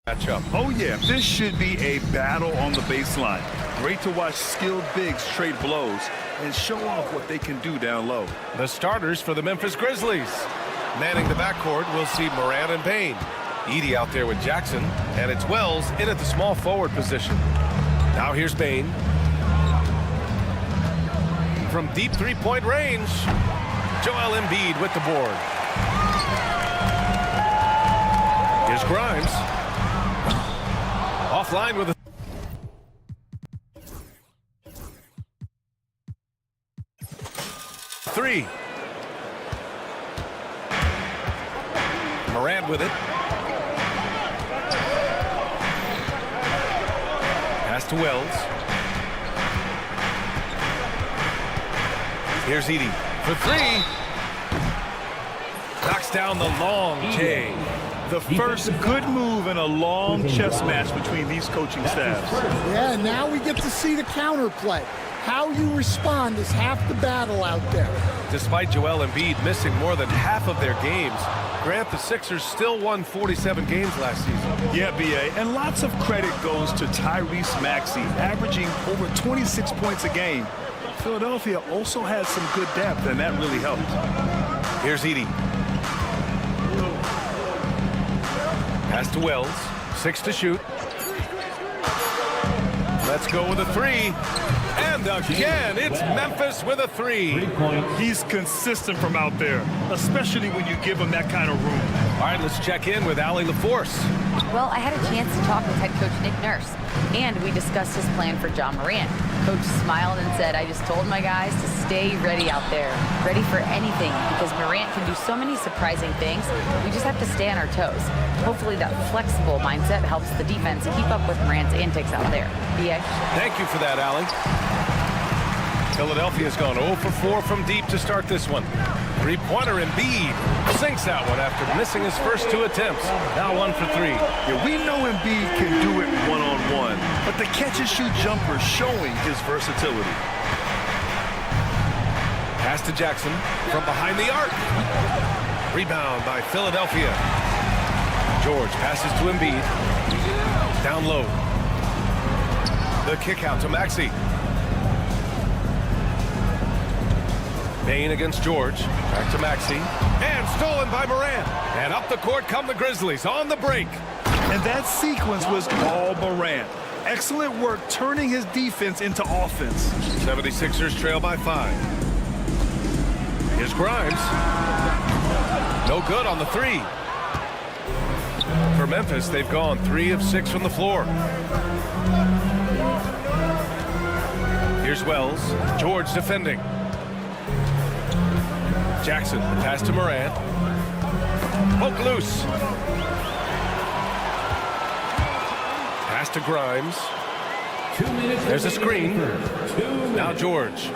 Matchup. Oh yeah, this should be a battle on the baseline. Great to watch skilled bigs trade blows and show off what they can do down low. The starters for the Memphis Grizzlies. Manning the backcourt, we'll see Morant and Payne. Edey out there with Jackson, and it's Wells in at the small forward position. Now here's Payne. From deep three-point range, Joel Embiid with the board. Here's Grimes. Offline with a three. Morant with it. Pass to Wells. Here's Edey for three. Knocks down the long J. The first good move in a long chess match between these coaching staffs. Yeah, now we get to see the counterplay. How you respond is half the battle out there. Despite Joel Embiid missing more than half of their games, Grant, the Sixers still won 47 games last season. Yeah, B.A., and lots of credit goes to Tyrese Maxey, averaging over 26 points a game. Philadelphia also has some good depth, and that really helped. Here's Edey. Pass to Wells. 6 to shoot. Let's go with a three. And again, it's Memphis with a three. He's consistent from out there, especially when you give him that kind of room. All right, let's check in with Allie LaForce. Well, I had a chance to talk with head coach Nick Nurse, and we discussed his plan for John Morant. Coach smiled and said, I just told my guys to stay ready out there, ready for anything, because Morant can do so many surprising things. We just have to stay on our toes. Hopefully that flexible mindset helps the defense keep up with Morant's antics out there. B.A. Thank you for that, Allie. Philadelphia's gone 0 for 4 from deep to start this one. Three-pointer Embiid sinks that one after missing his first 2 attempts. Now 1 for 3. Yeah, we know Embiid can do it one-on-one, but the catch-and-shoot jumper showing his versatility. Pass to Jackson from behind the arc. Rebound by Philadelphia. George passes to Embiid. Down low. The kick out to Maxey. Payne against George. Back to Maxey. And stolen by Morant. And up the court come the Grizzlies on the break. And that sequence was all Morant. Excellent work turning his defense into offense. 76ers trail by 5. Here's Grimes. No good on the three. For Memphis, they've gone 3 of 6 from the floor. Here's Wells. George defending. Jackson, pass to Morant. Poke loose. Pass to Grimes. There's a screen. Now George.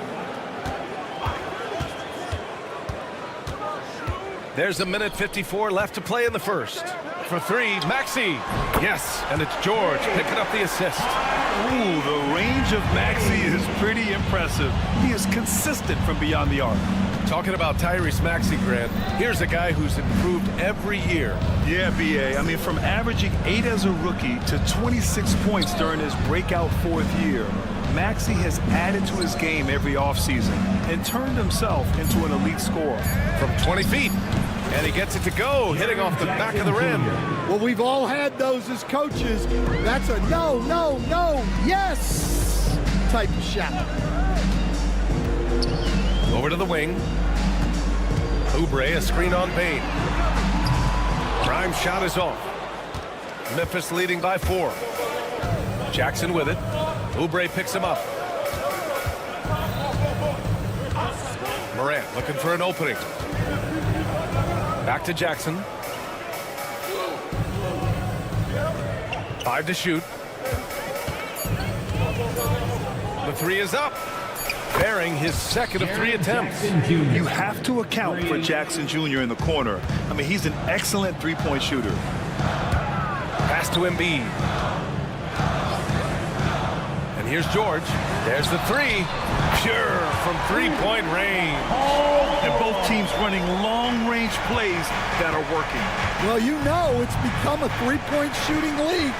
There's a minute 54 left to play in the first. For three, Maxey. Yes, and it's George picking up the assist. Ooh, the range of Maxey is pretty impressive. He is consistent from beyond the arc. Talking about Tyrese Maxey, Grant, here's a guy who's improved every year. Yeah, B.A. I mean, from averaging 8 as a rookie to 26 points during his breakout 4th year, Maxey has added to his game every offseason and turned himself into an elite scorer. From 20 feet, and he gets it to go, hitting off the back of the rim. Well, we've all had those as coaches. That's a no, no, no, yes type of shot. Over to the wing. Oubre, a screen on Payne. Grimes' shot is off. Memphis leading by 4. Jackson with it. Oubre picks him up. Morant looking for an opening. Back to Jackson. 5 to shoot. The three is up. Bearing his second of 3 attempts. You have to account for Jackson Jr. in the corner. I mean, he's an excellent three-point shooter. Pass to Embiid. And here's George. There's the three. Pure from three-point range. And both teams running long-range plays that are working. Well, you know it's become a three-point shooting league.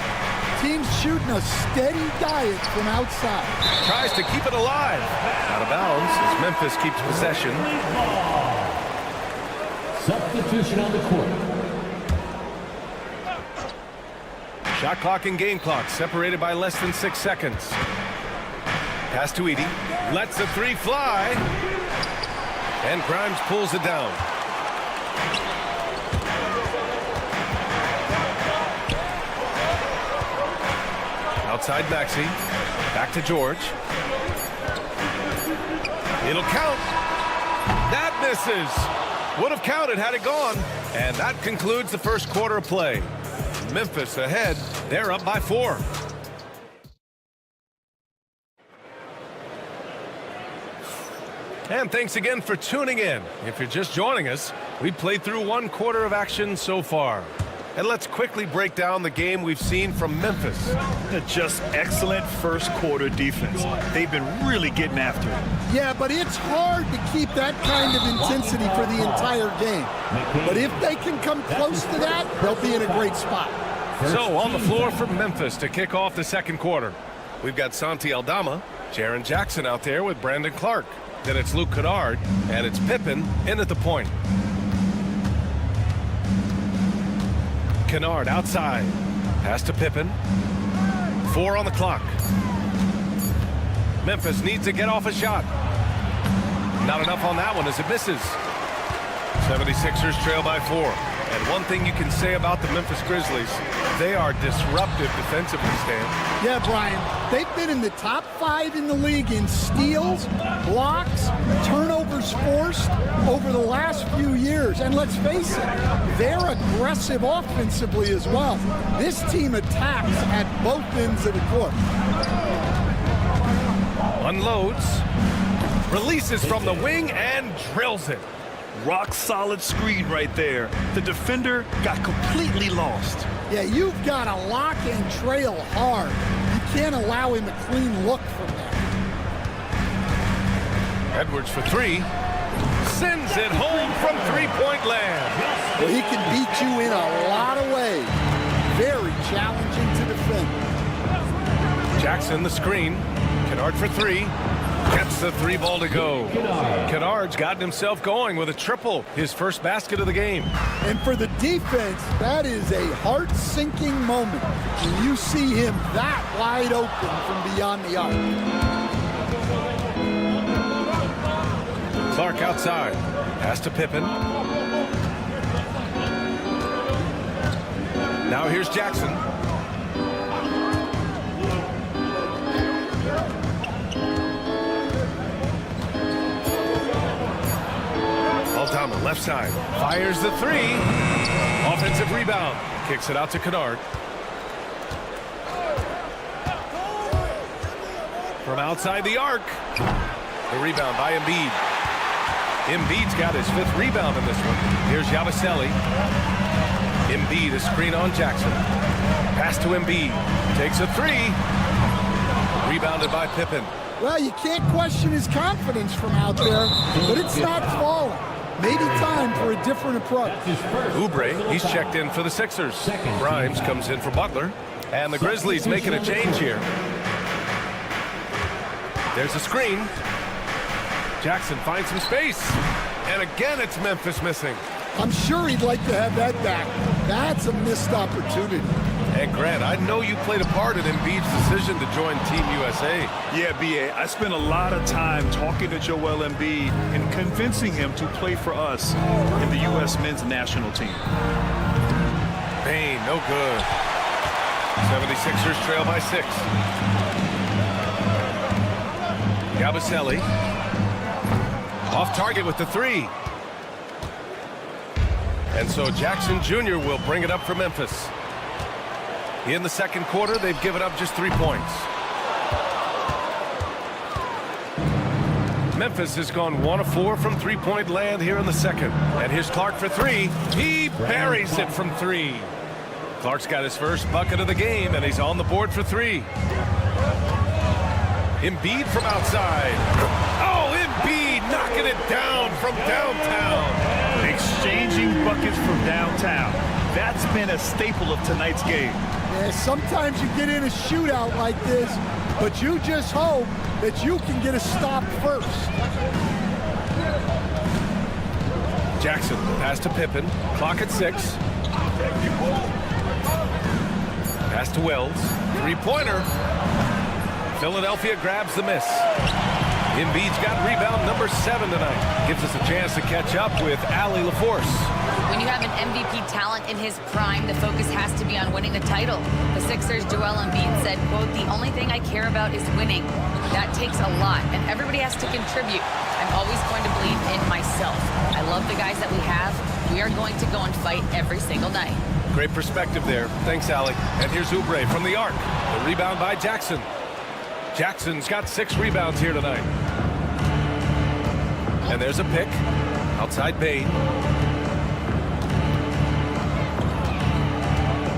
Teams shooting a steady diet from outside. Tries to keep it alive. Out of bounds as Memphis keeps possession. Substitution on the court. Shot clock and game clock separated by less than 6 seconds. Pass to Edey. Lets the three fly. And Grimes pulls it down. Outside Maxey. Back to George. It'll count. That misses. Would have counted had it gone. And that concludes the first quarter of play. Memphis ahead. They're up by 4. And thanks again for tuning in. If you're just joining us, we've played through 1 quarter of action so far. And let's quickly break down the game we've seen from Memphis. Just excellent first quarter defense. They've been really getting after it. Yeah, but it's hard to keep that kind of intensity for the entire game. But if they can come close to that, they'll be in a great spot. So on the floor for Memphis to kick off the second quarter. We've got Santi Aldama, Jaren Jackson out there with Brandon Clark. Then it's Luke Kennard, and it's Pippen in at the point. Kennard outside. Pass to Pippen. 4 on the clock. Memphis needs to get off a shot. Not enough on that one as it misses. 76ers trail by 4. And one thing you can say about the Memphis Grizzlies, they are disruptive defensively, Stan. Yeah, Brian, they've been in the top 5 in the league in steals, blocks, turnovers forced over the last few years. And let's face it, they're aggressive offensively as well. This team attacks at both ends of the court. Unloads, releases from the wing, and drills it. Rock solid screen right there. The defender got completely lost. Yeah, you've got to lock and trail hard. You can't allow him a clean look from there. Edwards for 3. Sends it home from three-point land. Well, he can beat you in a lot of ways. Very challenging to defend. Jackson the screen. Kennard for 3. Gets the 3 ball to go. Kennard's gotten himself going with a triple. His first basket of the game. And for the defense, that is a heart-sinking moment when you see him that wide open from beyond the arc. Clark outside. Pass to Pippen. Now here's Jackson. Aldama left side. Fires the 3. Offensive rebound. Kicks it out to Kennard. From outside the arc. The rebound by Embiid. Embiid's got his 5th rebound in this one. Here's Yabusele. Embiid, a screen on Jackson. Pass to Embiid. Takes a 3. Rebounded by Pippen. Well, you can't question his confidence from out there, but it's not falling. Maybe time for a different approach. Oubre, he's checked in for the Sixers. Grimes comes in for Butler. And the Grizzlies making a change here. There's a screen. Jackson finds some space. And again, it's Memphis missing. I'm sure he'd like to have that back. That's a missed opportunity. And Grant, I know you played a part in Embiid's decision to join Team USA. Yeah, B.A., I spent a lot of time talking to Joel Embiid and convincing him to play for us in the U.S. men's national team. Payne, no good. 76ers trail by 6. Yabusele. Off target with the 3. And so Jackson Jr. will bring it up for Memphis. In the second quarter, they've given up just 3 points. Memphis has gone 1 of 4 from three-point land here in the second. And here's Clark for 3. He buries it from 3. Clark's got his first bucket of the game, and he's on the board for 3. Embiid from outside. Oh, Embiid knocking it down from downtown. Exchanging buckets from downtown. That's been a staple of tonight's game. Yeah, sometimes you get in a shootout like this, but you just hope that you can get a stop first. Jackson, pass to Pippen. Clock at 6. Pass to Wells. 3-pointer. Philadelphia grabs the miss. Embiid's got rebound number 7 tonight. Gives us a chance to catch up with Allie LaForce. When you have an MVP talent in his prime, the focus has to be on winning the title. The Sixers' Joel Embiid said, quote, "The only thing I care about is winning. That takes a lot, and everybody has to contribute. I'm always going to believe in myself. I love the guys that we have. We are going to go and fight every single night." Great perspective there. Thanks, Allie. And here's Oubre from the arc. The rebound by Jackson. Jackson's got 6 rebounds here tonight. And there's a pick. Outside Bane.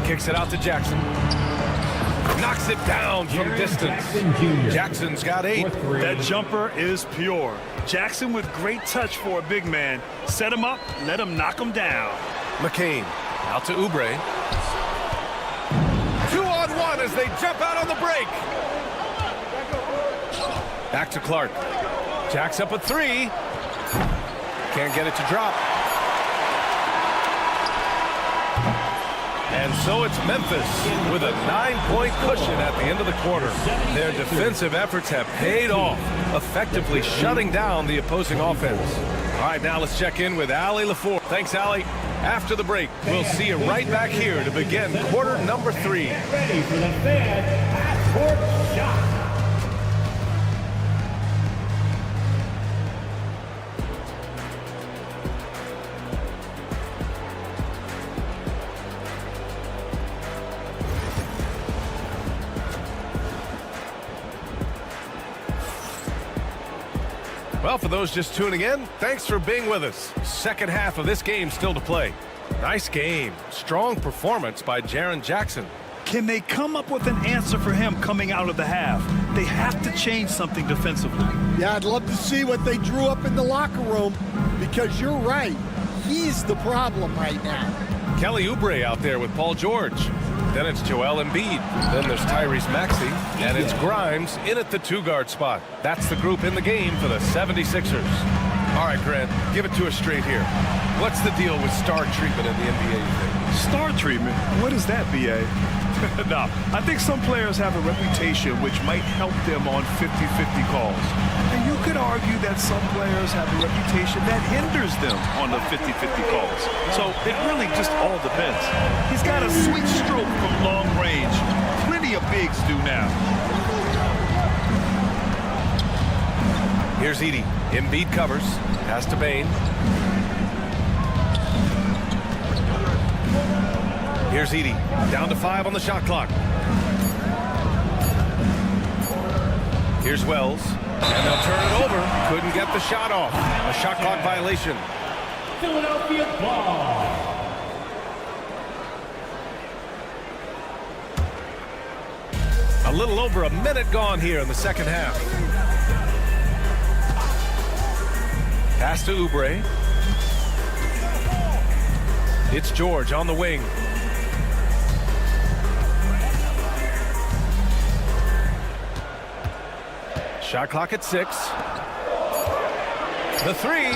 Kicks it out to Jackson. Knocks it down from distance. Jackson's got 8. That jumper is pure. Jackson with great touch for a big man. Set him up, let him knock him down. McCain out to Oubre. 2-on-1 as they jump out on the break. Back to Clark. Jacks up a 3. Can't get it to drop. And so it's Memphis with a 9-point cushion at the end of the quarter. Their defensive efforts have paid off, effectively shutting down the opposing offense. All right, now let's check in with Allie LaForce. Thanks, Allie. After the break, we'll see you right back here to begin quarter number 3. Ready for the fan half-court shot. Well, for those just tuning in, thanks for being with us. Second half of this game still to play. Nice game. Strong performance by Jaren Jackson. Can they come up with an answer for him coming out of the half? They have to change something defensively. Yeah, I'd love to see what they drew up in the locker room, because you're right. He's the problem right now. Kelly Oubre out there with Paul George. Then it's Joel Embiid. Then there's Tyrese Maxey. And it's Grimes in at the 2-guard spot. That's the group in the game for the 76ers. All right, Grant, give it to us straight here. What's the deal with star treatment in the NBA, you think? Star treatment? What is that, B.A.? No, I think some players have a reputation which might help them on 50-50 calls. And you could argue that some players have a reputation that hinders them on the 50-50 calls. So it really just all depends. He's got a sweet stroke from long range. Plenty of bigs do now. Here's Edey. Embiid covers. Pass to Bane. Here's Edey. Down to 5 on the shot clock. Here's Wells. And they'll turn it over. Couldn't get the shot off. A shot clock violation. Philadelphia ball. A little over a minute gone here in the second half. Pass to Oubre. It's George on the wing. Shot clock at 6. The 3.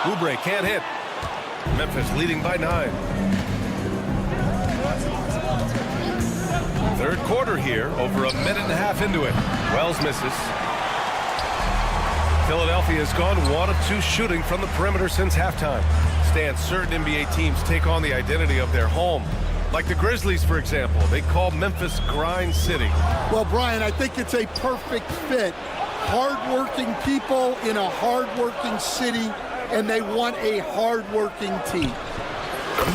Oubre can't hit. Memphis leading by 9. Third quarter here, over a minute and a half into it. Wells misses. Philadelphia has gone 1 of 2 shooting from the perimeter since halftime. Stan, certain NBA teams take on the identity of their home. Like the Grizzlies, for example. They call Memphis Grind City. Well, Brian, I think it's a perfect fit. Hard-working people in a hard-working city, and they want a hard-working team.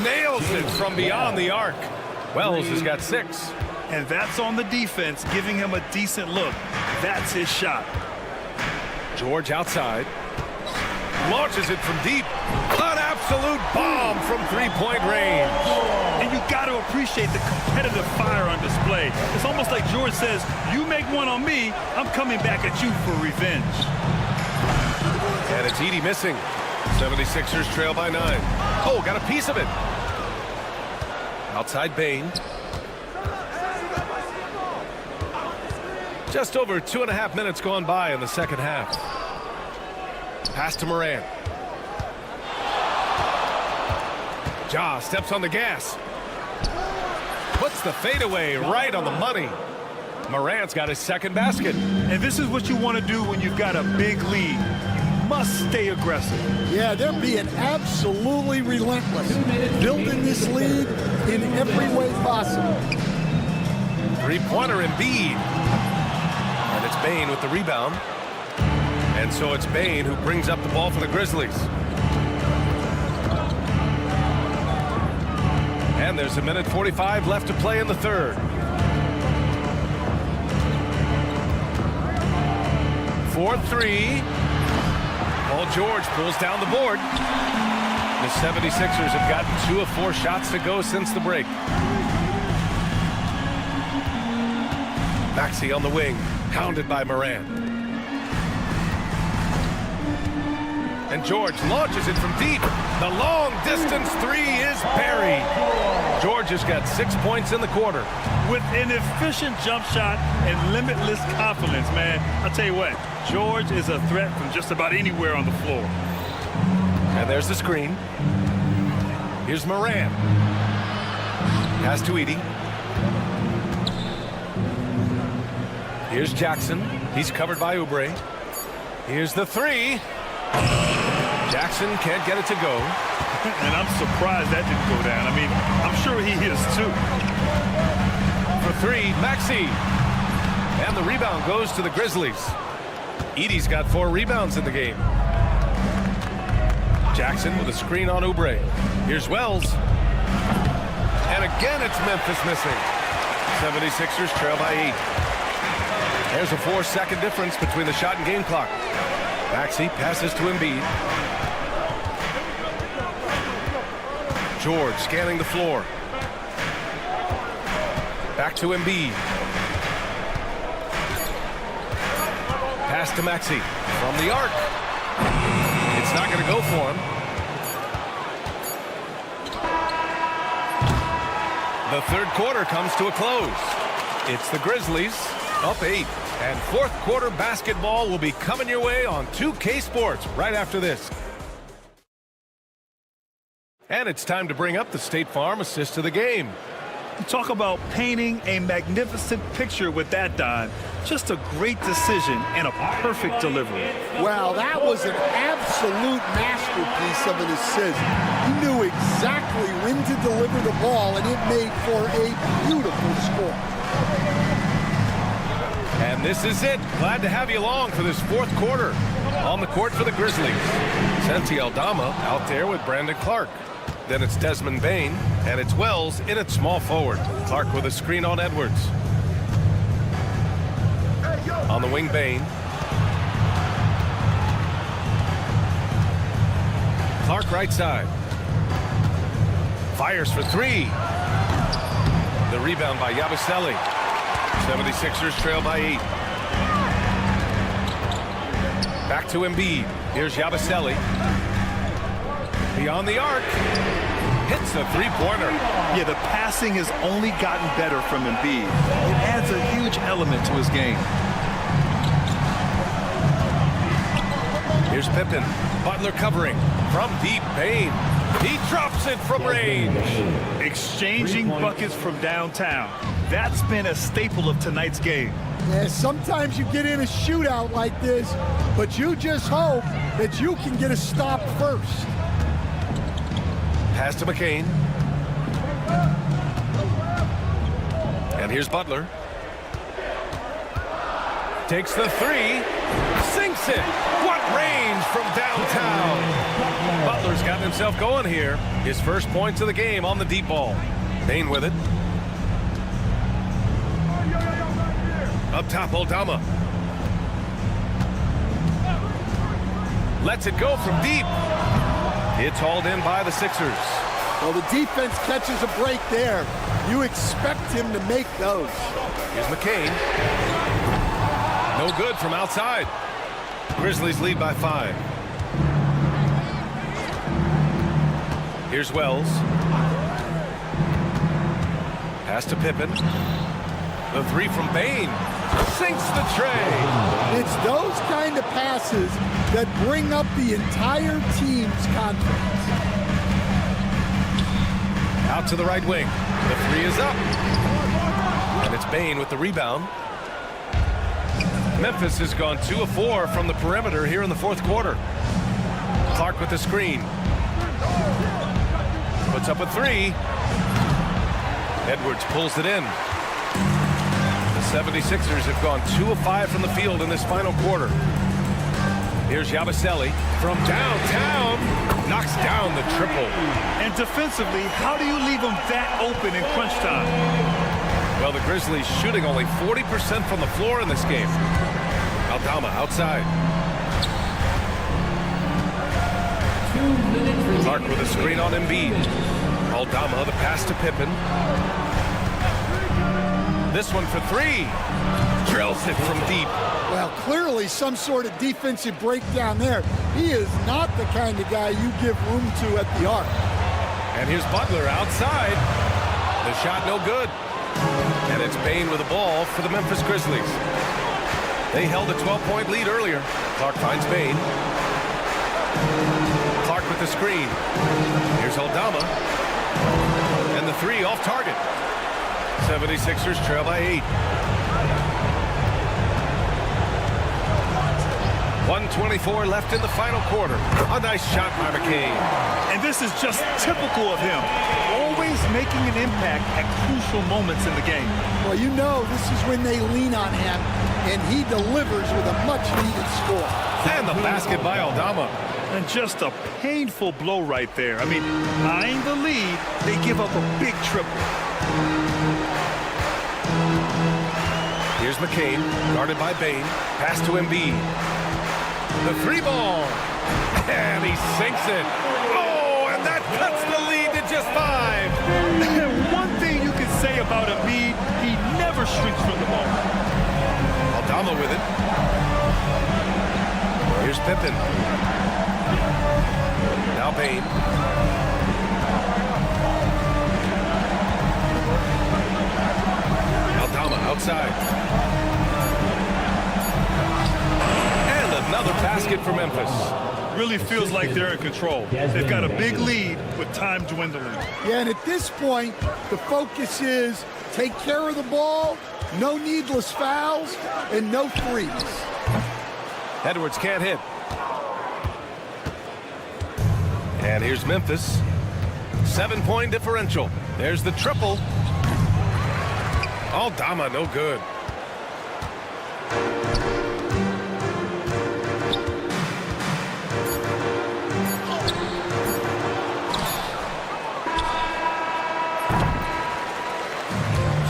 Nails it from beyond the arc. Wells has got 6. And that's on the defense, giving him a decent look. That's his shot. George outside. Launches it from deep. An absolute bomb from 3-point range. appreciate the competitive fire on display. It's almost like George says, you make one on me, I'm coming back at you for revenge. And it's Edey missing. 76ers trail by 9. Oh, got a piece of it. Outside Bane. Just over 2.5 minutes gone by in the second half. Pass to Morant. Ja steps on the gas. Puts the fadeaway right on the money. Morant's got his second basket. And this is what you want to do when you've got a big lead. You must stay aggressive. Yeah, they're being absolutely relentless, building this lead in every way possible. Three-pointer Embiid. And it's Bane with the rebound. And so it's Bane who brings up the ball for the Grizzlies. And there's 1:45 left to play in the third. 4-3. Paul George pulls down the board. The 76ers have gotten 2 of 4 shots to go since the break. Maxey on the wing, hounded by Morant. And George launches it from deep. The long distance three is buried. George has got 6 points in the quarter. With an efficient jump shot and limitless confidence, man. I'll tell you what, George is a threat from just about anywhere on the floor. And there's the screen. Here's Morant. Pass to Edey. Here's Jackson. He's covered by Oubre. Here's the three. Jackson can't get it to go. And I'm surprised that didn't go down. I mean, I'm sure he is too. For three, Maxey. And the rebound goes to the Grizzlies. Edey's got 4 rebounds in the game. Jackson with a screen on Oubre. Here's Wells. And again it's Memphis missing. 76ers trail by 8. There's a 4-second difference between the shot and game clock. Maxey passes to Embiid. George scanning the floor. Back to Embiid. Pass to Maxey from the arc. It's not going to go for him. The third quarter comes to a close. It's the Grizzlies up 8. And fourth quarter basketball will be coming your way on 2K Sports right after this. And it's time to bring up the State Farm assist to the game. Talk about painting a magnificent picture with that dive. Just a great decision and a perfect delivery. Well, that was an absolute masterpiece of an assist. He knew exactly when to deliver the ball, and it made for a beautiful score. And this is it. Glad to have you along for this fourth quarter. On the court for the Grizzlies, Santi Aldama out there with Brandon Clark. Then it's Desmond Bane, and it's Wells in at small forward. Clark with a screen on Edwards. On the wing, Bane. Clark right side. Fires for three. The rebound by Yabusele. 76ers trail by 8. Back to Embiid. Here's Yabusele. Beyond the arc. Hits the three-pointer. Yeah, the passing has only gotten better from Embiid. It adds a huge element to his game. Here's Pippen. Butler covering. From deep, Bane. He drops it from range. Exchanging buckets from downtown. That's been a staple of tonight's game. Yeah, sometimes you get in a shootout like this, but you just hope that you can get a stop first. Pass to McCain. And here's Butler. Takes the three. Sinks it. What range from downtown. Butler's gotten himself going here. His first points of the game on the deep ball. Bane with it. Up top, Aldama. Lets it go from deep. It's hauled in by the Sixers. Well, the defense catches a break there. You expect him to make those. Here's McCain. No good from outside. Grizzlies lead by 5. Here's Wells. Pass to Pippen. The 3 from Bain. Sinks the tray. It's those kind of passes that bring up the entire team's confidence. Out to the right wing. The 3 is up. And it's Bain with the rebound. Memphis has gone 2 of 4 from the perimeter here in the fourth quarter. Clark with the screen. Puts up a 3. Edwards pulls it in. The 76ers have gone 2 of 5 from the field in this final quarter. Here's Yabusele from downtown. Knocks down the triple. And defensively, how do you leave them that open in crunch time? Well, the Grizzlies shooting only 40% from the floor in this game. Aldama outside. Clark with a screen on Embiid. Aldama, the pass to Pippen. This one for 3. Drills it from deep. Well, clearly some sort of defensive breakdown there. He is not the kind of guy you give room to at the arc. And here's Butler outside. The shot no good. And it's Bain with the ball for the Memphis Grizzlies. They held a 12-point lead earlier. Clark finds Bain. Clark with the screen. Here's Aldama. And the 3 off target. 76ers trail by 8. 1:24 left in the final quarter. A nice shot by McCain. And this is just typical of him. Always making an impact at crucial moments in the game. Well, you know this is when they lean on him, and he delivers with a much-needed score. And the basket by Aldama. And just a painful blow right there. I mean, behind the lead, they give up a big triple. Here's McCain, guarded by Bain. Pass to Embiid. The 3 ball. And he sinks it. Oh, and that cuts the lead to just 5. One thing you can say about Embiid, he never shrinks from the ball. Aldama with it. Here's Pippen. Now Bain. Aldama outside. And another basket for Memphis. Really feels like they're in control. They've got a big lead with time dwindling. Yeah, and at this point, the focus is take care of the ball, no needless fouls, and no threes. Edwards can't hit. And here's Memphis. 7-point differential. There's the triple. Aldama, no good.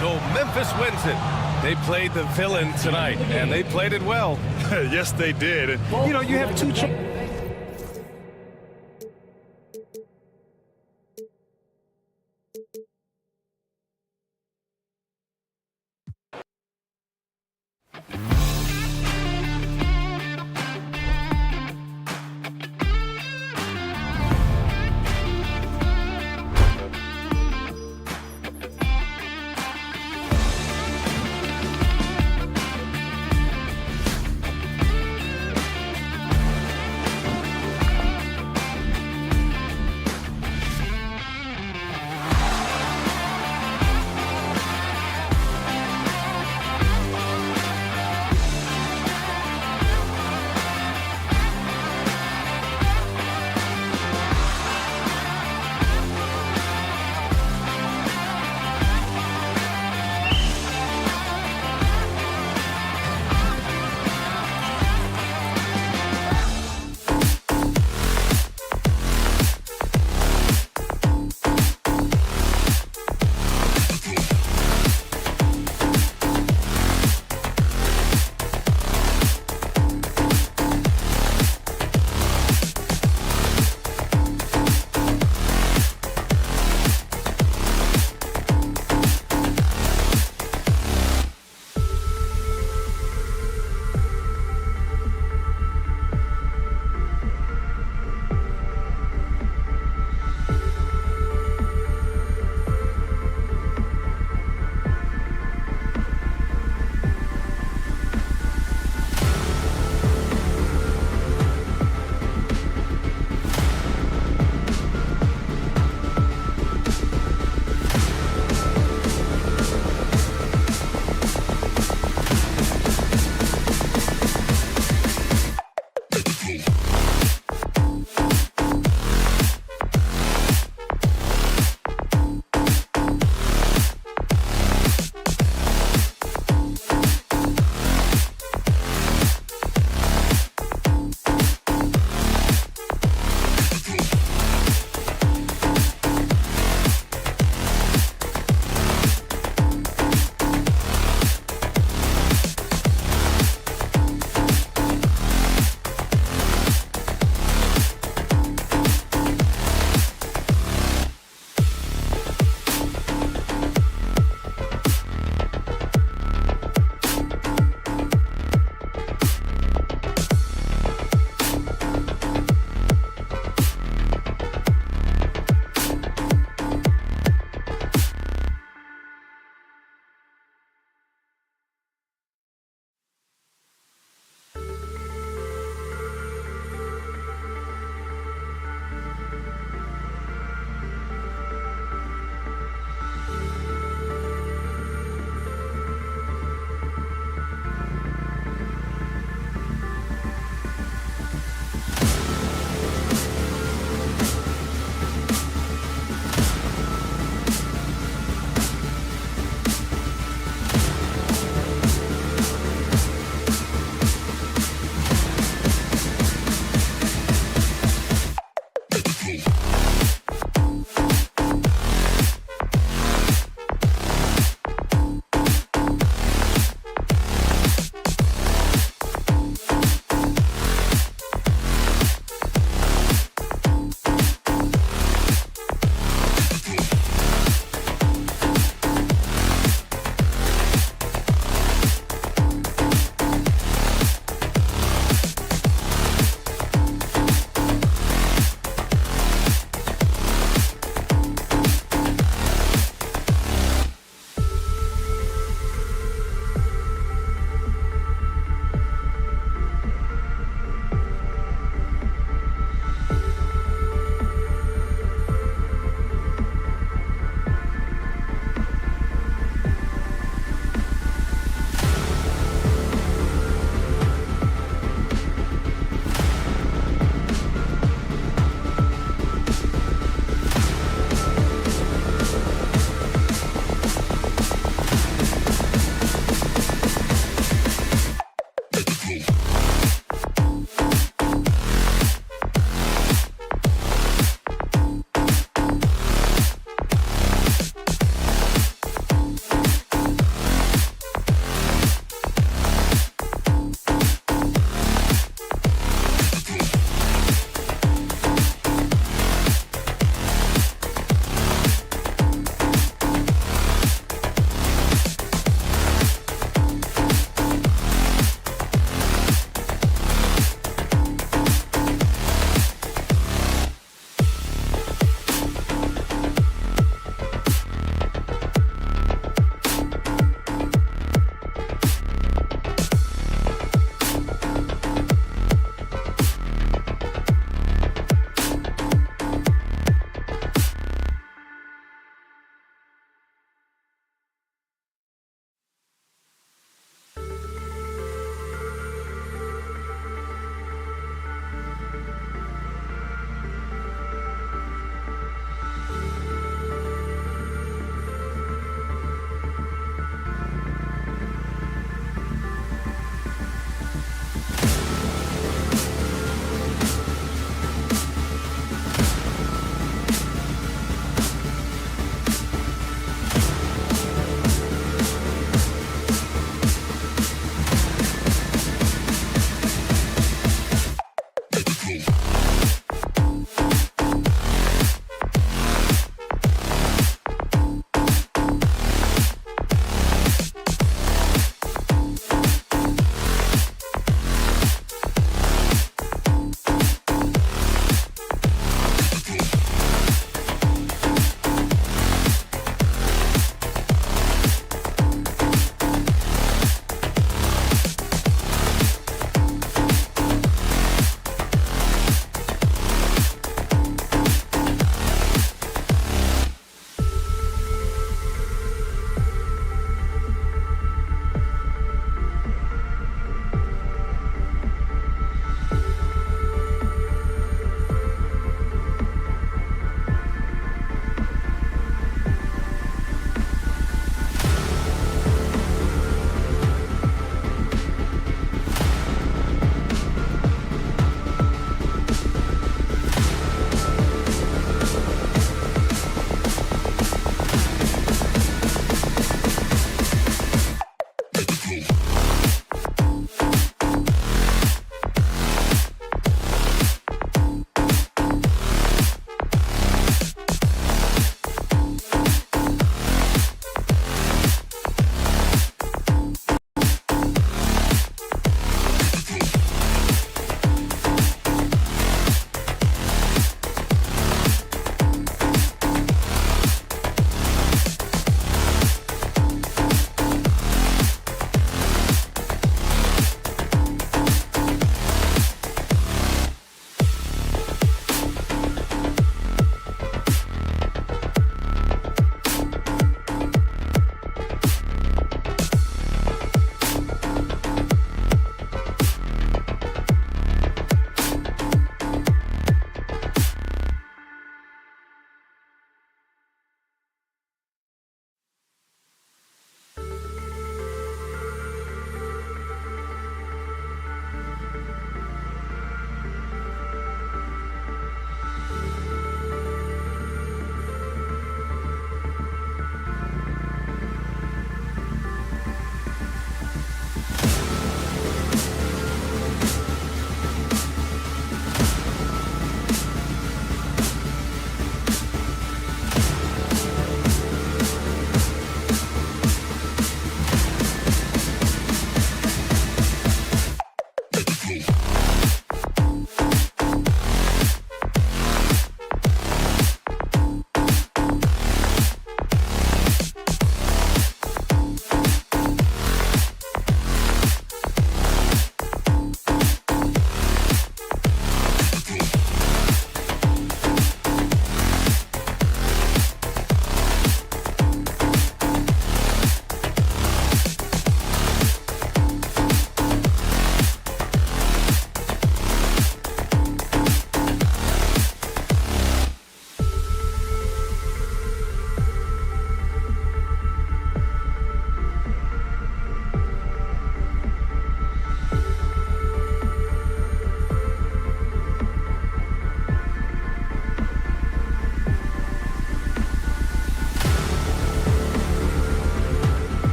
So Memphis wins it. They played the villain tonight, and they played it well. Yes, they did. And, you know, you have 2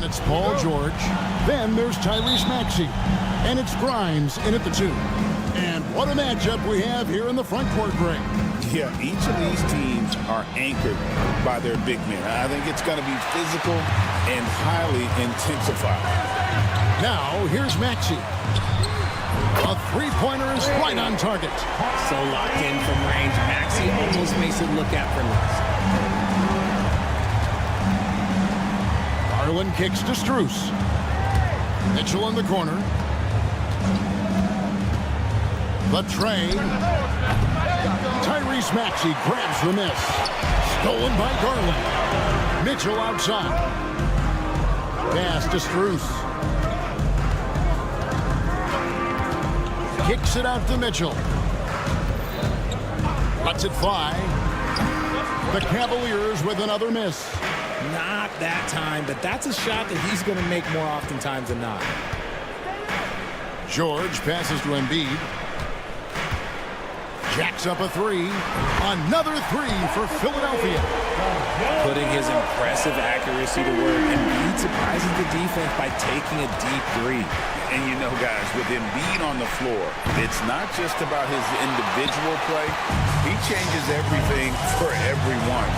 And it's Paul George. Then there's Tyrese Maxey. And it's Grimes in at the 2. And what a matchup we have here in the front court, Greg. Yeah, each of these teams are anchored by their big men. I think it's going to be physical and highly intensified. Now, here's Maxey. A three-pointer is right on target. So locked in from range, Maxey almost makes it look effortless. Garland kicks to Strus. Mitchell in the corner. The tray. Tyrese Maxey grabs the miss. Stolen by Garland. Mitchell outside. Pass to Strus. Kicks it out to Mitchell. Lets it fly. The Cavaliers with another miss. Not that time, but that's a shot that he's going to make more oftentimes than not. George passes to Embiid. Jacks up a 3. Another 3 for Philadelphia. Putting his impressive accuracy to work, Embiid surprises the defense by taking a deep 3. And you know, guys, with Embiid on the floor, it's not just about his individual play. He changes everything for everyone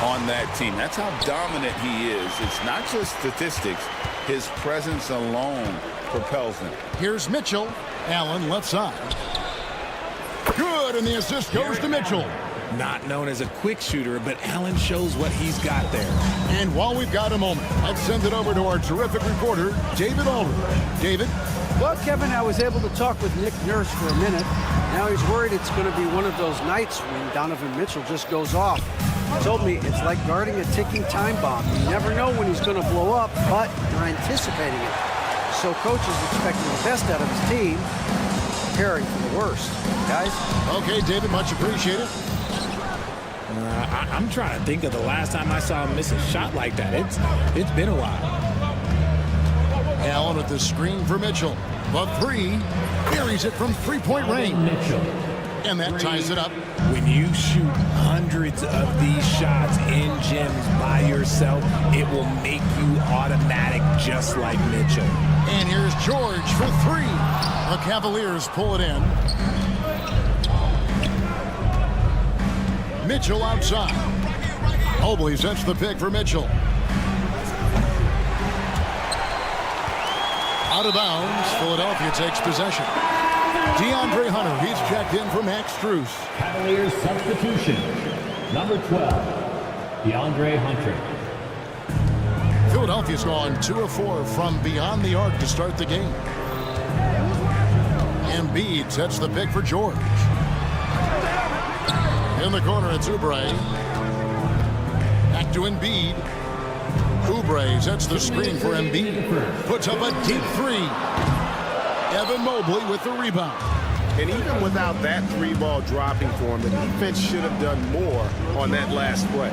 on that team. That's how dominant he is. It's not just statistics. His presence alone propels them. Here's Mitchell. Allen left side. Good, and the assist goes to Mitchell. Not known as a quick shooter, but Allen shows what he's got there. And while we've got a moment, let's send it over to our terrific reporter, David Aldridge. David? Well, Kevin, I was able to talk with Nick Nurse for a minute. Now he's worried it's going to be one of those nights when Donovan Mitchell just goes off. He told me it's like guarding a ticking time bomb. You never know when he's going to blow up, but you're anticipating it. So coach is expecting the best out of his team, preparing for the worst. Guys? Okay, David, much appreciated. I'm trying to think of the last time I saw him miss a shot like that. It's been a while. Allen with the screen for Mitchell. The 3 buries it from three-point range. And that ties it up. When you shoot hundreds of these shots in gyms by yourself, it will make you automatic just like Mitchell. And here's George for 3. The Cavaliers pull it in. Mitchell outside. Mobley sets the pick for Mitchell. Out of bounds, Philadelphia takes possession. DeAndre Hunter, he's checked in for Max Strus. Cavaliers substitution. Number 12, DeAndre Hunter. Philadelphia's gone 2 of 4 from beyond the arc to start the game. Embiid sets the pick for George. In the corner, it's Oubre. Back to Embiid. Oubre sets the screen for Embiid. Puts up a deep 3. Evan Mobley with the rebound. And even without that 3-ball dropping for him, the defense should have done more on that last play.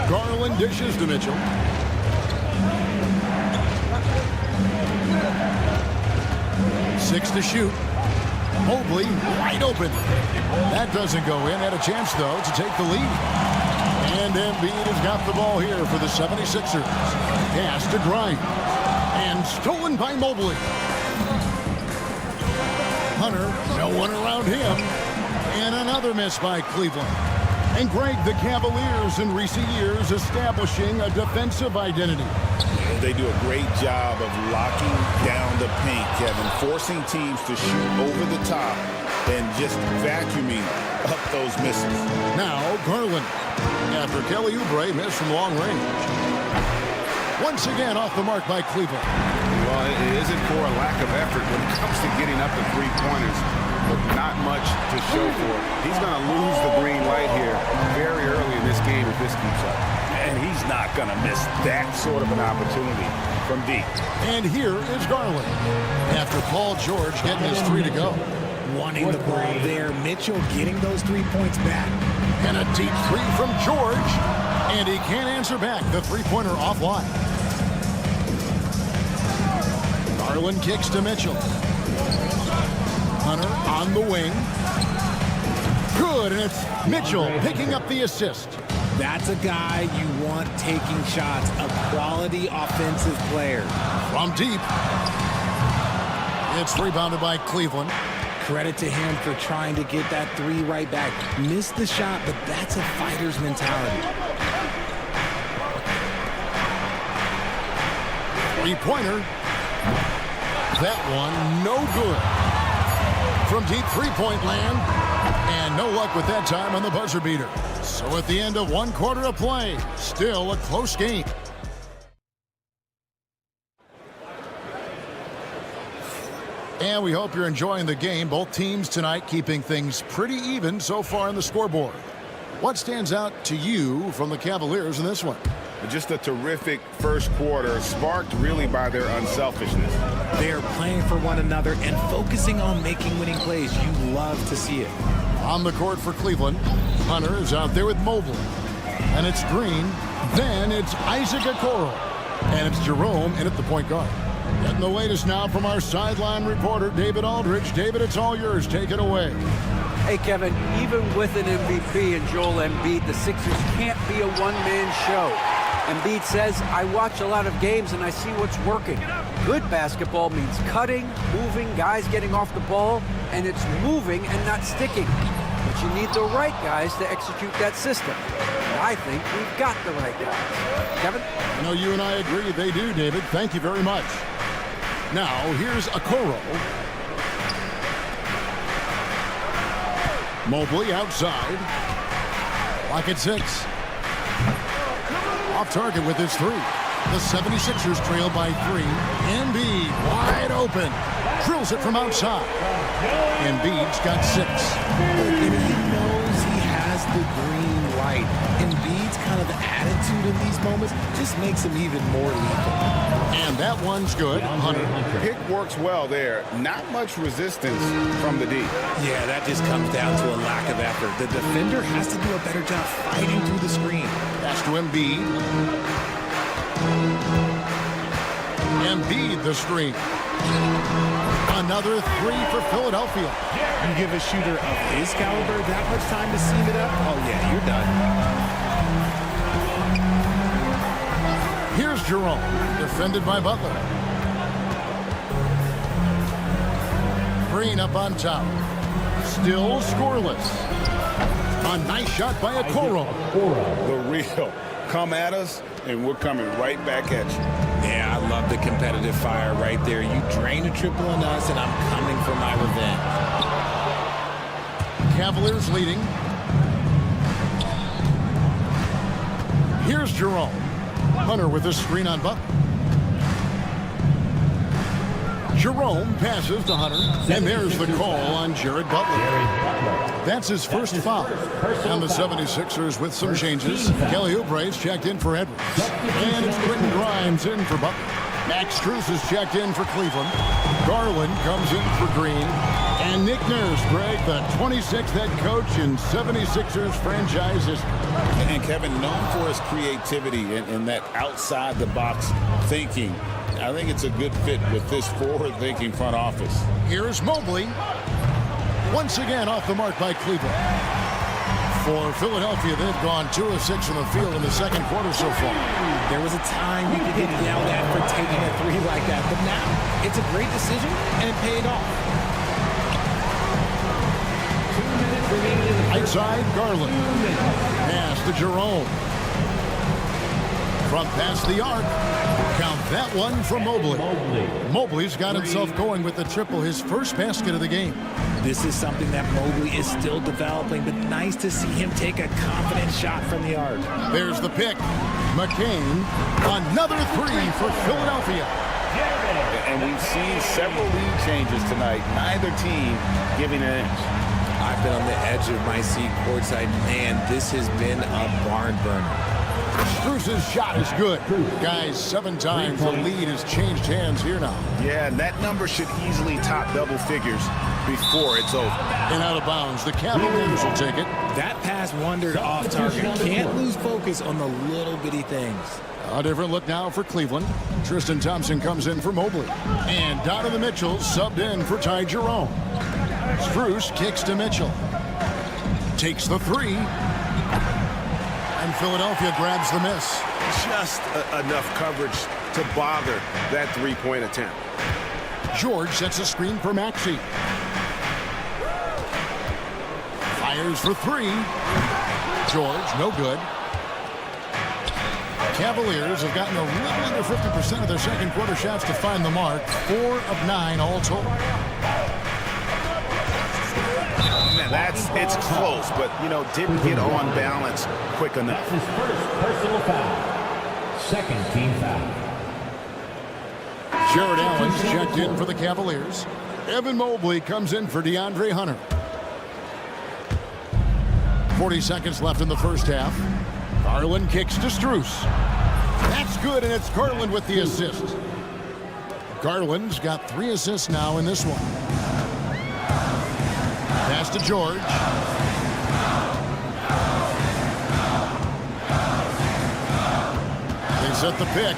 Garland dishes to Mitchell. Six to shoot. Mobley wide open. That doesn't go in. Had a chance, though, to take the lead. And Embiid has got the ball here for the 76ers. Pass to Grimes. And stolen by Mobley. Hunter, no one around him. And another miss by Cleveland. And Greg, the Cavaliers in recent years establishing a defensive identity. They do a great job of locking down the paint, Kevin, forcing teams to shoot over the top and just vacuuming up those misses. Now Garland, after Kelly Oubre missed from long range. Once again off the mark by Cleveland. Well, it isn't for a lack of effort when it comes to getting up to three-pointers, but not much to show for it. He's going to lose the green light here very early in this game if this keeps up. And he's not going to miss that sort of an opportunity from deep. And here is Garland. After Paul George getting his 3 to go. Wanting the ball there. Mitchell getting those 3 points back. And a deep 3 from George. And he can't answer back. The three-pointer offline. Garland kicks to Mitchell. Hunter on the wing. Good, and it's Mitchell picking up the assist. That's a guy you want taking shots, a quality offensive player. From deep. It's rebounded by Cleveland. Credit to him for trying to get that three right back. Missed the shot, but that's a fighter's mentality. Three-pointer. That one, no good. From deep three-point land. And no luck with that time on the buzzer beater. So at the end of one quarter of play, still a close game. And we hope you're enjoying the game. Both teams tonight keeping things pretty even so far on the scoreboard. What stands out to you from the Cavaliers in this one? Just a terrific first quarter, sparked really by their unselfishness. They are playing for one another and focusing on making winning plays. You love to see it. On the court for Cleveland, Hunter is out there with Mobley. And it's Green. Then it's Isaac Okoro. And it's Jerome in at the point guard. Getting the latest now from our sideline reporter, David Aldridge. David, it's all yours. Take it away. Hey, Kevin, even with an MVP and Joel Embiid, the Sixers can't be a one-man show. Embiid says, I watch a lot of games and I see what's working. Good basketball means cutting, moving, guys getting off the ball, and it's moving and not sticking. But you need the right guys to execute that system. And I think we've got the right guys. Kevin? I know you and I agree they do, David. Thank you very much. Now, here's Okoro. Mobley outside. Lock at 6. Off target with his 3. The 76ers trail by 3. Embiid wide open. Drills it from outside. Embiid's got 6. And he knows he has the green light. Embiid's kind of attitude in these moments just makes him even more lethal. And that one's good. Hunter. Pick works well there. Not much resistance from the D. Yeah, that just comes down to a lack of effort. The defender has to do a better job fighting through the screen. Pass to Embiid. Embiid the screen. Another 3 for Philadelphia. You give a shooter of his caliber that much time to seam it up, oh yeah, you're done. Here's Jerome, defended by Butler. Green up on top. Still scoreless. A nice shot by Okoro. The real. Come at us, and we're coming right back at you. Yeah, I love the competitive fire right there. You drain a triple on us, and I'm coming for my revenge. Cavaliers leading. Here's Jerome. Hunter with a screen on Butler. Jerome passes to Hunter, and there's the call on Jared Butler. That's his first foul. And the 76ers with some changes. Kelly Oubre's checked in for Edwards. And it's Quentin Grimes in for Butler. Max Strus is checked in for Cleveland. Garland comes in for Green. And Nick Nurse, Greg, the 26th head coach in 76ers franchise history. And Kevin, known for his creativity and that outside-the-box thinking, I think it's a good fit with this forward-thinking front office. Here's Mobley. Once again off the mark by Cleveland. For Philadelphia, they've gone 2 of 6 from the field in the second quarter so far. There was a time you could get yelled at for taking a 3 like that, but now it's a great decision and it paid off. Outside, Garland. Pass to Jerome. From past the arc. Count that one from Mobley. Mobley's got himself going with the triple, his first basket of the game. This is something that Mobley is still developing, but nice to see him take a confident shot from the arc. There's the pick. McCain, another 3 for Philadelphia. And we've seen several lead changes tonight. Neither team giving an inch. I've been on the edge of my seat courtside. Man, this has been a barn burner. Strus's shot is good. Guys, 7 times the lead has changed hands here now. Yeah, and that number should easily top double figures before it's over. And out of bounds, the Cavaliers will take it. That pass wandered off target. Can't lose focus on the little bitty things. A different look now for Cleveland. Tristan Thompson comes in for Mobley. And Donovan Mitchell subbed in for Ty Jerome. Strus kicks to Mitchell. Takes the 3. And Philadelphia grabs the miss. Just enough coverage to bother that three-point attempt. George sets a screen for Maxey. Fires for three. George, no good. Cavaliers have gotten a little under 50% of their second quarter shots to find the mark. 4 of 9 all told. Man, it's close, but, didn't get on balance quick enough. His first personal foul. Second team foul. Jared Allen's checked in for the Cavaliers. Evan Mobley comes in for DeAndre Hunter. 40 seconds left in the first half. Garland kicks to Strus. That's good, and it's Garland with the assist. Garland's got 3 assists now in this one. Pass to George. They set the pick.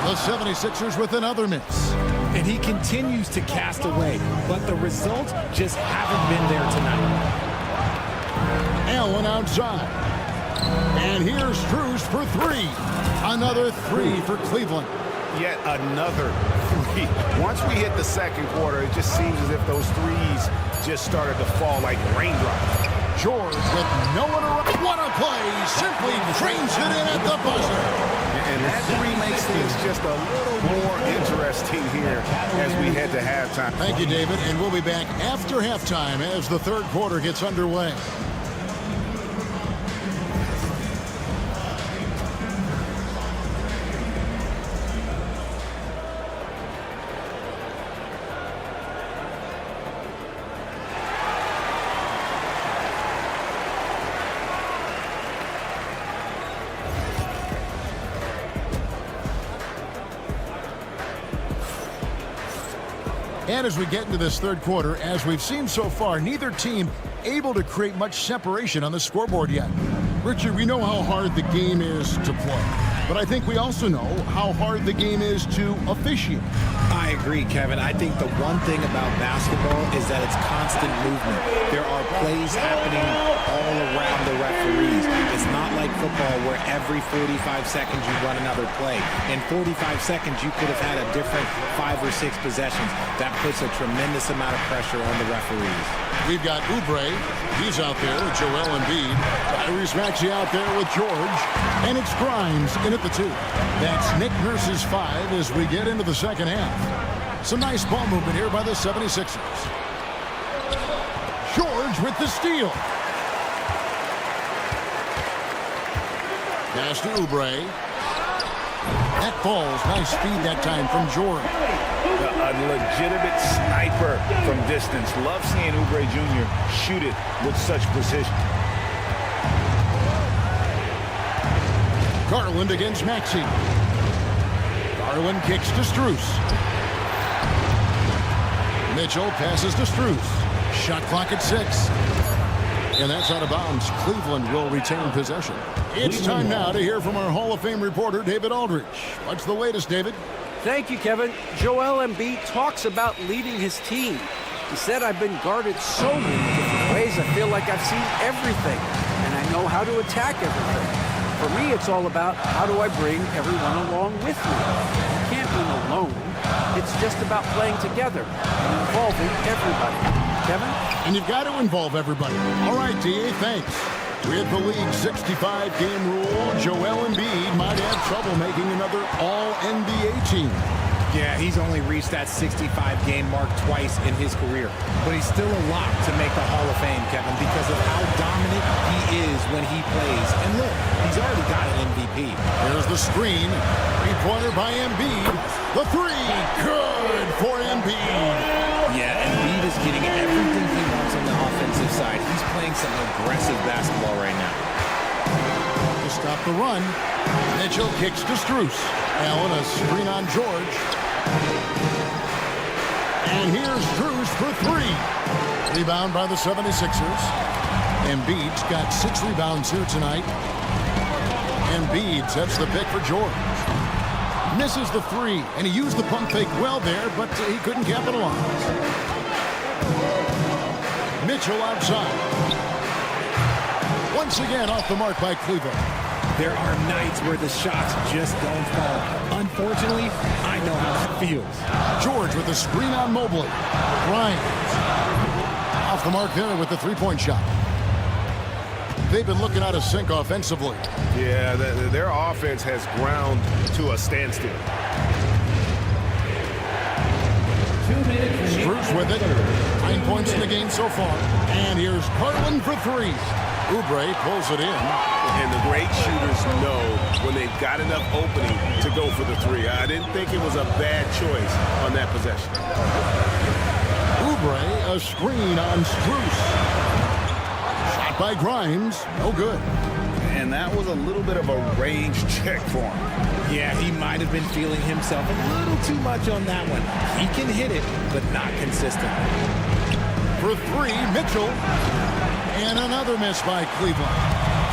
The 76ers with another miss. And he continues to cast away, but the results just haven't been there tonight. Allen outside. And here's Strus for 3. Another 3 for Cleveland. Yet another 3. Once we hit the second quarter, it just seems as if those threes just started to fall like raindrops. George with no one around. What a play! Simply trains it in at the buzzer. And that 3 makes things just a little more interesting here as we head to halftime. Thank you, David. And we'll be back after halftime as the third quarter gets underway. And as we get into this third quarter, as we've seen so far, neither team able to create much separation on the scoreboard yet. Richard, we know how hard the game is to play, but I think we also know how hard the game is to officiate. I agree, Kevin. I think the one thing about basketball is that it's constant movement. There are plays happening all around the referees. It's not like football where every 45 seconds you run another play. In 45 seconds, you could have had a different 5 or 6 possessions. That puts a tremendous amount of pressure on the referees. We've got Oubre. He's out there with Joel Embiid. Tyrese Maxey out there with George. And it's Grimes in at the 2. That's Nick Nurse's 5 as we get into the second half. Some nice ball movement here by the 76ers. George with the steal. Pass to Oubre. That falls. Nice speed that time from George. A legitimate sniper from distance. Love seeing Oubre Jr. shoot it with such precision. Garland against Maxey. Garland kicks to Strus. Mitchell passes to Strus. Shot clock at 6. And that's out of bounds. Cleveland will retain possession. It's time now to hear from our Hall of Fame reporter, David Aldridge. What's the latest, David? Thank you, Kevin. Joel Embiid talks about leading his team. He said, I've been guarded so many different ways. I feel like I've seen everything, and I know how to attack everything. For me, it's all about how do I bring everyone along with me. You can't win alone. It's just about playing together and involving everybody. Kevin? And you've got to involve everybody. All right, DA, thanks. With the league's 65-game rule, Joel Embiid might have trouble making another All-NBA team. Yeah, he's only reached that 65-game mark twice in his career. But he's still a lock to make the Hall of Fame, Kevin, because of how dominant he is when he plays. And look, he's already got an MVP. There's the screen. Three-pointer by Embiid. The 3, good for Embiid. Yeah, Embiid is getting everything he wants on the offensive side. He's playing some aggressive basketball right now. To stop the run, Mitchell kicks to Strus. Allen a screen on George. And here's Strus for 3. Rebound by the 76ers. Embiid's got 6 rebounds here tonight. Embiid sets the pick for George. Misses the 3, and he used the pump fake well there, but he couldn't capitalize. Mitchell outside. Once again off the mark by Cleveland. There are nights where the shots just don't fall. Unfortunately, I know how that feels. George with the screen on Mobley. Grimes off the mark there with the three-point shot. They've been looking out of sync offensively. Yeah, their offense has ground to a standstill. 2 minutes. Strus with it. 9 points in the game so far. And here's Garland for three. Oubre pulls it in. And the great shooters know when they've got enough opening to go for the three. I didn't think it was a bad choice on that possession. Oubre, a screen on Strus. Shot by Grimes, no good. And that was a little bit of a range check for him. Yeah, he might have been feeling himself a little too much on that one. He can hit it, but not consistent. For three, Mitchell. And another miss by Cleveland.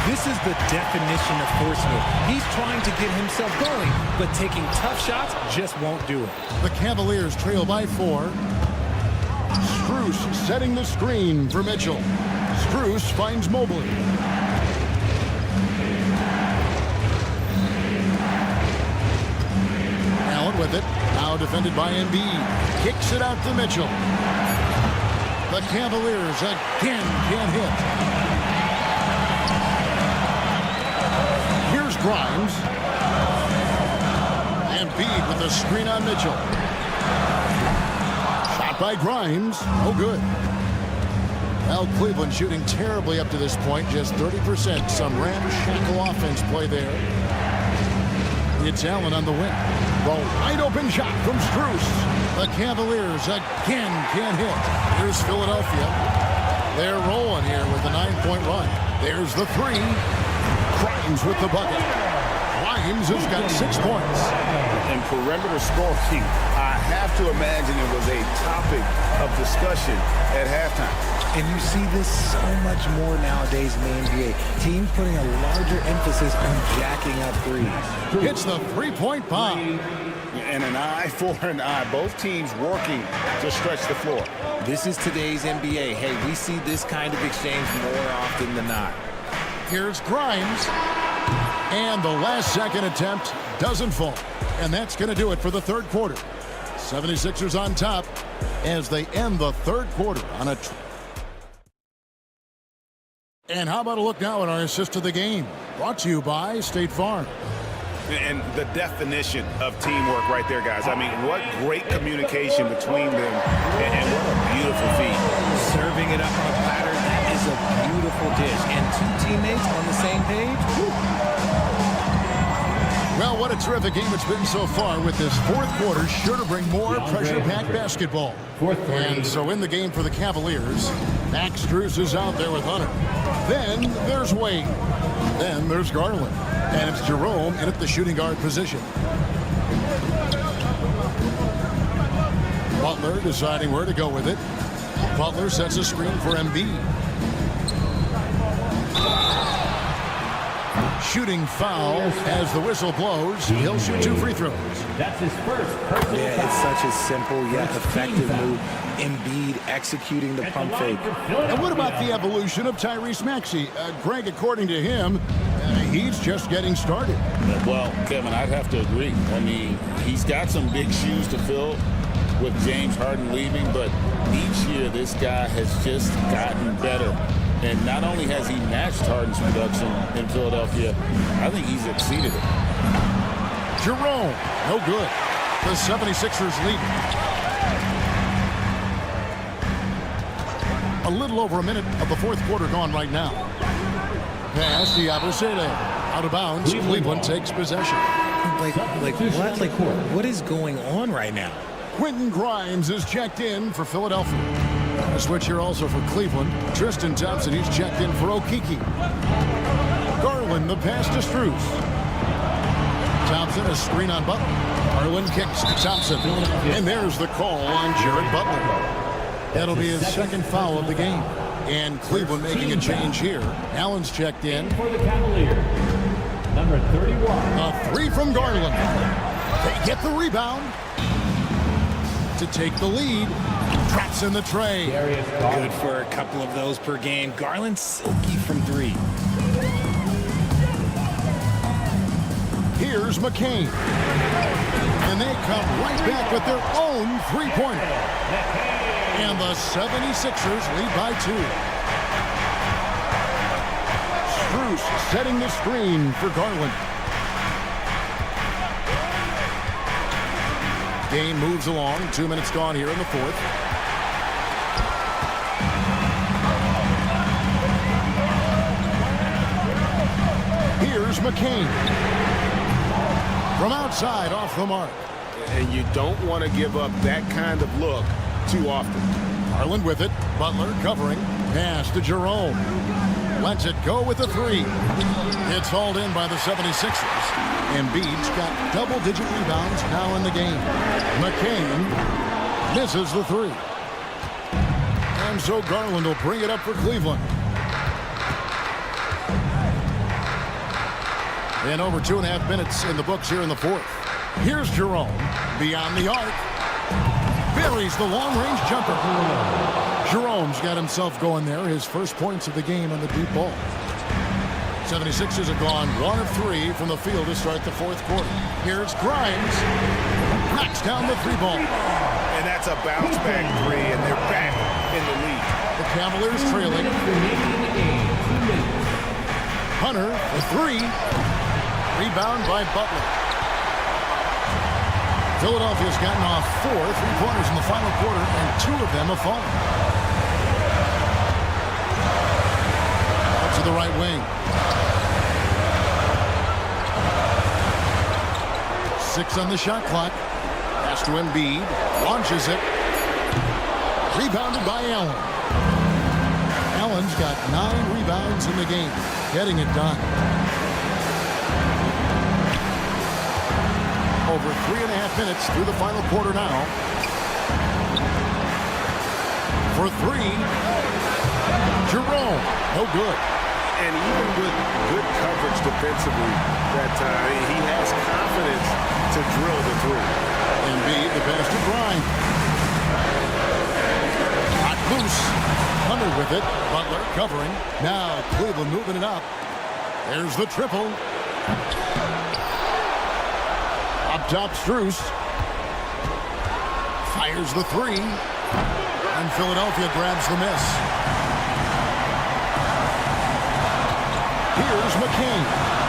This is the definition of forcing it. He's trying to get himself going, but taking tough shots just won't do it. The Cavaliers trail by 4. Strus setting the screen for Mitchell. Strus finds Mobley. Allen with it. Now defended by Embiid. Kicks it out to Mitchell. The Cavaliers again can't hit. Here's Grimes. Embiid with the screen on Mitchell. Shot by Grimes. No good. Well, Cleveland shooting terribly up to this point. Just 30%. Some ramshackle offense play there. It's Allen on the wing. The wide open shot from Strus. The Cavaliers again can't hit. Here's Philadelphia. They're rolling here with a 9-point run. There's the three. Grimes with the bucket. Grimes has got 6 points. And perimeter scoring, I have to imagine it was a topic of discussion at halftime. And you see this so much more nowadays in the NBA. Teams putting a larger emphasis on jacking up threes. It's the three-point bomb. And an eye for an eye. Both teams working to stretch the floor. This is today's NBA. Hey, we see this kind of exchange more often than not. Here's Grimes. And the last second attempt doesn't fall. And that's going to do it for the third quarter. 76ers on top as they end the third quarter on a... And how about a look now at our assist of the game? Brought to you by State Farm. And the definition of teamwork right there, guys. I mean, what great communication between them, and what a beautiful feat. Serving it up on a platter, that is a beautiful dish. And two teammates on the same page. Whew. Well, what a terrific game it's been so far, with this fourth quarter sure to bring more pressure-packed basketball. And so in the game for the Cavaliers, Max Strus is out there with Hunter. Then there's Wade. Then there's Garland. And it's Jerome in at the shooting guard position. Butler deciding where to go with it. Butler sets a screen for Embiid. Shooting foul as the whistle blows. He'll shoot 2 free throws. That's his first personal foul. Yeah, it's such a simple yet effective move. Embiid executing the pump fake. And what about the evolution of Tyrese Maxey? Greg, according to him, he's just getting started. Well, Kevin, I'd have to agree. I mean, he's got some big shoes to fill with James Harden leaving, but each year this guy has just gotten better. And not only has he matched Harden's production in Philadelphia, I think he's exceeded it. Jerome, no good. The 76ers lead. A little over a minute of the fourth quarter gone right now. Pass to Yabusele. Out of bounds. Cleveland takes possession. What is going on right now? Quentin Grimes is checked in for Philadelphia. A switch here also for Cleveland. Tristan Thompson, he's checked in for Okiki. Garland, the pass to Strus. Thompson, a screen on Butler. Garland kicks to Thompson. And there's the call on Jared Butler. That'll be his second foul of the game. And Cleveland making a change here. Allen's checked in. For the Cavaliers, number 31. A three from Garland. They get the rebound to take the lead. Traps in the tray. Good for a couple of those per game. Garland silky from three. Here's McCain. And they come right back with their own three-pointer. And the 76ers lead by 2. Strus setting the screen for Garland. Game moves along. 2 minutes gone here in the fourth. Here's McCain. From outside, off the mark. And you don't want to give up that kind of look too often. Garland with it. Butler covering. Pass to Jerome. Lets it go with the three. It's hauled in by the 76ers. Embiid's got double-digit rebounds now in the game. McCain misses the three. And so Garland will bring it up for Cleveland. And over 2.5 minutes in the books here in the fourth. Here's Jerome. Beyond the arc. Buries the long-range jumper. Jerome's got himself going there. His first points of the game on the deep ball. 76ers have gone 1 of 3 from the field to start the fourth quarter. Here's Grimes. Knocks down the three ball. And that's a bounce-back three, and they're back in the lead. The Cavaliers trailing. Hunter, the three. Rebound by Butler. Philadelphia's gotten off 4 3-pointers in the final quarter, and 2 of them have fallen. Out to the right wing. 6 on the shot clock. Pass to Embiid. Launches it. Rebounded by Allen. Allen's got 9 rebounds in the game. Getting it done. Over 3.5 minutes through the final quarter now. For 3. Jerome. No good. And even with good coverage defensively that time, he has confidence to drill the three. Embiid, the pass to Grimes. Hot loose. Hunter with it. Butler covering. Now Cleveland moving it up. There's the triple. Up top, Strus. Fires the three. And Philadelphia grabs the miss. Here's McCain.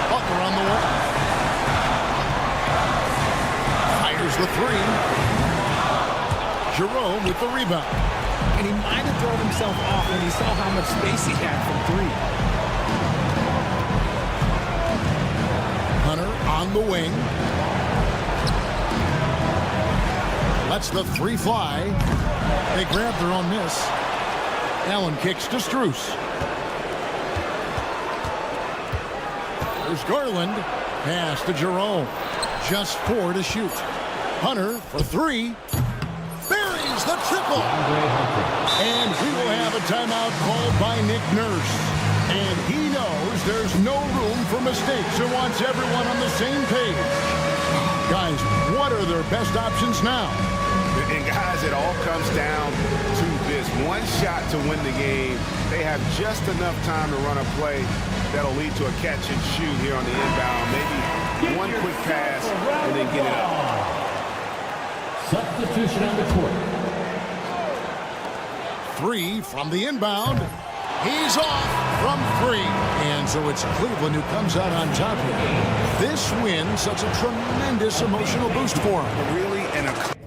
Butler on the way. Fires the three. Jerome with the rebound. And he might have thrown himself off when he saw how much space he had from 3. Hunter on the wing. Lets the three fly. They grab their own miss. Allen kicks to Strus. There's Garland. Pass to Jerome. Just 4 to shoot. Hunter for 3. Buries the triple. And we will have a timeout called by Nick Nurse. And he knows there's no room for mistakes and wants everyone on the same page. Guys, what are their best options now? And guys, it all comes down to this one shot to win the game. They have just enough time to run a play that'll lead to a catch and shoot here on the inbound. Maybe one quick pass and then get it up. Substitution on the court. 3 from the inbound. He's off from 3. And so it's Cleveland who comes out on top here. This win, such a tremendous emotional boost for him. Really, and a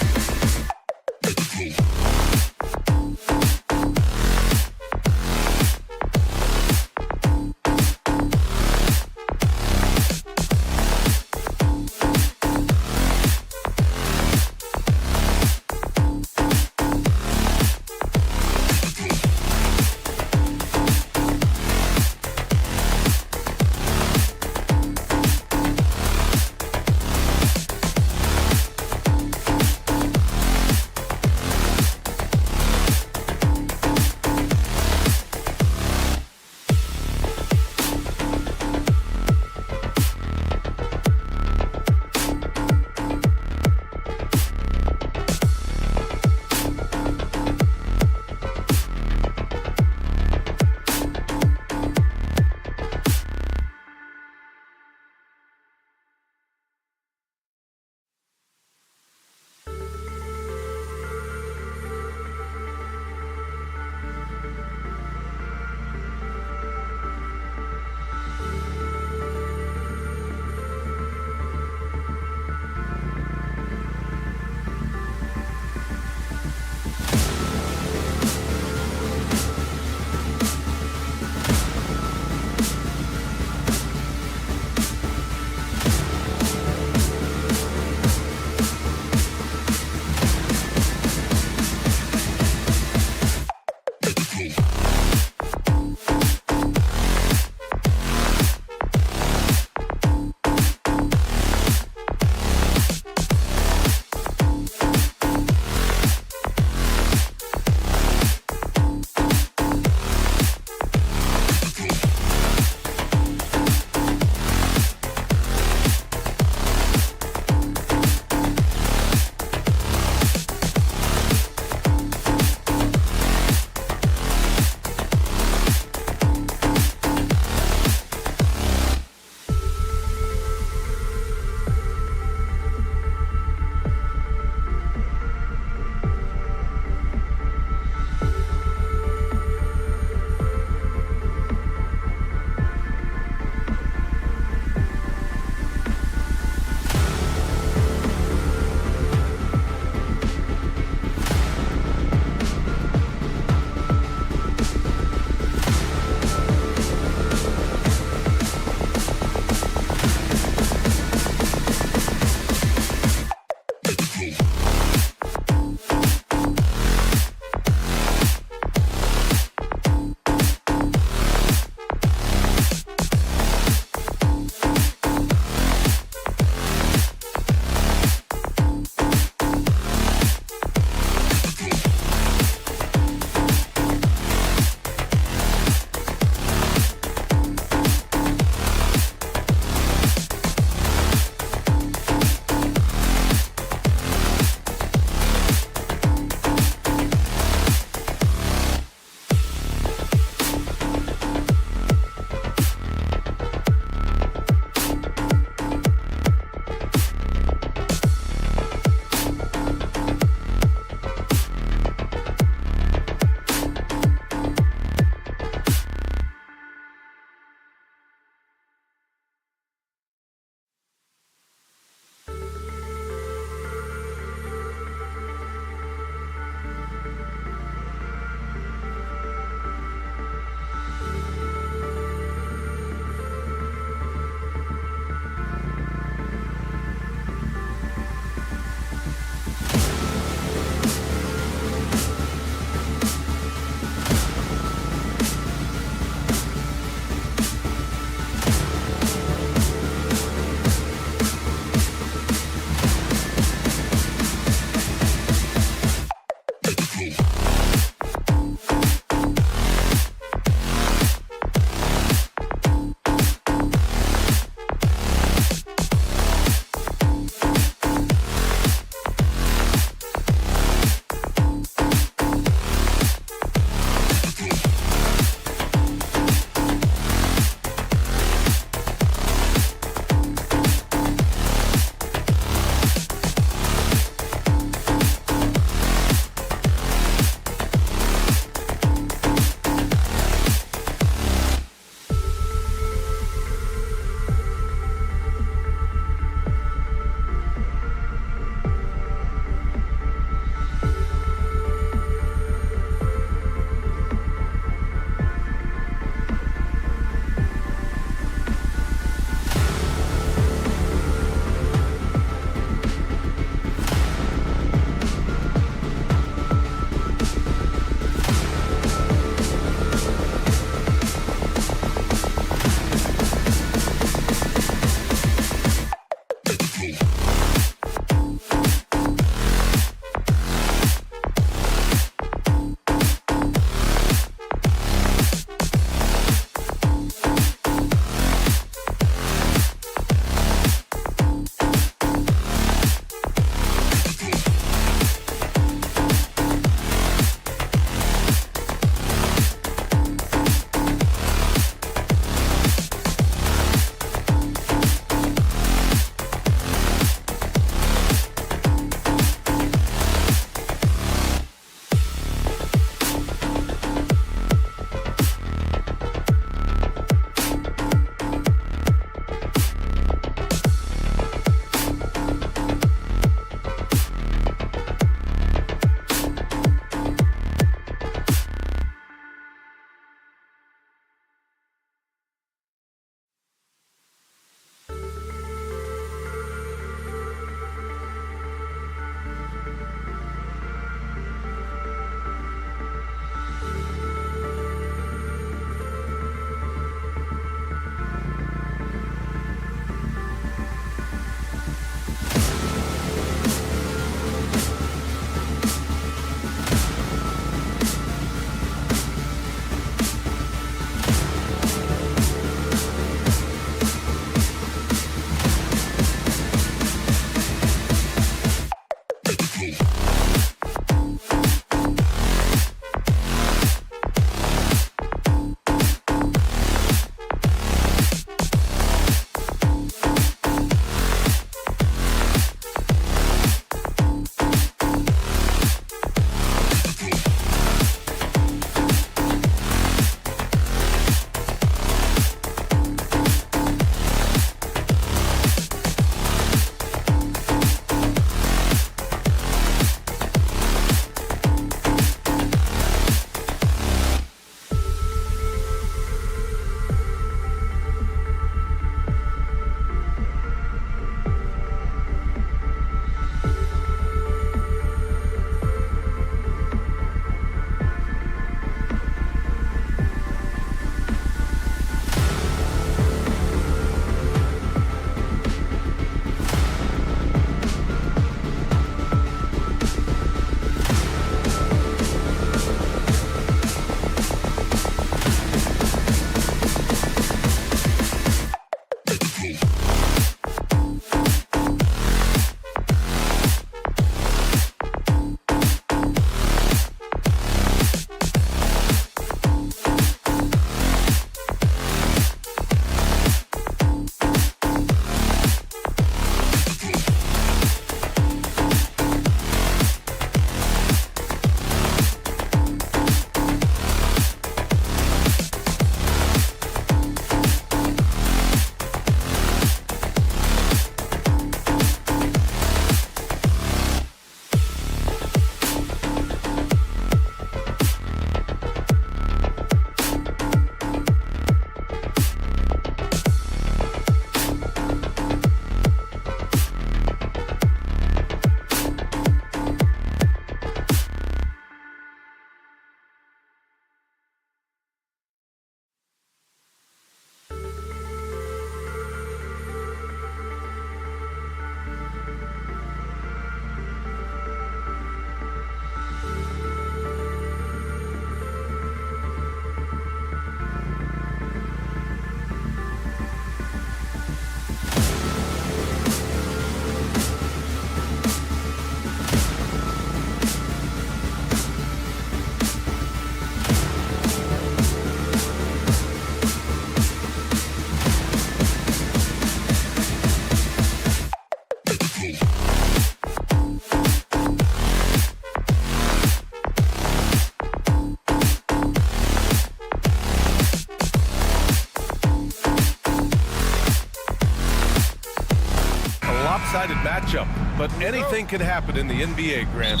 Lopsided matchup, but anything can happen in the NBA, Grant.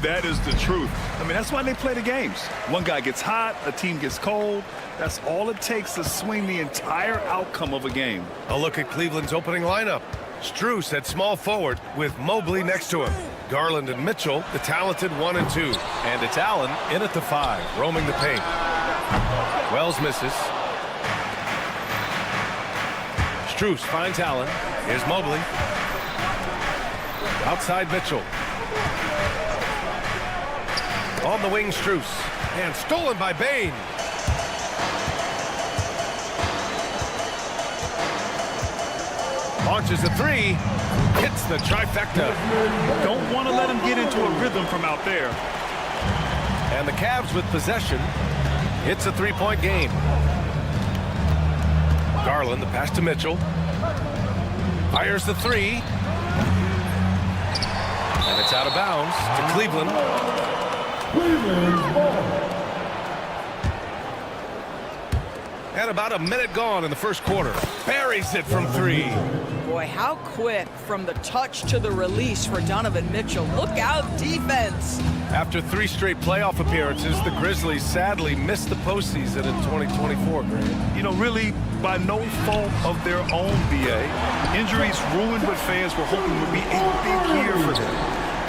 That is the truth. I mean, that's why they play the games. One guy gets hot, a team gets cold. That's all it takes to swing the entire outcome of a game. A look at Cleveland's opening lineup. Strus at small forward with Mobley next to him. Garland and Mitchell, the talented 1 and 2. And it's Allen in at the 5, roaming the paint. Wells misses. Strus finds Allen. Here's Mobley. Outside Mitchell. On the wing, Strus. And stolen by Bane. Launches a 3. Hits the trifecta. Don't want to let him get into a rhythm from out there. And the Cavs with possession. It's a 3-point game. Garland, the pass to Mitchell. Fires the 3. And it's out of bounds to Cleveland. And about a minute gone in the first quarter. Buries it from 3. Boy, how quick from the touch to the release for Donovan Mitchell. Look out, defense. After 3 straight playoff appearances, the Grizzlies sadly missed the postseason in 2024, Grant. You know, really by no fault of their own, BA. Injuries ruined what fans were hoping would be a big year for them.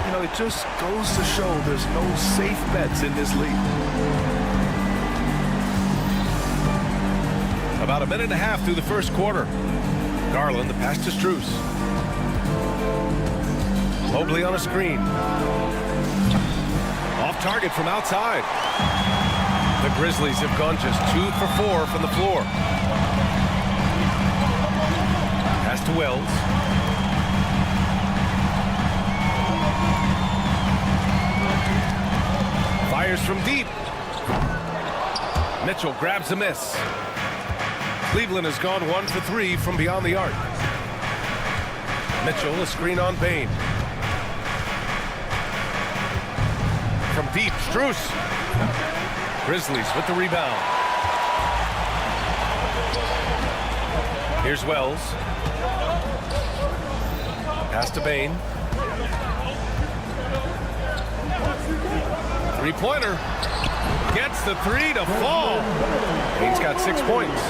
You know, it just goes to show there's no safe bets in this league. About a minute and a half through the first quarter. Garland, the pass to Strus. Mobley on a screen. Off target from outside. The Grizzlies have gone just 2 for 4 from the floor. Pass to Wells. Fires from deep. Mitchell grabs a miss. Cleveland has gone 1 for 3 from beyond the arc. Mitchell, a screen on Bane. From deep, Strus. Grizzlies with the rebound. Here's Wells. Pass to Bane. 3-pointer. Gets the 3 to fall. Bane's got 6 points.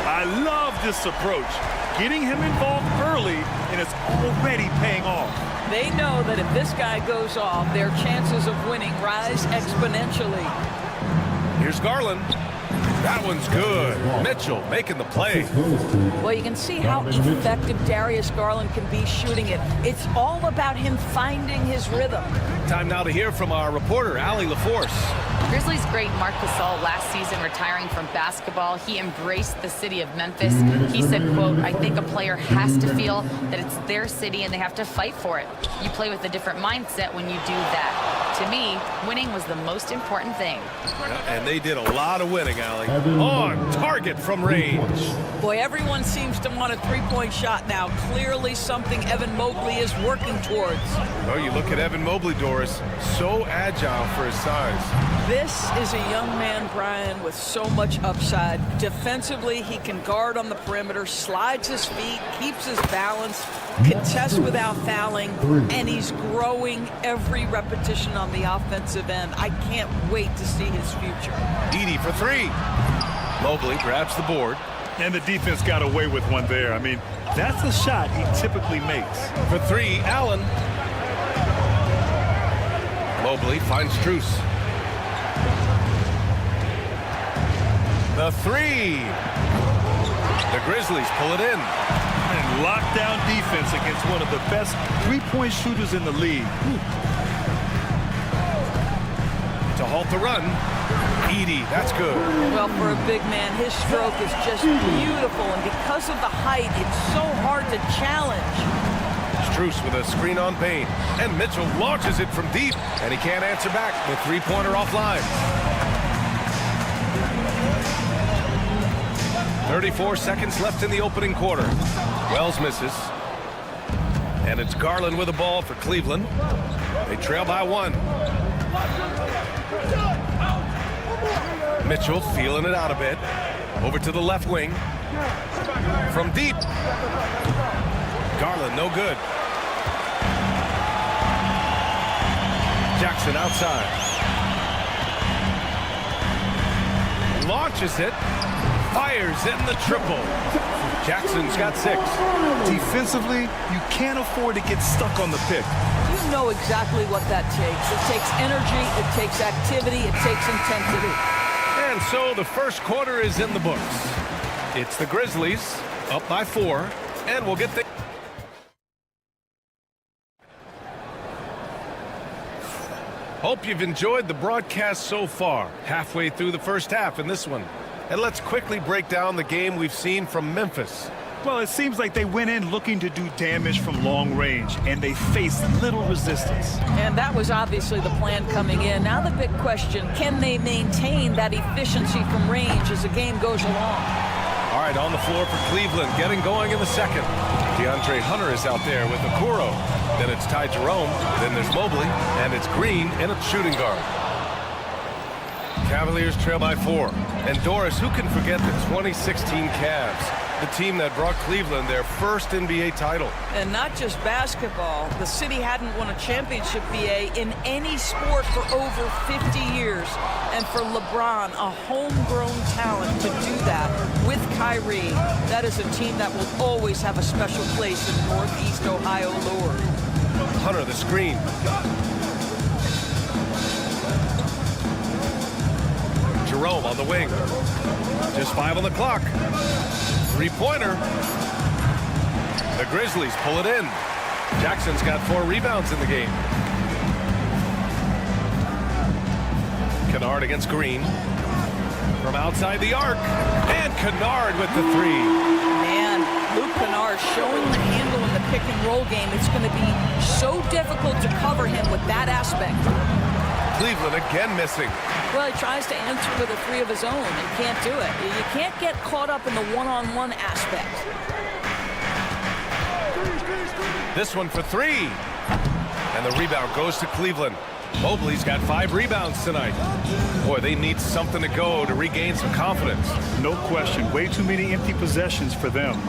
I love this approach. Getting him involved early, and it's already paying off. They know that if this guy goes off, their chances of winning rise exponentially. Here's Garland. That one's good. Mitchell making the play. Well, you can see how effective Darius Garland can be shooting it. It's all about him finding his rhythm. Time now to hear from our reporter, Allie LaForce. Grizzlies great Marc Gasol last season retiring from basketball, he embraced the city of Memphis. He said, quote, "I think a player has to feel that it's their city and they have to fight for it. You play with a different mindset when you do that. To me, winning was the most important thing." Yeah, and they did a lot of winning, Allie. On target from range. Boy, everyone seems to want a three-point shot now. Clearly something Evan Mobley is working towards. Oh, you look at Evan Mobley, Doris. So agile for his size. This is a young man, Brian, with so much upside. Defensively, he can guard on the perimeter, slides his feet, keeps his balance, contests without fouling, and he's growing every repetition on the offensive end. I can't wait to see his future. Edey for three. Mobley grabs the board. And the defense got away with one there. I mean, that's a shot he typically makes. For three, Allen. Mobley finds Strus. The three. The Grizzlies pull it in. And lockdown defense against one of the best three-point shooters in the league. To halt the run. Edey, that's good. Well, for a big man, his stroke is just beautiful, and because of the height, it's so hard to challenge. Strus with a screen on Payne, and Mitchell launches it from deep, and he can't answer back. The three-pointer offline. 34 seconds left in the opening quarter. Wells misses. And it's Garland with the ball for Cleveland. They trail by one. Mitchell feeling it out a bit. Over to the left wing. From deep. Garland, no good. Jackson outside. Launches it. Fires in the triple. Jackson's got 6. Defensively, you can't afford to get stuck on the pick. You know exactly what that takes. It takes energy, it takes activity, it takes intensity. And so the first quarter is in the books. It's the Grizzlies up by 4, and we'll get the... Hope you've enjoyed the broadcast so far. Halfway through the first half in this one. And let's quickly break down the game we've seen from Memphis. Well, it seems like they went in looking to do damage from long range, and they faced little resistance. And that was obviously the plan coming in. Now the big question, can they maintain that efficiency from range as the game goes along? All right, on the floor for Cleveland, getting going in the second. DeAndre Hunter is out there with Okoro. Then it's Ty Jerome. Then there's Mobley. And it's Green in a shooting guard. Cavaliers trail by 4. And Doris, who can forget the 2016 Cavs? The team that brought Cleveland their first NBA title. And not just basketball. The city hadn't won a championship, BA, in any sport for over 50 years. And for LeBron, a homegrown talent, to do that with Kyrie, that is a team that will always have a special place in Northeast Ohio lore. Hunter, the screen. Jerome on the wing. Just 5 on the clock. Three-pointer. The Grizzlies pull it in. Jackson's got 4 rebounds in the game. Kennard against Green. From outside the arc. And Kennard with the 3. Man, Luke Kennard showing the handle in the pick-and-roll game. It's going to be so difficult to cover him with that aspect. Cleveland again missing. Well, he tries to answer with a 3 of his own and can't do it. You can't get caught up in the one-on-one aspect. This one for 3. And the rebound goes to Cleveland. Mobley's got 5 rebounds tonight. Boy, they need something to go to regain some confidence. No question. Way too many empty possessions for them.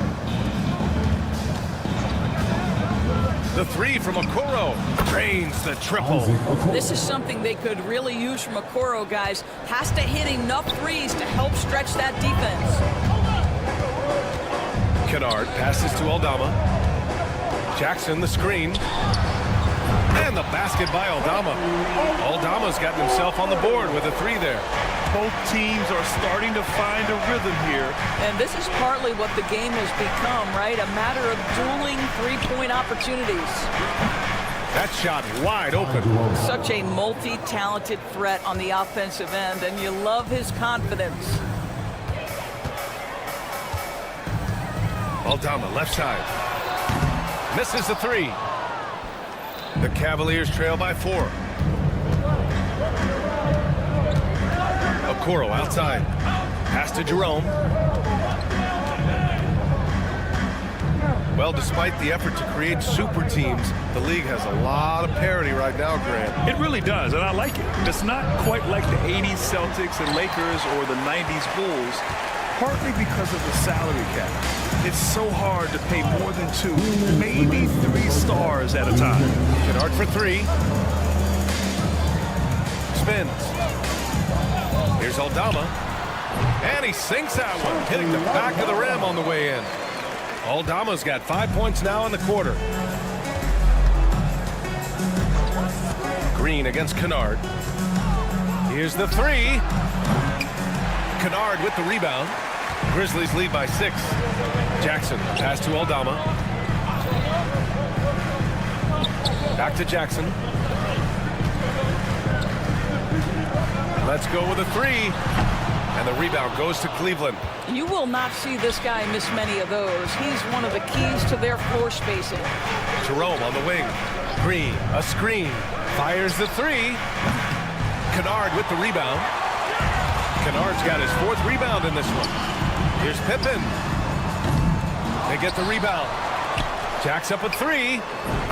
The 3 from Okoro drains the triple. This is something they could really use from Okoro, guys. Has to hit enough threes to help stretch that defense. Kennard passes to Aldama. Jackson the screen. And the basket by Aldama. Aldama's gotten himself on the board with a 3 there. Both teams are starting to find a rhythm here. And this is partly what the game has become, right? A matter of dueling three-point opportunities. That shot wide open. Such a multi-talented threat on the offensive end, and you love his confidence. Aldama, left side. Misses the three. The Cavaliers trail by 4. Okoro outside. Pass to Jerome. Well, despite the effort to create super teams, the league has a lot of parity right now, Grant. It really does, and I like it. It's not quite like the 80s Celtics and Lakers or the 90s Bulls, partly because of the salary cap. It's so hard to pay more than 2, maybe 3 stars at a time. Kennard for 3. Spins. Here's Aldama. And he sinks that one, hitting the back of the rim on the way in. Aldama's got 5 points now in the quarter. Green against Kennard. Here's the 3. Kennard with the rebound. Grizzlies lead by 6. Jackson, pass to Aldama. Back to Jackson. Let's go with a 3. And the rebound goes to Cleveland. You will not see this guy miss many of those. He's one of the keys to their floor spacing. Jerome on the wing. Green, a screen. Fires the 3. Kennard with the rebound. Kennard's got his 4th rebound in this one. Here's Pippen. They get the rebound. Jack's up a 3.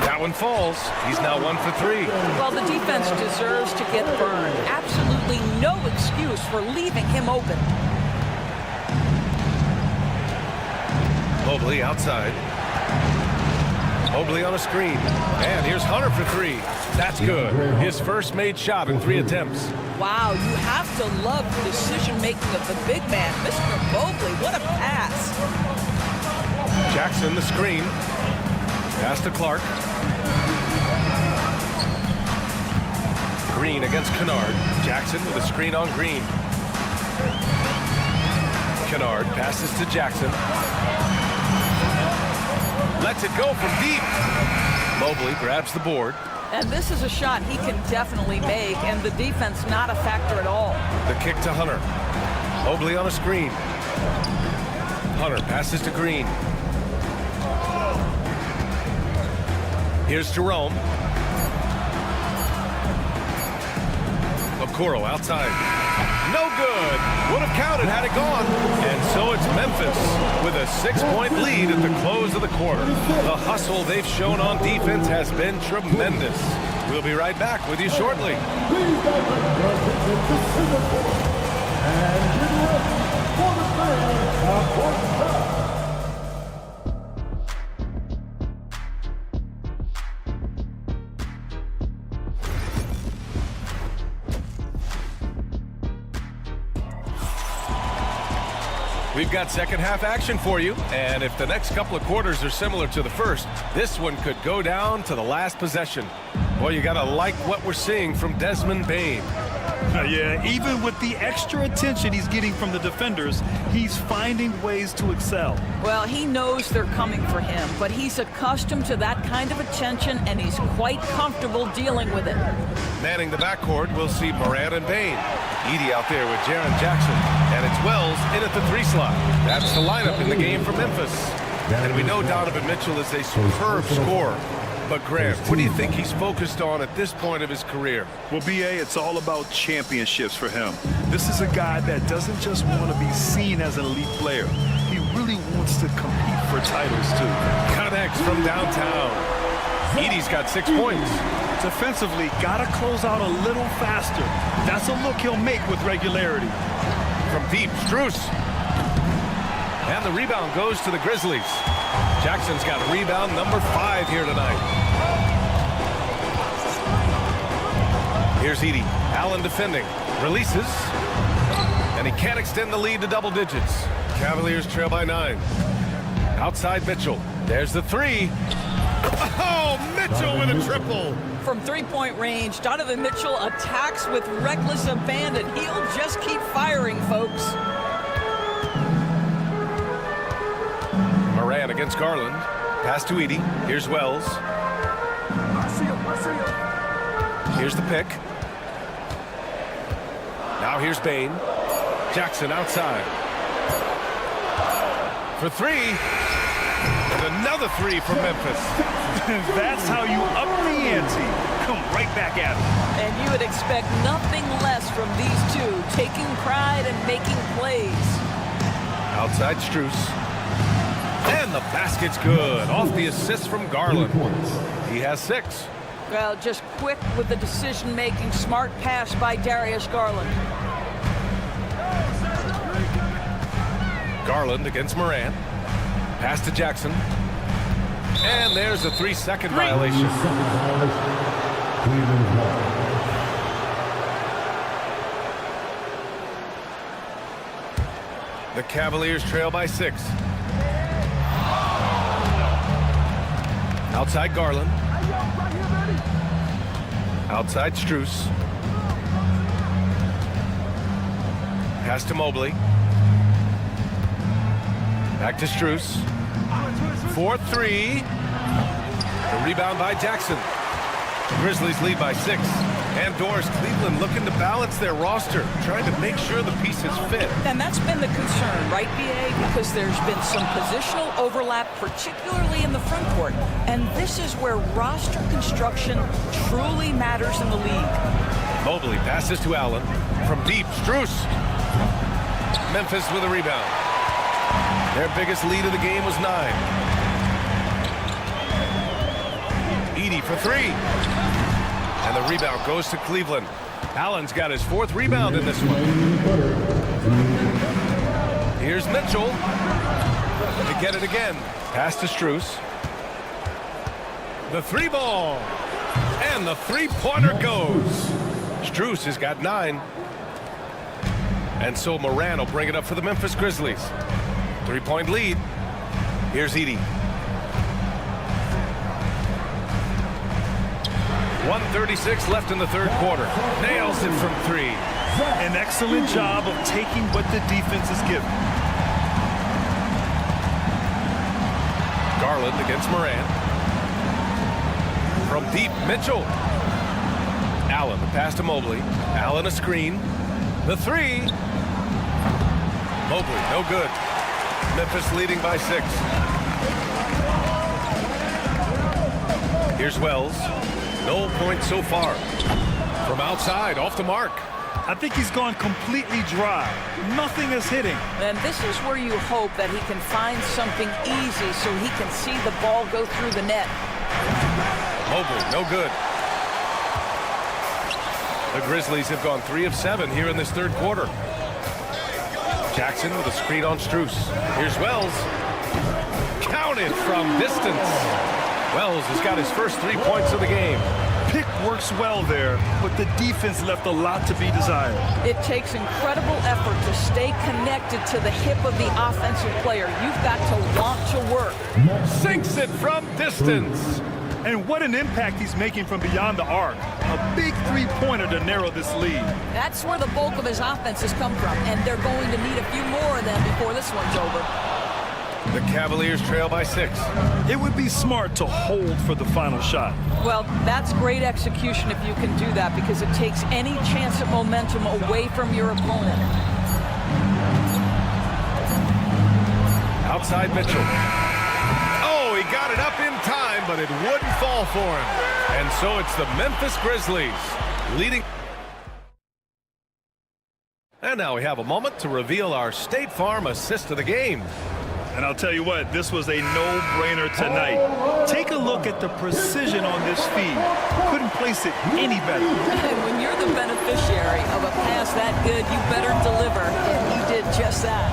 That one falls. He's now 1 for 3. Well, the defense deserves to get burned. Absolutely no excuse for leaving him open. Mobley outside. Mobley on a screen. And here's Hunter for 3. That's good. His first made shot in 3 attempts. Wow, you have to love the decision-making of the big man. Mr. Mobley, what a pass. Jackson, the screen. Pass to Clark. Green against Kennard. Jackson with a screen on Green. Kennard passes to Jackson. Lets it go from deep. Mobley grabs the board. And this is a shot he can definitely make, and the defense not a factor at all. The kick to Hunter. Mobley on a screen. Hunter passes to Green. Here's Jerome. Okoro outside. No good. Would have counted had it gone. And so it's Memphis with a 6-point lead at the close of the quarter. The hustle they've shown on defense has been tremendous. We'll be right back with you shortly. We've got second half action for you, and if the next couple of quarters are similar to the first, this one could go down to the last possession. Boy, you gotta like what we're seeing from Desmond Bane. Yeah, even with the extra attention he's getting from the defenders, he's finding ways to excel. Well, he knows they're coming for him, but he's accustomed to that kind of attention, and he's quite comfortable dealing with it. Manning the backcourt, we'll see Morant and Bane. Edie out there with Jaren Jackson, and it's Wells in at the 3 slot. That's the lineup in the game for Memphis. And we know Donovan Mitchell is a superb scorer. But Grant, what do you think he's focused on at this point of his career? Well, B.A., it's all about championships for him. This is a guy that doesn't just want to be seen as an elite player. He really wants to compete for titles, too. Connects from downtown. Edie's got 6 points. Defensively, got to close out a little faster. That's a look he'll make with regularity. From deep, Strus. And the rebound goes to the Grizzlies. Jackson's got rebound number 5 here tonight. Here's Edie. Allen defending. Releases. And he can't extend the lead to double digits. Cavaliers trail by 9. Outside Mitchell. There's the 3. Oh, Mitchell with a triple. From 3-point range, Donovan Mitchell attacks with reckless abandon. He'll just keep firing, folks. Morant against Garland. Pass to Edie. Here's Wells. Here's the pick. Now here's Bain. Jackson outside. For three. And another three from Memphis. That's how you up the ante. Come right back at him. And you would expect nothing less from these two, taking pride and making plays. Outside Strus. And the basket's good. Off the assist from Garland. He has 6. Well, just quick with the decision-making, smart pass by Darius Garland. Garland against Moran. Pass to Jackson. And there's a 3-second violation. The Cavaliers trail by 6. Outside Garland. Outside Strus. Pass to Mobley. Back to Strus. 4-3. The rebound by Jackson. The Grizzlies lead by 6. And Doris, Cleveland looking to balance their roster, trying to make sure the pieces fit. And that's been the concern, right, B.A.? Because there's been some positional overlap, particularly in the front court. And this is where roster construction truly matters in the league. Mobley passes to Allen. From deep, Strus. Memphis with a rebound. Their biggest lead of the game was 9. Edey for 3. And the rebound goes to Cleveland. Allen's got his 4th rebound in this one. Here's Mitchell to get it again. Pass to Strus. The 3-ball. And the 3-pointer goes. Strus has got 9. And so Moran will bring it up for the Memphis Grizzlies. 3-point lead. Here's Edey. 1:36 left in the 3rd quarter. Nails it from 3. An excellent job of taking what the defense is given. Garland against Moran. From deep, Mitchell. Allen, the pass to Mobley. Allen a screen. The 3. Mobley, no good. Memphis leading by 6. Here's Wells. No points so far. From outside, off the mark. I think he's gone completely dry. Nothing is hitting. And this is where you hope that he can find something easy so he can see the ball go through the net. Mobley, no good. The Grizzlies have gone 3 of 7 here in this 3rd quarter. Jackson with a screen on Strus. Here's Wells. Counted from distance. Wells has got his first 3 points of the game. Pick works well there, but the defense left a lot to be desired. It takes incredible effort to stay connected to the hip of the offensive player. You've got to want to work. Sinks it from distance. And what an impact he's making from beyond the arc. A big 3-pointer to narrow this lead. That's where the bulk of his offense has come from, and they're going to need a few more of them before this one's over. The Cavaliers trail by 6. It would be smart to hold for the final shot. Well, that's great execution if you can do that, because it takes any chance of momentum away from your opponent. Outside Mitchell. Oh, he got it up in time, but it wouldn't fall for him. And so it's the Memphis Grizzlies leading. And now we have a moment to reveal our State Farm assist of the game. And I'll tell you what, this was a no-brainer tonight. Take a look at the precision on this feed. Couldn't place it any better. And when you're the beneficiary of a pass that good, you better deliver. And he did just that.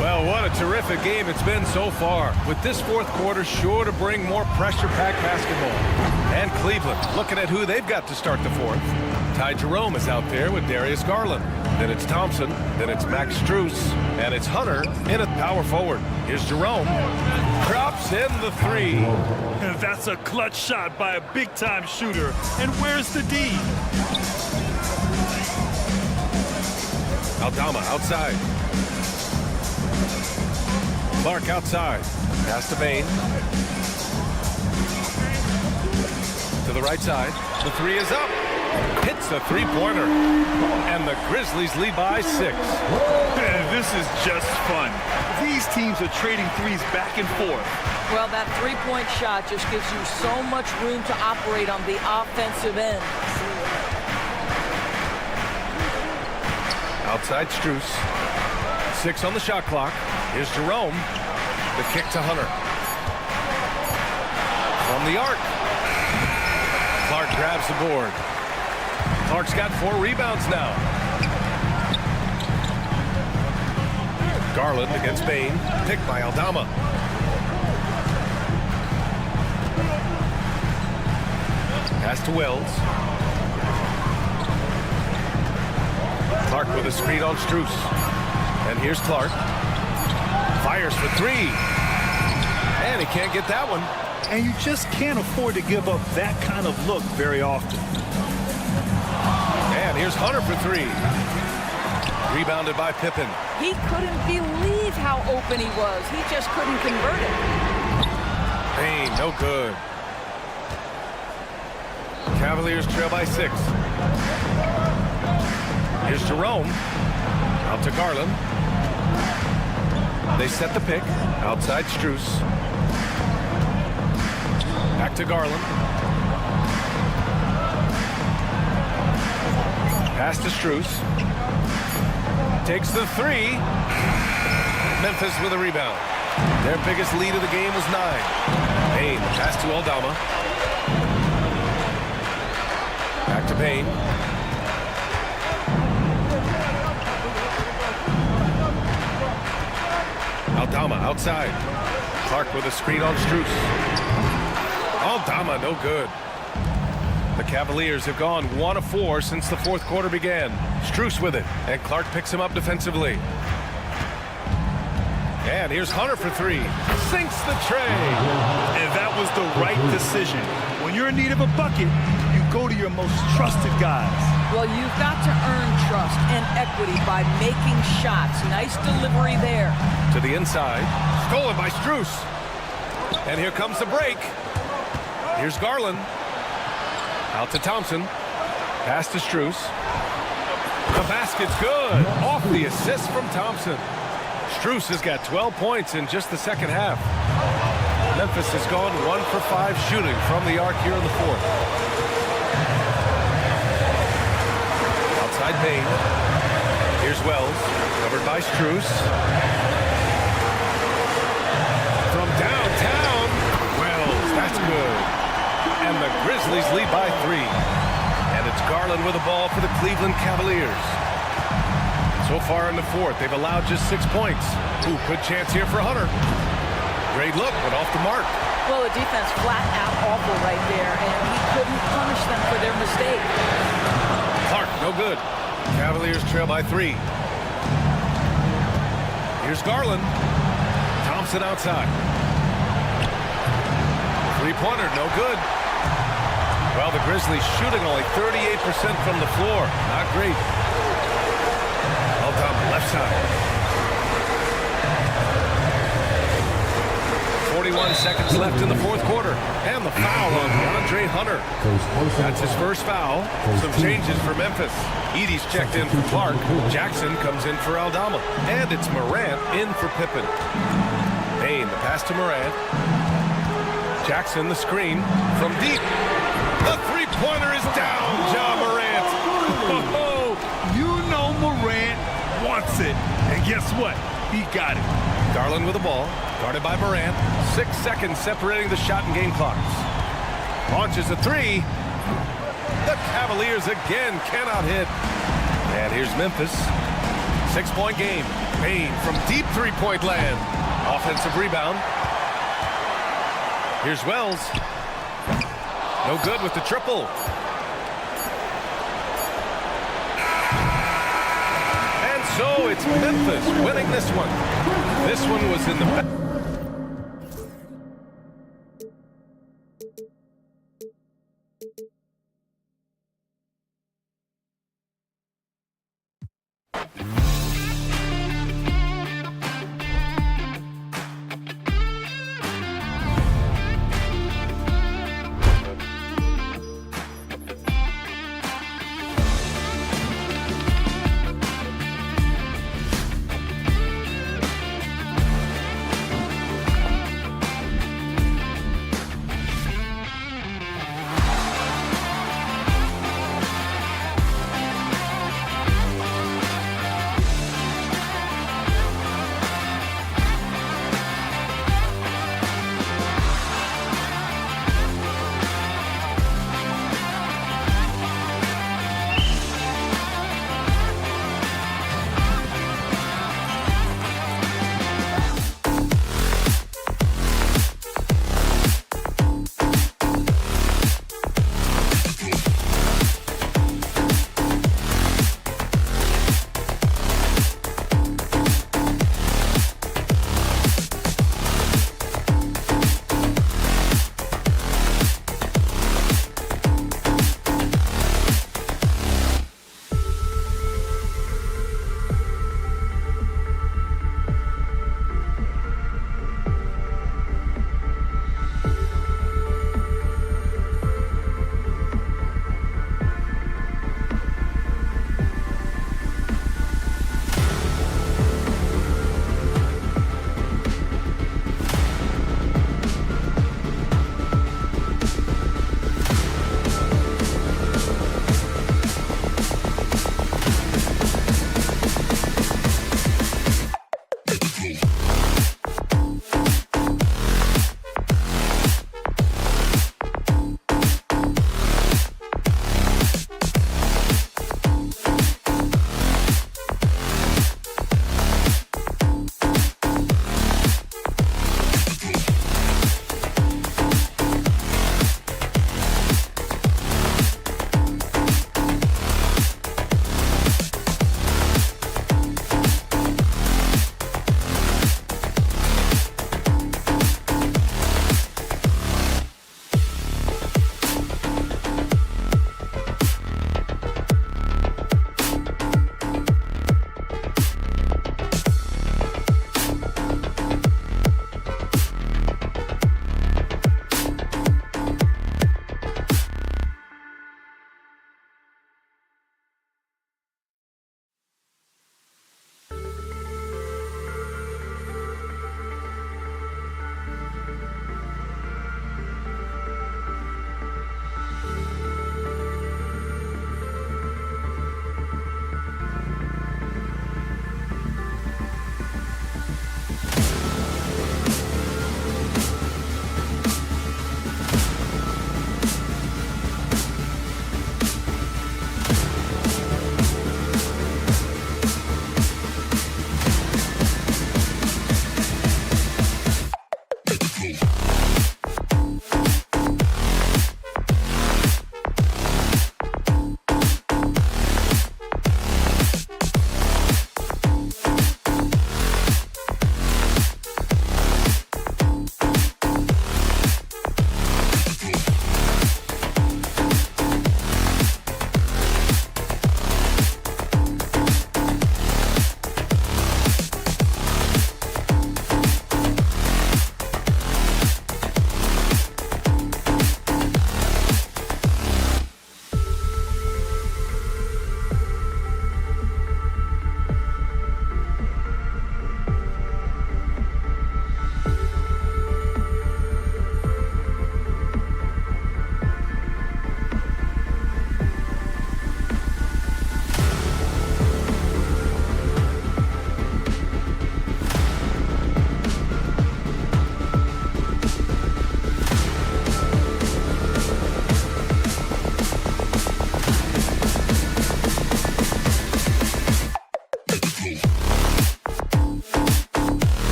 Well, what a terrific game it's been so far, with this 4th quarter sure to bring more pressure-packed basketball. And Cleveland looking at who they've got to start the 4th. Ty Jerome is out there with Darius Garland. Then it's Thompson. Then it's Max Strus. And it's Hunter in at power forward. Here's Jerome. Drops in the 3. And that's a clutch shot by a big-time shooter. And where's the D? Aldama outside. Clark outside. Pass to Bain. the right side. The three is up. Hits a three-pointer. And the Grizzlies lead by 6. Man, this is just fun. These teams are trading threes back and forth. Well, that three-point shot just gives you so much room to operate on the offensive end. Outside Strus. 6 on the shot clock. Here's Jerome. The kick to Hunter. From the arc. Clark grabs the board. Clark's got 4 rebounds now. Garland against Bain. Picked by Aldama. Pass to Wells. Clark with a screen on Strus. And here's Clark. Fires for 3. And he can't get that one. And you just can't afford to give up that kind of look very often. And here's Hunter for 3. Rebounded by Pippen. He couldn't believe how open he was. He just couldn't convert it. Bain, no good. Cavaliers trail by 6. Here's Jerome. Out to Garland. They set the pick. Outside Strus. Back to Garland. Pass to Strus. Takes the 3. Memphis with a rebound. Their biggest lead of the game was 9. Bain, pass to Aldama. Back to Bain. Aldama outside. Clark with a screen on Strus. Aldama, no good. The Cavaliers have gone 1 of 4 since the 4th quarter began. Strus with it, and Clark picks him up defensively. And here's Hunter for 3. Sinks the tray. And that was the right decision. When you're in need of a bucket, you go to your most trusted guys. Well, you've got to earn trust and equity by making shots. Nice delivery there. To the inside. Stolen by Strus. And here comes the break. Here's Garland. Out to Thompson. Pass to Strus. The basket's good. Off the assist from Thompson. Strus has got 12 points in just the second half. Memphis has gone 1 for 5 shooting from the arc here in the 4th. Outside Bain. Here's Wells. Covered by Strus. From downtown. Wells, that's good. And the Grizzlies lead by 3. And it's Garland with the ball for the Cleveland Cavaliers. So far in the 4th, they've allowed just 6 points. Ooh, good chance here for Hunter. Great look, but off the mark. Well, the defense flat out awful right there, and he couldn't punish them for their mistake. Clark, no good. Cavaliers trail by 3. Here's Garland. Thompson outside. Three-pointer, no good. Well, the Grizzlies shooting only 38% from the floor. Not great. Aldama, left side. 41 seconds left in the 4th quarter. And the foul on DeAndre Hunter. That's his first foul. Some changes for Memphis. Edey's checked in for Clark. Jackson comes in for Aldama. And it's Morant in for Pippen. Bain, the pass to Morant. Jackson, the screen from deep. The three-pointer is down, Ja Morant. Oh, you know Morant wants it. And guess what? He got it. Garland with the ball, guarded by Morant. 6 seconds separating the shot and game clocks. Launches a 3. The Cavaliers again cannot hit. And here's Memphis. 6-point game. Bain from deep three-point land. Offensive rebound. Here's Wells. No good with the triple. And so it's Memphis winning this one. This one was in the...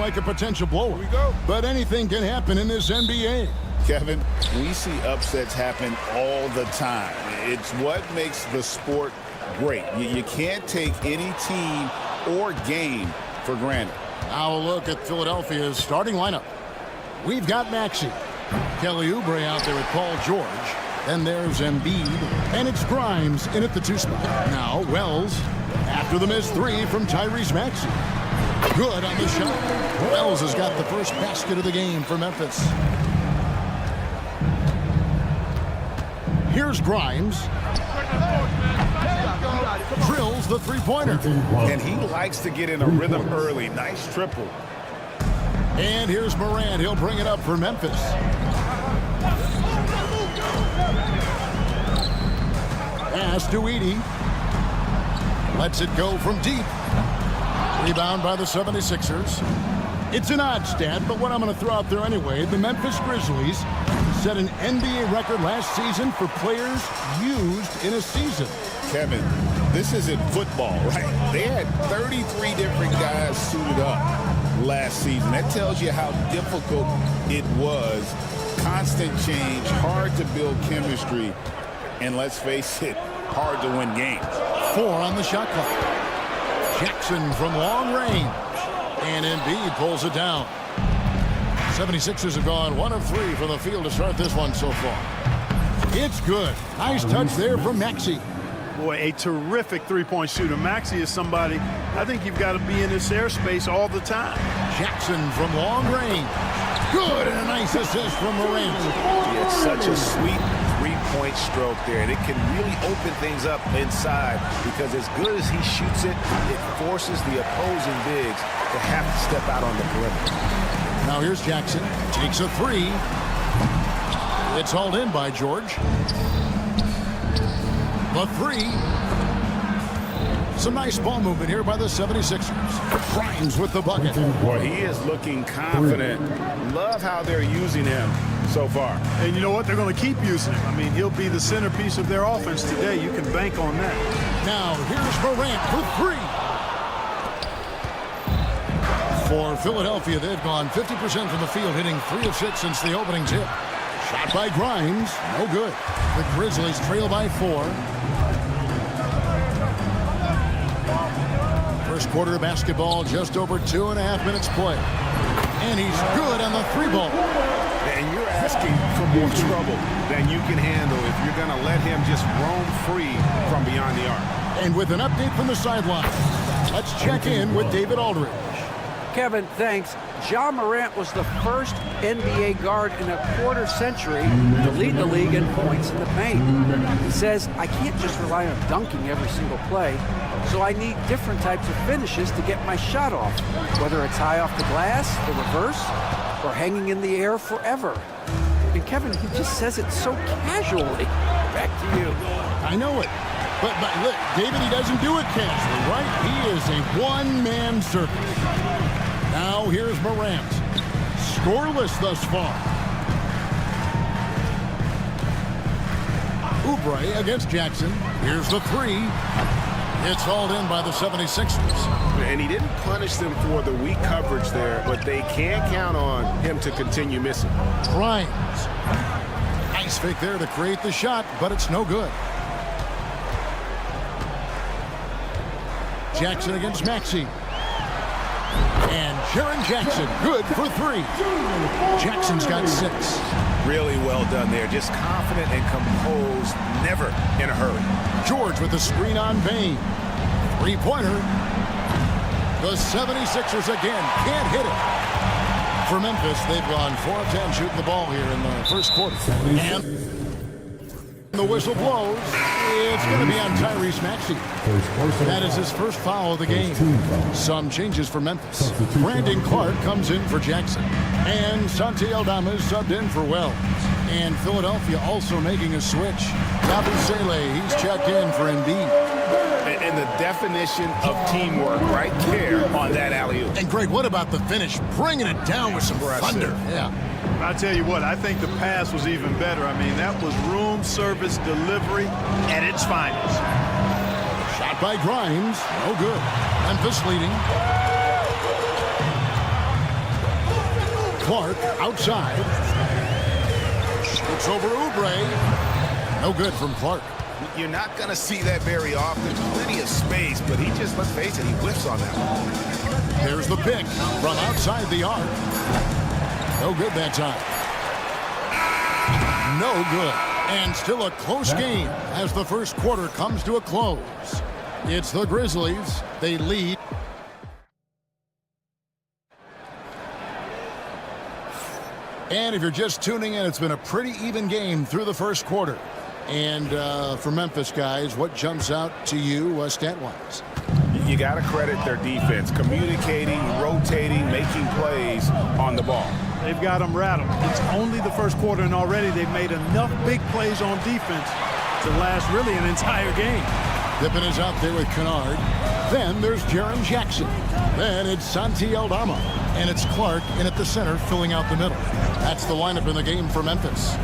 like a potential blower. But anything can happen in this NBA. Kevin, we see upsets happen all the time. It's what makes the sport great. You can't take any team or game for granted. Now a look at Philadelphia's starting lineup. We've got Maxey. Kelly Oubre out there with Paul George. Then there's Embiid. And it's Grimes in at the 2 spot. Now Wells after the missed 3 from Tyrese Maxey. Good on the shot. Wells has got the first basket of the game for Memphis. Here's Grimes. Drills the three-pointer. And he likes to get in a rhythm early. Nice triple. And here's Morant. He'll bring it up for Memphis. Pass to Edey. Lets it go from deep. Rebound by the 76ers. It's an odd stat, but what I'm going to throw out there anyway, the Memphis Grizzlies set an NBA record last season for players used in a season. Kevin, this isn't football, right? They had 33 different guys suited up last season. That tells you how difficult it was. Constant change, hard to build chemistry, and let's face it, hard to win games. 4 on the shot clock. Jackson from long range. And Embiid pulls it down. 76ers have gone 1 of 3 from the field to start this one so far. It's good. Nice touch there from Maxey. Boy, a terrific three-point shooter. Maxey is somebody, I think you've got to be in this airspace all the time. Jackson from long range. Good, and a nice assist from Morant. It's such a sweet three-point stroke there, and it can really open things up inside because as good as he shoots it, it forces the opposing bigs to have to step out on the perimeter. Now here's Jackson. Takes a 3. It's hauled in by George. The 3. Some nice ball movement here by the 76ers. Grimes with the bucket. Boy, he is looking confident. Love how they're using him so far. And you know what? They're going to keep using him. I mean, he'll be the centerpiece of their offense today. You can bank on that. Now here's Morant for 3. For Philadelphia, they've gone 50% from the field, hitting 3 of 6 since the opening tip. Shot by Grimes. No good. The Grizzlies trail by 4. First quarter of basketball, just over 2.5 minutes play. And he's good on the 3 ball. And you're asking for more trouble than you can handle if you're going to let him just roam free from beyond the arc. And with an update from the sideline, let's check in with David Aldridge. Kevin, thanks. Ja Morant was the first NBA guard in a quarter century to lead the league in points in the paint. He says, I can't just rely on dunking every single play, so I need different types of finishes to get my shot off, whether it's high off the glass, the reverse, or hanging in the air forever. And Kevin, he just says it so casually. Back to you. I know it. But look, David, he doesn't do it casually, right? He is a one-man circus. Now here's Morant. Scoreless thus far. Oubre against Jackson. Here's the 3. It's hauled in by the 76ers. And he didn't punish them for the weak coverage there, but they can't count on him to continue missing. Grimes. Nice fake there to create the shot, but it's no good. Jackson against Maxey. And Jaren Jackson, good for 3. Jackson's got 6. Really well done there. Just confident and composed, never in a hurry. George with the screen on Bain. 3-pointer. The 76ers again can't hit it. For Memphis, they've gone 4 of 10 shooting the ball here in the first quarter. And the whistle blows. It's going to be on Tyrese Maxey. That is his first foul of the game. Some changes for Memphis. Brandon Clark comes in for Jackson. And Santi Aldama is subbed in for Wells. And Philadelphia also making a switch. CLA-PL, he's checked in for Embiid. And the definition of teamwork right there on that alley-oop. And Greg, what about the finish? Bringing it down with some thunder. Yeah. I tell you what, I think the pass was even better. I mean, that was room service delivery at its finest. Shot by Grimes. No good. Memphis leading. Clark outside. It's over Oubre. No good from Clark. You're not going to see that very often. Plenty of space, but he just, let's face it, he whiffs on that one. Here's the pick from outside the arc. No good that time. No good. And still a close game as the first quarter comes to a close. It's the Grizzlies. They lead. And if you're just tuning in, it's been a pretty even game through the first quarter. And for Memphis guys, what jumps out to you stat-wise? You got to credit their defense, communicating, rotating, making plays on the ball. They've got them rattled. It's only the first quarter, and already they've made enough big plays on defense to last really an entire game. Pippen is out there with Kennard. Then there's Jaren Jackson. Then it's Santi Aldama. And it's Clark in at the center, filling out the middle. That's the lineup in the game for Memphis.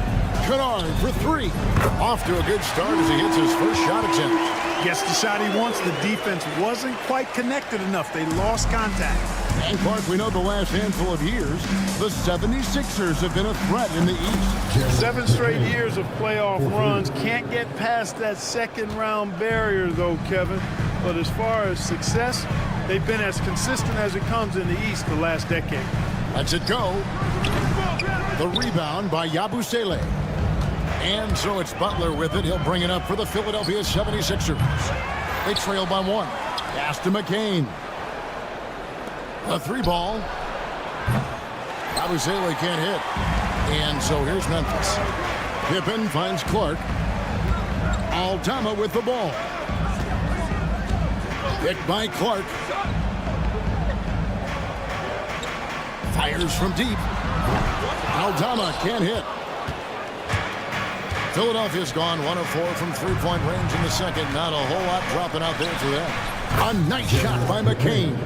Kennard for three. Off to a good start as he hits his first shot attempt. Gets the shot he wants. The defense wasn't quite connected enough. They lost contact. And Clark, we know the last handful of years, the 76ers have been a threat in the East. 7 straight years of playoff runs. Can't get past that second-round barrier, though, Kevin. But as far as success, they've been as consistent as it comes in the East the last decade. Lets it go. The rebound by Yabusele. And so it's Butler with it. He'll bring it up for the Philadelphia 76ers. They trail by 1. Pass to McCain. A 3-ball. Yabusele can't hit. And so here's Memphis. Pippen finds Clark. Aldama with the ball. Picked by Clark. Fires from deep. Aldama can't hit. Philadelphia's gone 1 of 4 from three-point range in the second. Not a whole lot dropping out there for them. A nice shot by McCain.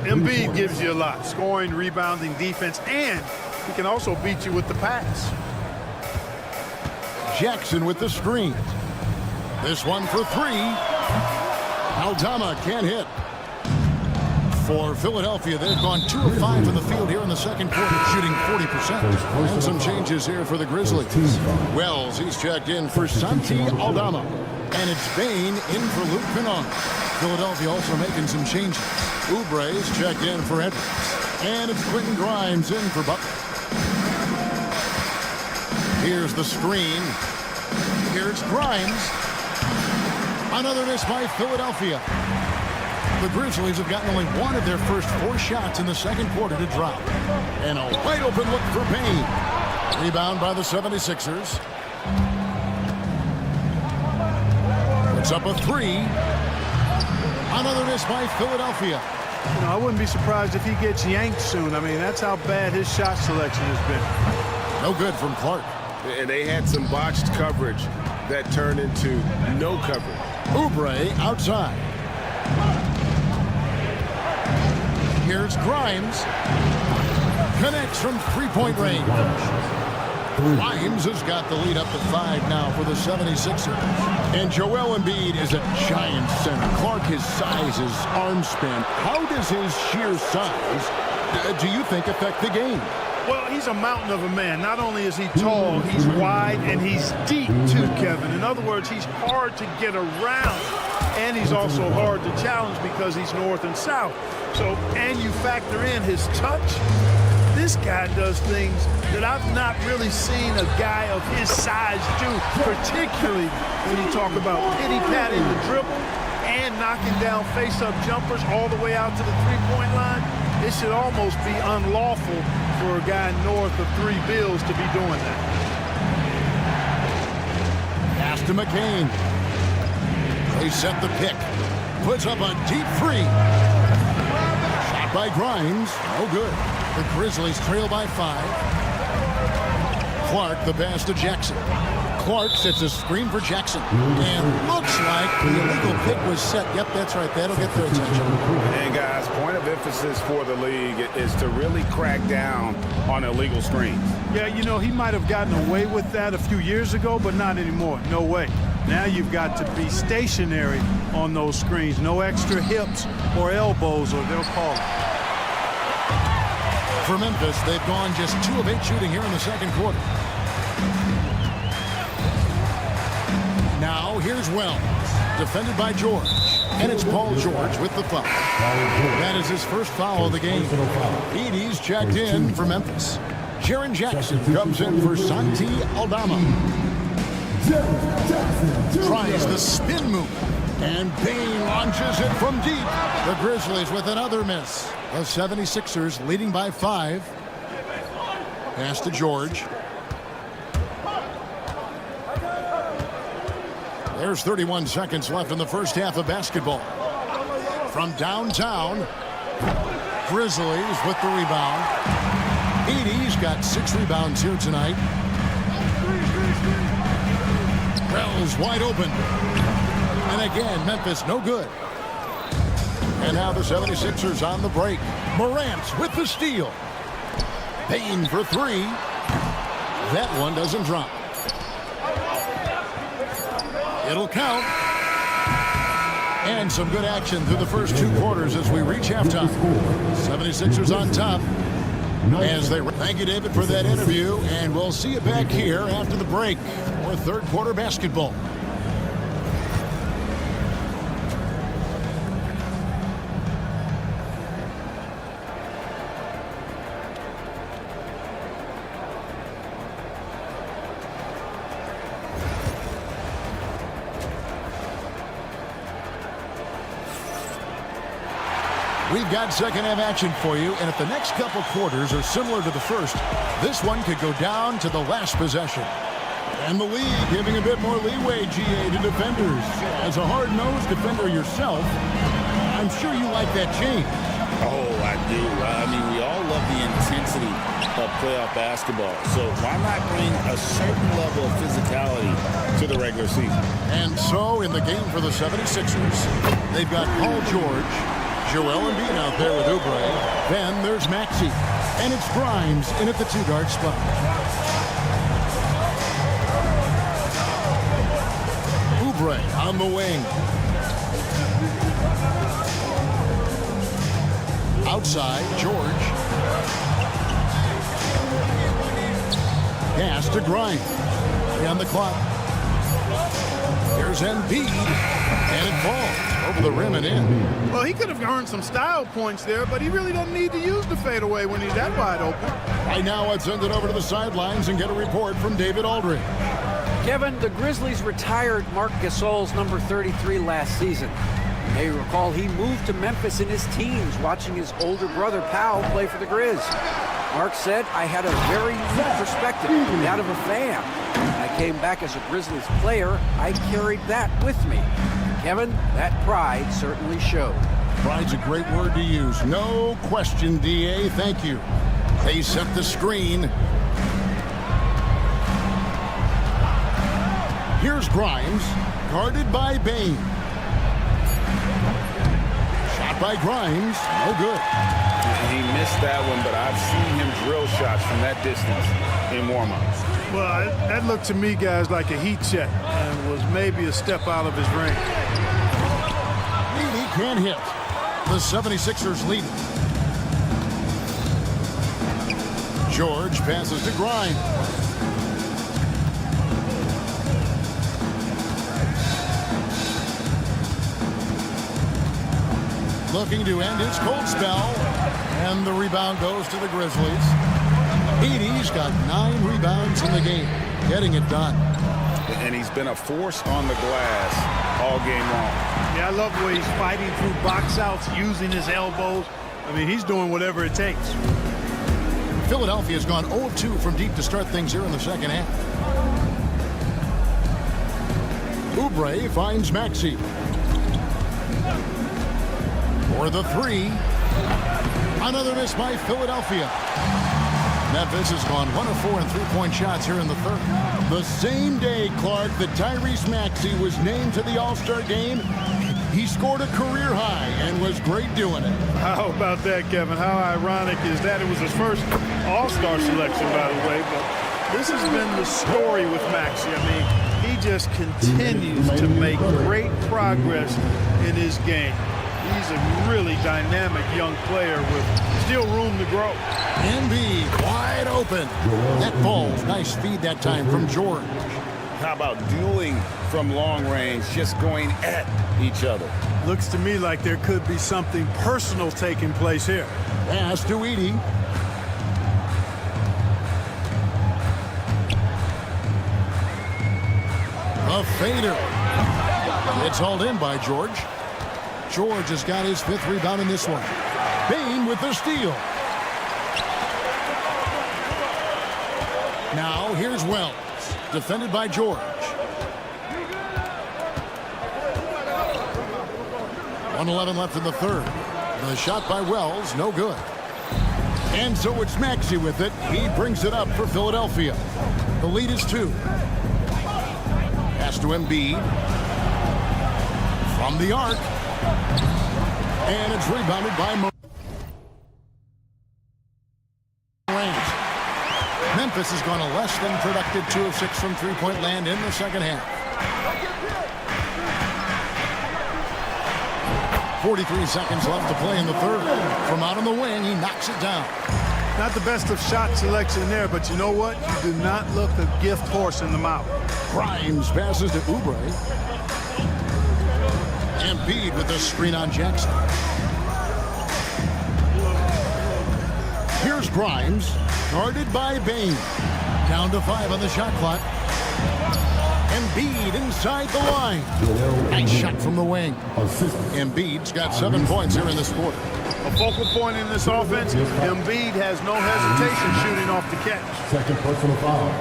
Embiid gives you a lot. Scoring, rebounding, defense, and he can also beat you with the pass. Jackson with the screen. This one for 3. Aldama can't hit. For Philadelphia, they've gone 2 of 5 from the field here in the second quarter, shooting 40%. And some changes here for the Grizzlies. Wells, he's checked in for Santi Aldama. And it's Bain in for Luke Kennard. Philadelphia also making some changes. Oubre's checked in for Edwards. And it's Quentin Grimes in for Butler. Here's the screen. Here's Grimes. Another miss by Philadelphia. The Grizzlies have gotten only 1 of their first 4 shots in the second quarter to drop. And a wide open look for Payne. Rebound by the 76ers. Puts up a 3. Another miss by Philadelphia. You know, I wouldn't be surprised if he gets yanked soon. I mean, that's how bad his shot selection has been. No good from Clark. And they had some botched coverage that turned into no coverage. Oubre outside. Here's Grimes. Connects from three-point range. Grimes has got the lead up to 5 now for the 76ers. And Joel Embiid is a giant center. Clark, his size, his arm span. How does his sheer size, do you think, affect the game? Well, he's a mountain of a man. Not only is he tall, he's wide, and he's deep, too, Kevin. In other words, he's hard to get around. And he's also hard to challenge because he's north and south. So, and you factor in his touch, this guy does things that I've not really seen a guy of his size do, particularly when you talk about pity-patting the dribble and knocking down face-up jumpers all the way out to the three-point line. It should almost be unlawful for a guy north of 3 bills to be doing that. Pass to McCain. They set the pick. Puts up a deep 3. Shot by Grimes. No good. The Grizzlies trail by 5. Clark, the pass to Jackson. Clark sets a screen for Jackson. And looks like the illegal pick was set. Yep, that's right. That'll get their attention. And guys, point of emphasis for the league is to really crack down on illegal screens. Yeah, you know, he might have gotten away with that a few years ago, but not anymore. No way. Now you've got to be stationary on those screens. No extra hips or elbows, or they'll call it. For Memphis, they've gone just 2 of 8 shooting here in the second quarter. Now, here's Wells, defended by George. And it's Paul George with the foul. That is his first foul of the game. Edey's checked in for Memphis. Jaren Jackson comes in for Santi Aldama. Tries the spin move. And Bain launches it from deep. The Grizzlies with another miss. The 76ers leading by 5. Pass to George. There's 31 seconds left in the first half of basketball. From downtown, Grizzlies with the rebound. Edey's got 6 rebounds here tonight. Wells wide open. And again, Memphis no good. And now the 76ers on the break. Morant with the steal. Payne for 3. That one doesn't drop. It'll count. And some good action through the first 2 quarters as we reach halftime. 76ers on top. As they thank you, David, for that interview. And we'll see you back here after the break for third quarter basketball. We've got second half action for you, and if the next couple quarters are similar to the first, this one could go down to the last possession. And the league giving a bit more leeway, GA, to defenders. As a hard-nosed defender yourself, I'm sure you like that change. Oh, I do. I mean, we all love the intensity of playoff basketball. So why not bring a certain level of physicality to the regular season? And so in the game for the 76ers, they've got Paul George, Joel Embiid out there with Oubre. Then there's Maxey. And it's Grimes in at the 2-guard spot. Oubre on the wing. Outside, George. Pass to Grimes. On the clock. Here's Embiid. And it falls. Over the rim and in. Well, he could have earned some style points there, but he really doesn't need to use the fadeaway when he's that wide open. Right now, let's send it over to the sidelines and get a report from David Aldridge. Kevin, the Grizzlies retired Marc Gasol's number 33 last season. You may recall he moved to Memphis in his teens, watching his older brother Pau play for the Grizz. Mark said, I had a very unique perspective, that of a fan. When I came back as a Grizzlies player, I carried that with me. Kevin, that pride certainly showed. Pride's a great word to use. No question, DA. Thank you. They set the screen. Here's Grimes, guarded by Bain. Shot by Grimes, no good. He missed that one, but I've seen him drill shots from that distance in warm-ups. Well, that looked to me, guys, like a heat check and was maybe a step out of his range. He can't hit. The 76ers lead. George passes to Grimes. Looking to end his cold spell. And the rebound goes to the Grizzlies. Edey's got 9 rebounds in the game, getting it done. And he's been a force on the glass all game long. Yeah, I love the way he's fighting through box outs, using his elbows. I mean, he's doing whatever it takes. Philadelphia's gone 0-2 from deep to start things here in the second half. Oubre finds Maxey. For the 3. Another miss by Philadelphia. Memphis has gone 1 of 4 in three-point shots here in the third. The same day, Clark, that Tyrese Maxey was named to the All-Star game, he scored a career high and was great doing it. How about that, Kevin? How ironic is that? It was his first All-Star selection, by the way, but this has been the story with Maxey. I mean, he just continues to make great progress in his game. He's a really dynamic young player with still room to grow. Embiid wide open. That ball's nice feed that time from George. How about dueling from long range, just going at each other? Looks to me like there could be something personal taking place here. Pass to Edey. A fader. It's hauled in by George. George has got his 5th rebound in this one. Bane with the steal. Now here's Wells. Defended by George. 1:11 left in the third. The shot by Wells, no good. And so it's Maxey with it. He brings it up for Philadelphia. The lead is 2. Pass to Embiid. From the arc. And it's rebounded by Morant. Memphis has gone a less than productive 2 of 6 from three-point land in the second half. 43 seconds left to play in the third. From out on the wing, he knocks it down. Not the best of shot selection there, but you know what? You do not look a gift horse in the mouth. Grimes passes to Oubre. Embiid with the screen on Jackson. Here's Grimes, guarded by Bane. Down to 5 on the shot clock. Embiid inside the line. Nice shot from the wing. Embiid's got 7 points here in this quarter. A focal point in this offense, Embiid has no hesitation shooting off the catch. Second personal foul.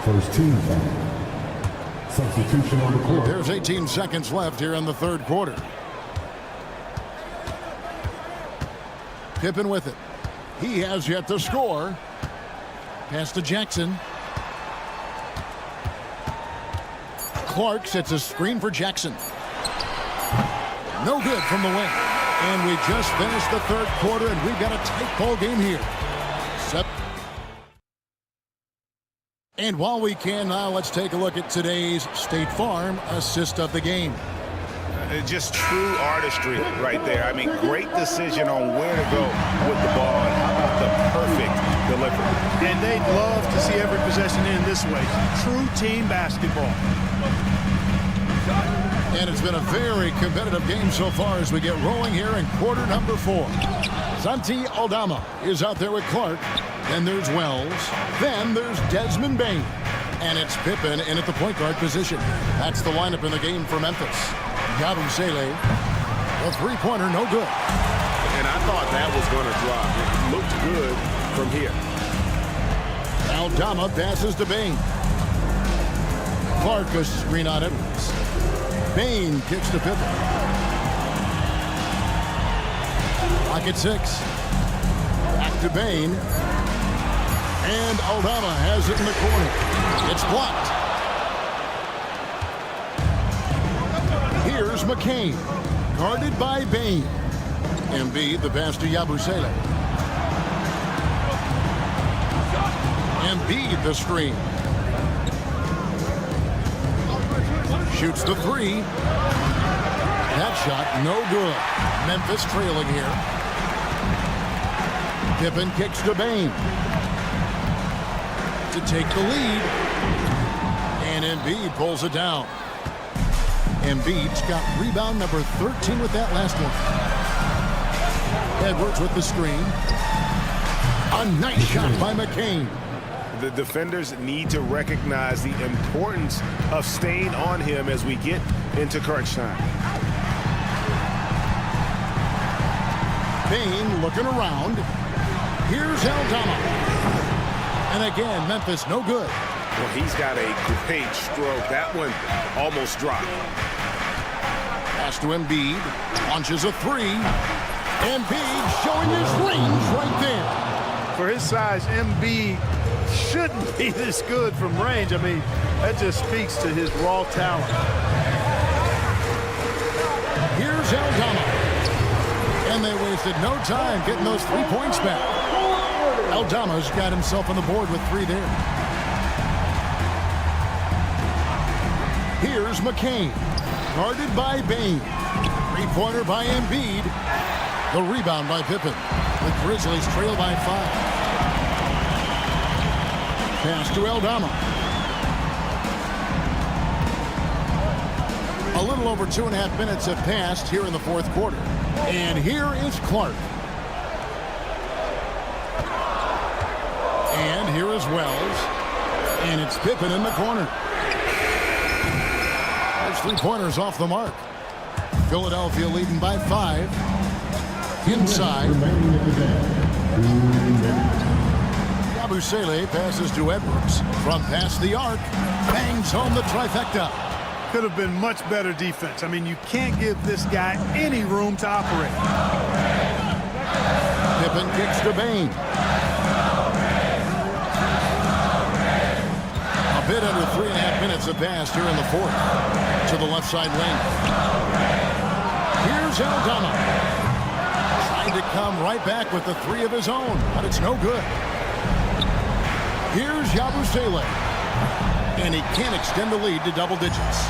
First team foul. Substitution on the court. There's 18 seconds left here in the third quarter. Pippen with it. He has yet to score. Pass to Jackson. Clark sets a screen for Jackson. No good from the wing. And we just finished the third quarter, and we've got a tight ball game here. And while we can now, let's take a look at today's State Farm assist of the game. Just true artistry right there. I mean, great decision on where to go with the ball, and how about the perfect delivery. And they'd love to see every possession in this way. True team basketball. And it's been a very competitive game so far as we get rolling here in quarter number 4. Santi Aldama is out there with Clark. Then there's Wells. Then there's Desmond Bane. And it's Pippen in at the point guard position. That's the lineup in the game for Memphis. Yabusele, a three-pointer, no good. And I thought that was going to drop. It looked good from here. Aldama passes to Bane. Clark a screen on Edwards. Bane kicks to Pippen. Clock at 6. Back to Bane. And Aldama has it in the corner. It's blocked. Here's McCain, guarded by Bane. Embiid, the pass to Yabusele. Embiid, the screen. Shoots the 3. That shot, no good. Memphis trailing here. Pippen kicks to Bane to take the lead. And Embiid pulls it down. Embiid's got rebound number 13 with that last one. Edwards with the screen. A nice shot by McCain. The defenders need to recognize the importance of staying on him as we get into crunch time. Bane looking around. Here's Aldama. And again, Memphis no good. Well, he's got a great stroke. That one almost dropped. Pass to Embiid. Launches a 3. Embiid showing his range right there. For his size, Embiid shouldn't be this good from range. I mean, that just speaks to his raw talent. Here's Aldama. And they wasted no time getting those 3 points back. Aldama's got himself on the board with 3 there. Here's McCain, guarded by Bane. Three-pointer by Embiid. The rebound by Pippen. The Grizzlies trail by 5. Pass to Aldama. A little over 2.5 minutes have passed here in the fourth quarter. And here is Clark. And here is Wells. And it's Pippen in the corner. There's 3-pointers off the mark. Philadelphia leading by 5. Inside. Yabusele passes to Edwards. From past the arc. Bangs home the trifecta. Could have been much better defense. I mean, you can't give this guy any room to operate. Pippen kicks to Bain. A bit under 3.5 minutes have passed here in the fourth. To the left side lane. Here's Aldama. Trying to come right back with the 3 of his own, but it's no good. Here's Yabusele. And he can't extend the lead to double digits.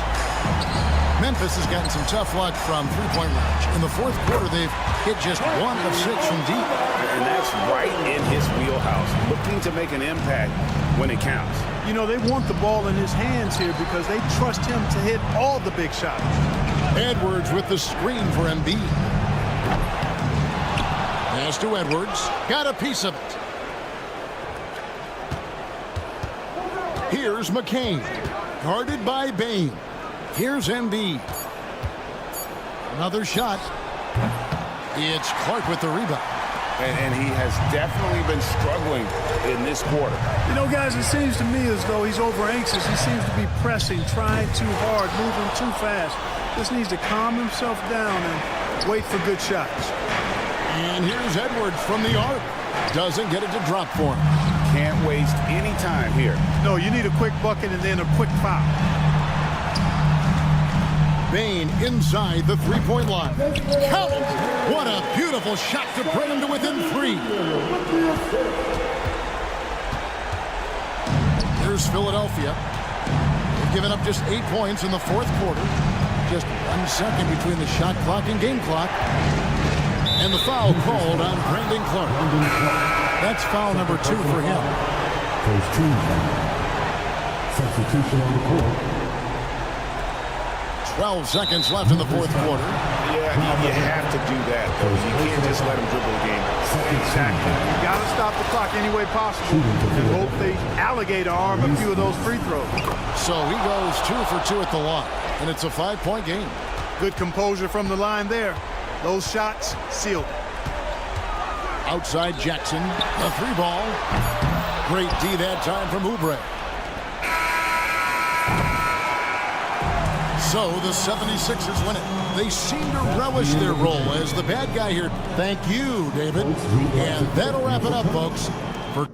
Memphis has gotten some tough luck from three-point range. In the fourth quarter, they've hit just 1 of 6 from deep. And that's right in his wheelhouse, looking to make an impact when it counts. You know, they want the ball in his hands here because they trust him to hit all the big shots. Edwards with the screen for Embiid. Pass to Edwards. Got a piece of it. Here's McCain. Guarded by Bain. Here's Embiid. Another shot. It's Clark with the rebound. And he has definitely been struggling in this quarter. You know, guys, it seems to me as though he's over-anxious. He seems to be pressing, trying too hard, moving too fast. Just needs to calm himself down and wait for good shots. And here's Edwards from the arc. Doesn't get it to drop for him. Can't waste any time here. No, you need a quick bucket and then a quick foul. Bain inside the three-point line. Count it! What a beautiful shot to bring him to within 3. Here's Philadelphia. They've given up just 8 points in the fourth quarter. Just 1 second between the shot clock and game clock. And the foul called on Brandon Clark. That's foul number 2 for him. First team foul. Substitution on the court. 12 seconds left in the fourth quarter. Yeah, you have to do that, though. You can't just let him dribble the game. Exactly. You got to stop the clock any way possible and hope the alligator arm a few of those free throws. So he goes 2 for 2 at the line, and it's a 5-point game. Good composure from the line there. Those shots sealed. Outside Jackson, a 3-ball. Great D that time from Oubre. So the 76ers win it. They seem to relish their role as the bad guy here. Thank you, David. And that'll wrap it up, folks. For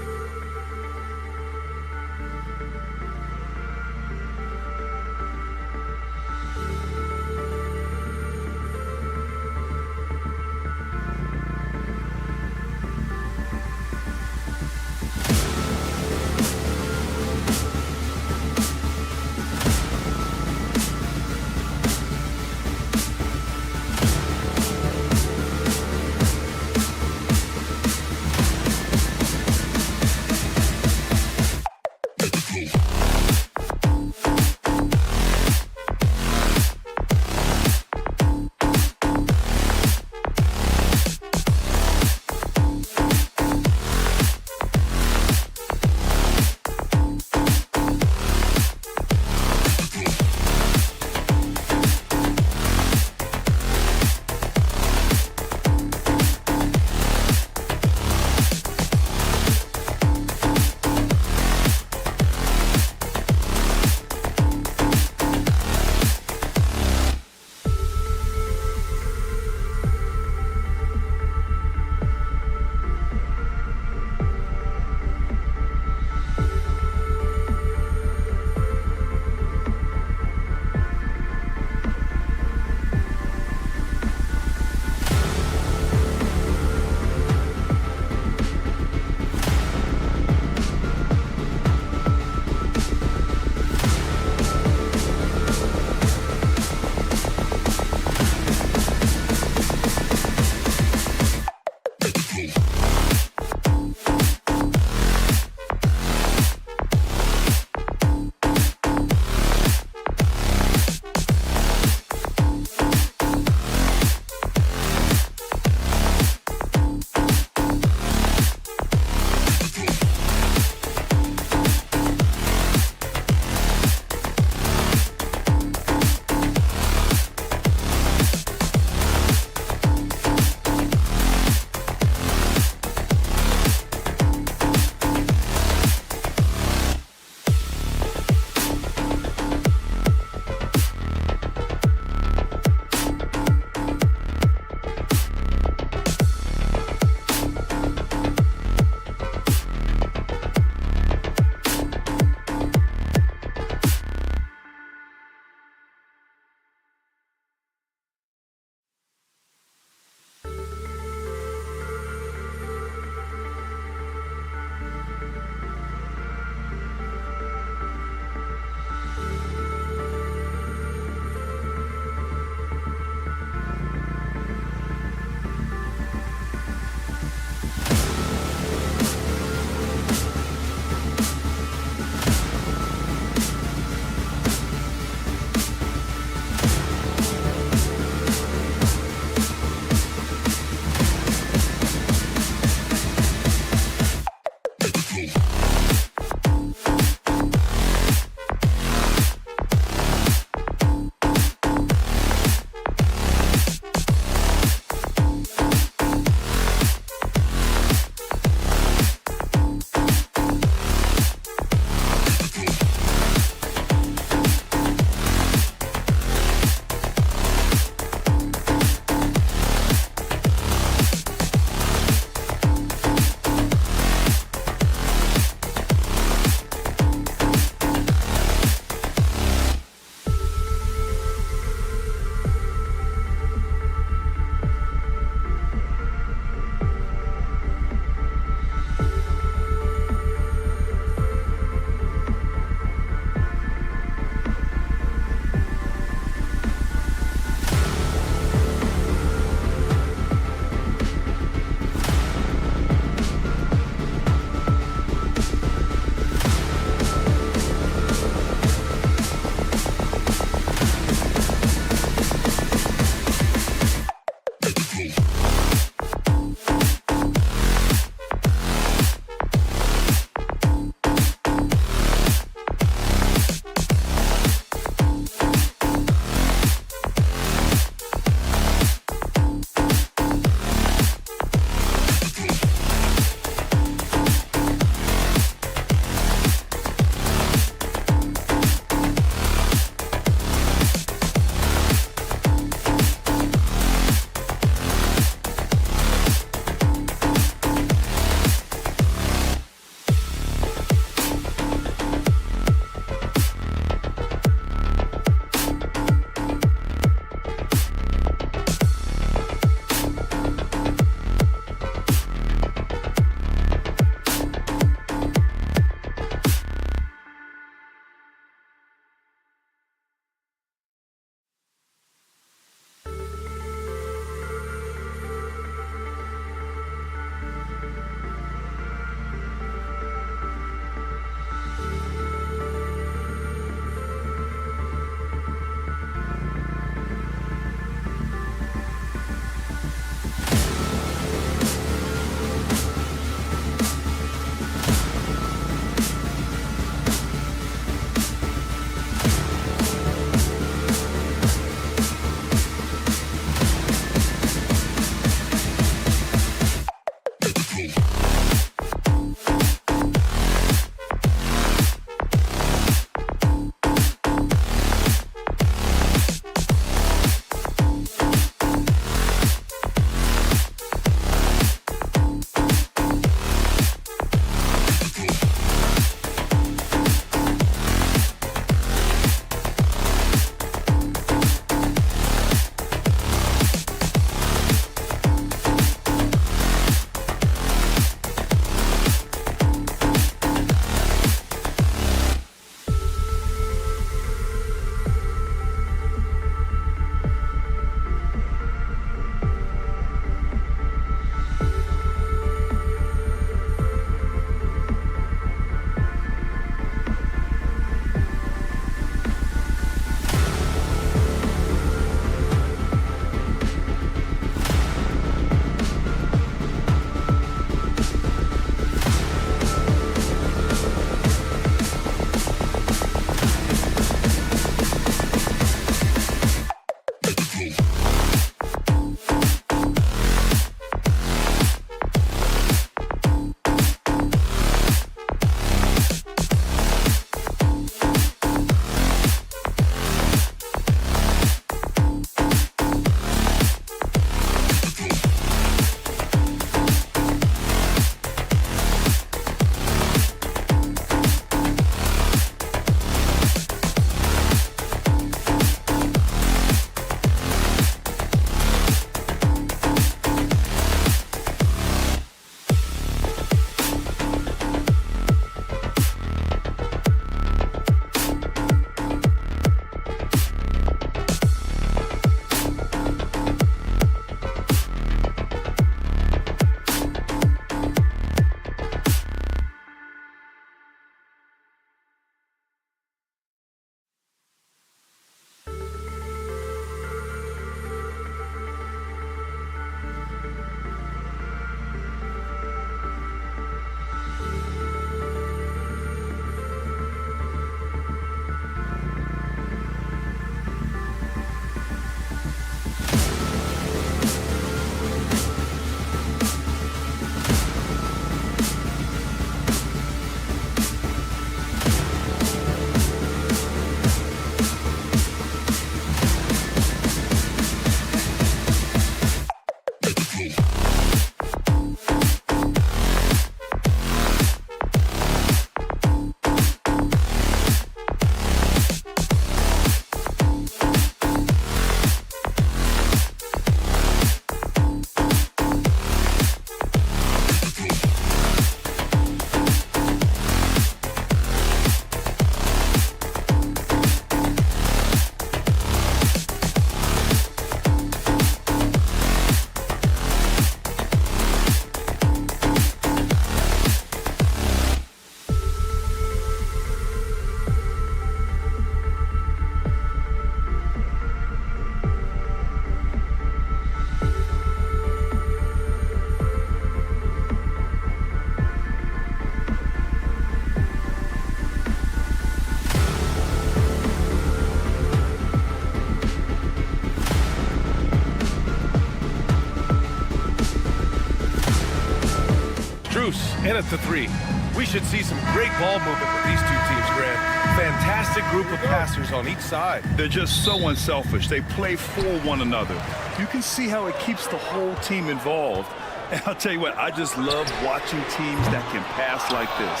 Strus in at the 3. We should see some great ball movement with these two teams, Grant. Fantastic group of passers on each side. They're just so unselfish. They play for one another. You can see how it keeps the whole team involved. And I'll tell you what, I just love watching teams that can pass like this.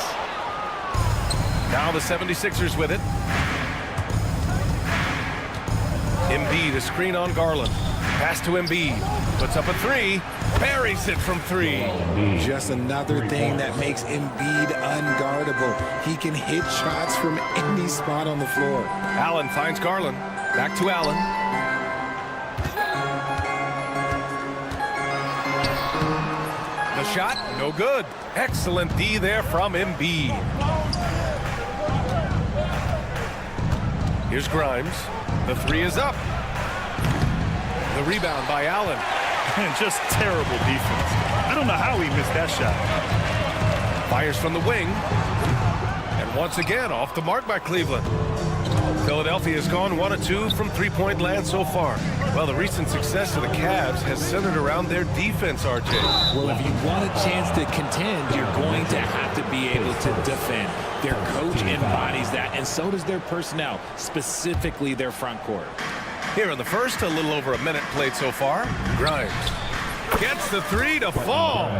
Now the 76ers with it. Embiid, a screen on Garland. Pass to Embiid. Puts up a 3. Buries it from 3. Just another thing that makes Embiid unguardable. He can hit shots from any spot on the floor. Allen finds Garland. Back to Allen. The shot, no good. Excellent D there from Embiid. Here's Grimes. The 3 is up. The rebound by Allen. And just terrible defense. I don't know how he missed that shot. Fires from the wing. And once again, off the mark by Cleveland. Philadelphia has gone 1 of 2 from three-point land so far. Well, the recent success of the Cavs has centered around their defense, RJ. Well, if you want a chance to contend, you're going to have to be able to defend. Their coach embodies that, and so does their personnel, specifically their front court. Here in the first, a little over a minute played so far. Grimes gets the 3 to fall.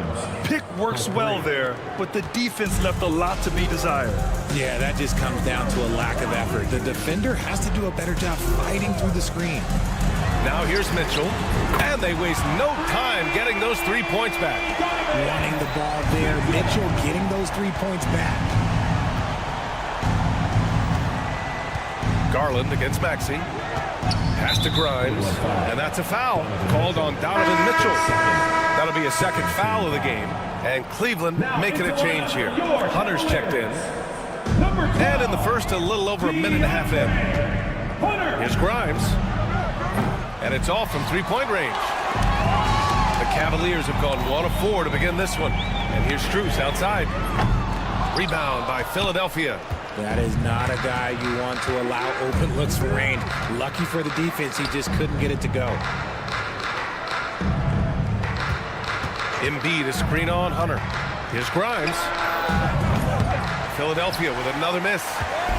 Pick works well there, but the defense left a lot to be desired. Yeah, that just comes down to a lack of effort. The defender has to do a better job fighting through the screen. Now here's Mitchell, and they waste no time getting those 3 points back. Wanting the ball there, Mitchell getting those 3 points back. Garland against Maxey. Pass to Grimes, and that's a foul called on Donovan Mitchell. That'll be a second foul of the game, and Cleveland making a change here. Hunter's checked in, and in the first, a little over a minute and a half in. Here's Grimes, and it's off from three-point range. The Cavaliers have gone 1 of 4 to begin this one, and here's Strus outside. Rebound by Philadelphia. That is not a guy you want to allow open looks for rain. Lucky for the defense, he just couldn't get it to go. Embiid, a screen on Hunter. Here's Grimes. Philadelphia with another miss.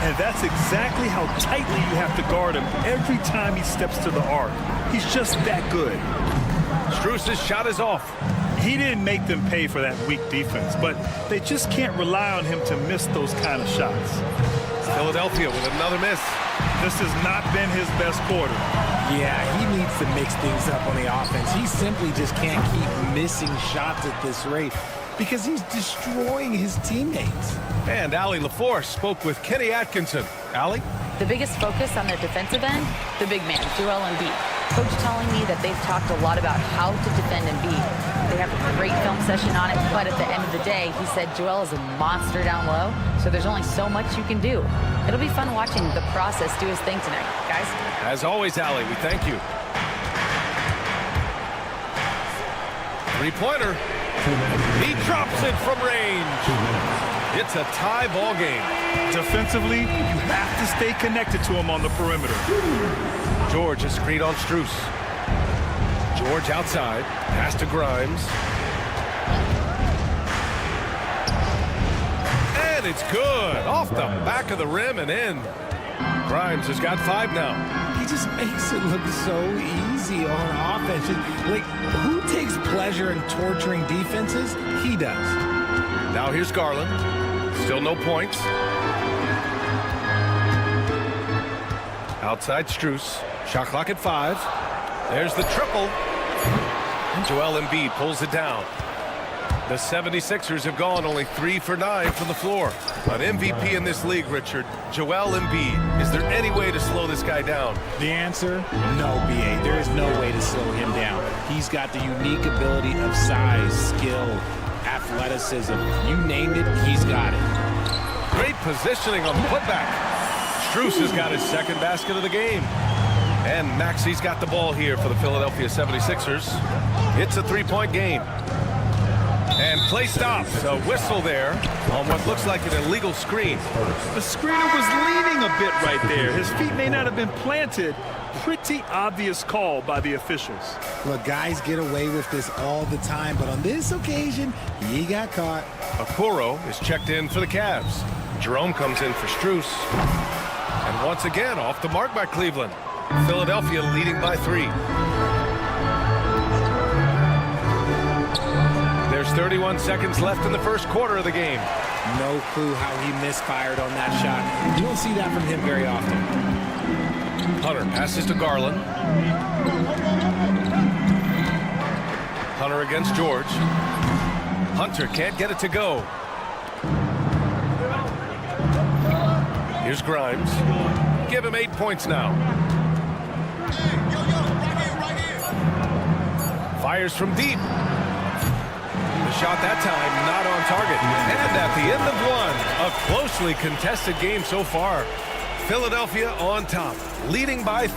And that's exactly how tightly you have to guard him every time he steps to the arc. He's just that good. Strus's shot is off. He didn't make them pay for that weak defense, but they just can't rely on him to miss those kind of shots. Philadelphia with another miss. This has not been his best quarter. Yeah, he needs to mix things up on the offense. He simply just can't keep missing shots at this rate because he's destroying his teammates. And Allie LaForce spoke with Kenny Atkinson. Allie? The biggest focus on their defensive end, the big man, Joel Embiid. Coach telling me that they've talked a lot about how to defend Embiid. They have a great film session on it, but at the end of the day, he said Joel is a monster down low, so there's only so much you can do. It'll be fun watching the process do his thing tonight, guys. As always, Allie, we thank you. Three-pointer. He drops it from range. It's a tie ball game. Defensively, you have to stay connected to him on the perimeter. George, a screen on Strus. George outside. Pass to Grimes. And it's good. Off the back of the rim and in. Grimes has got 5 now. He just makes it look so easy on offense. Like, who takes pleasure in torturing defenses? He does. Now here's Garland. Still no points. Outside Strus. Shot clock at 5. There's the triple. Joel Embiid pulls it down. The 76ers have gone only 3 for 9 from the floor. An MVP in this league, Richard, Joel Embiid. Is there any way to slow this guy down? The answer, no, B.A. There is no way to slow him down. He's got the unique ability of size, skill, athleticism. You named it, he's got it. Great positioning on the putback. Strus has got his second basket of the game. And Maxey's got the ball here for the Philadelphia 76ers. It's a 3-point game. And play stops. A whistle there on what looks like an illegal screen. The screener was leaning a bit right there. His feet may not have been planted. Pretty obvious call by the officials. Look, guys get away with this all the time, but on this occasion, he got caught. Okoro is checked in for the Cavs. Jerome comes in for Strus. And once again, off the mark by Cleveland. Philadelphia leading by 3. There's 31 seconds left in the first quarter of the game. No clue how he misfired on that shot. You don't see that from him very often. Hunter passes to Garland. Hunter against George. Hunter can't get it to go. Here's Grimes. Give him 8 points now. Fires from deep. The shot that time not on target. And at the end of one, a closely contested game so far. Philadelphia on top, leading by...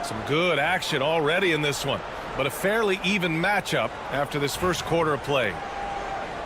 Some good action already in this one, but a fairly even matchup after this first quarter of play.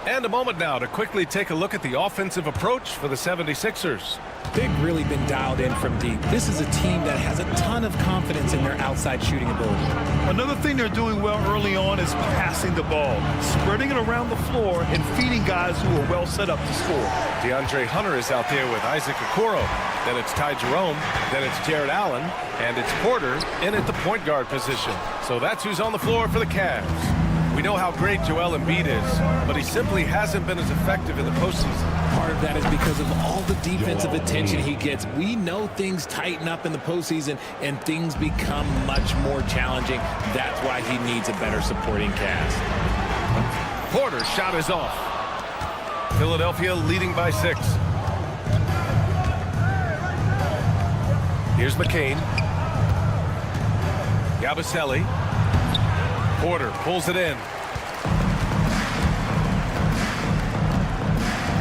And a moment now to quickly take a look at the offensive approach for the 76ers. They've really been dialed in from deep. This is a team that has a ton of confidence in their outside shooting ability. Another thing they're doing well early on is passing the ball, spreading it around the floor and feeding guys who are well set up to score. DeAndre Hunter is out there with Isaac Okoro. Then it's Ty Jerome. Then it's Jared Allen. And it's Porter in at the point guard position. So that's who's on the floor for the Cavs. We know how great Joel Embiid is, but he simply hasn't been as effective in the postseason. Part of that is because of all the defensive attention he gets. We know things tighten up in the postseason and things become much more challenging. That's why he needs a better supporting cast. Porter's shot is off. Philadelphia leading by 6. Here's McCain. Yabusele. Porter pulls it in.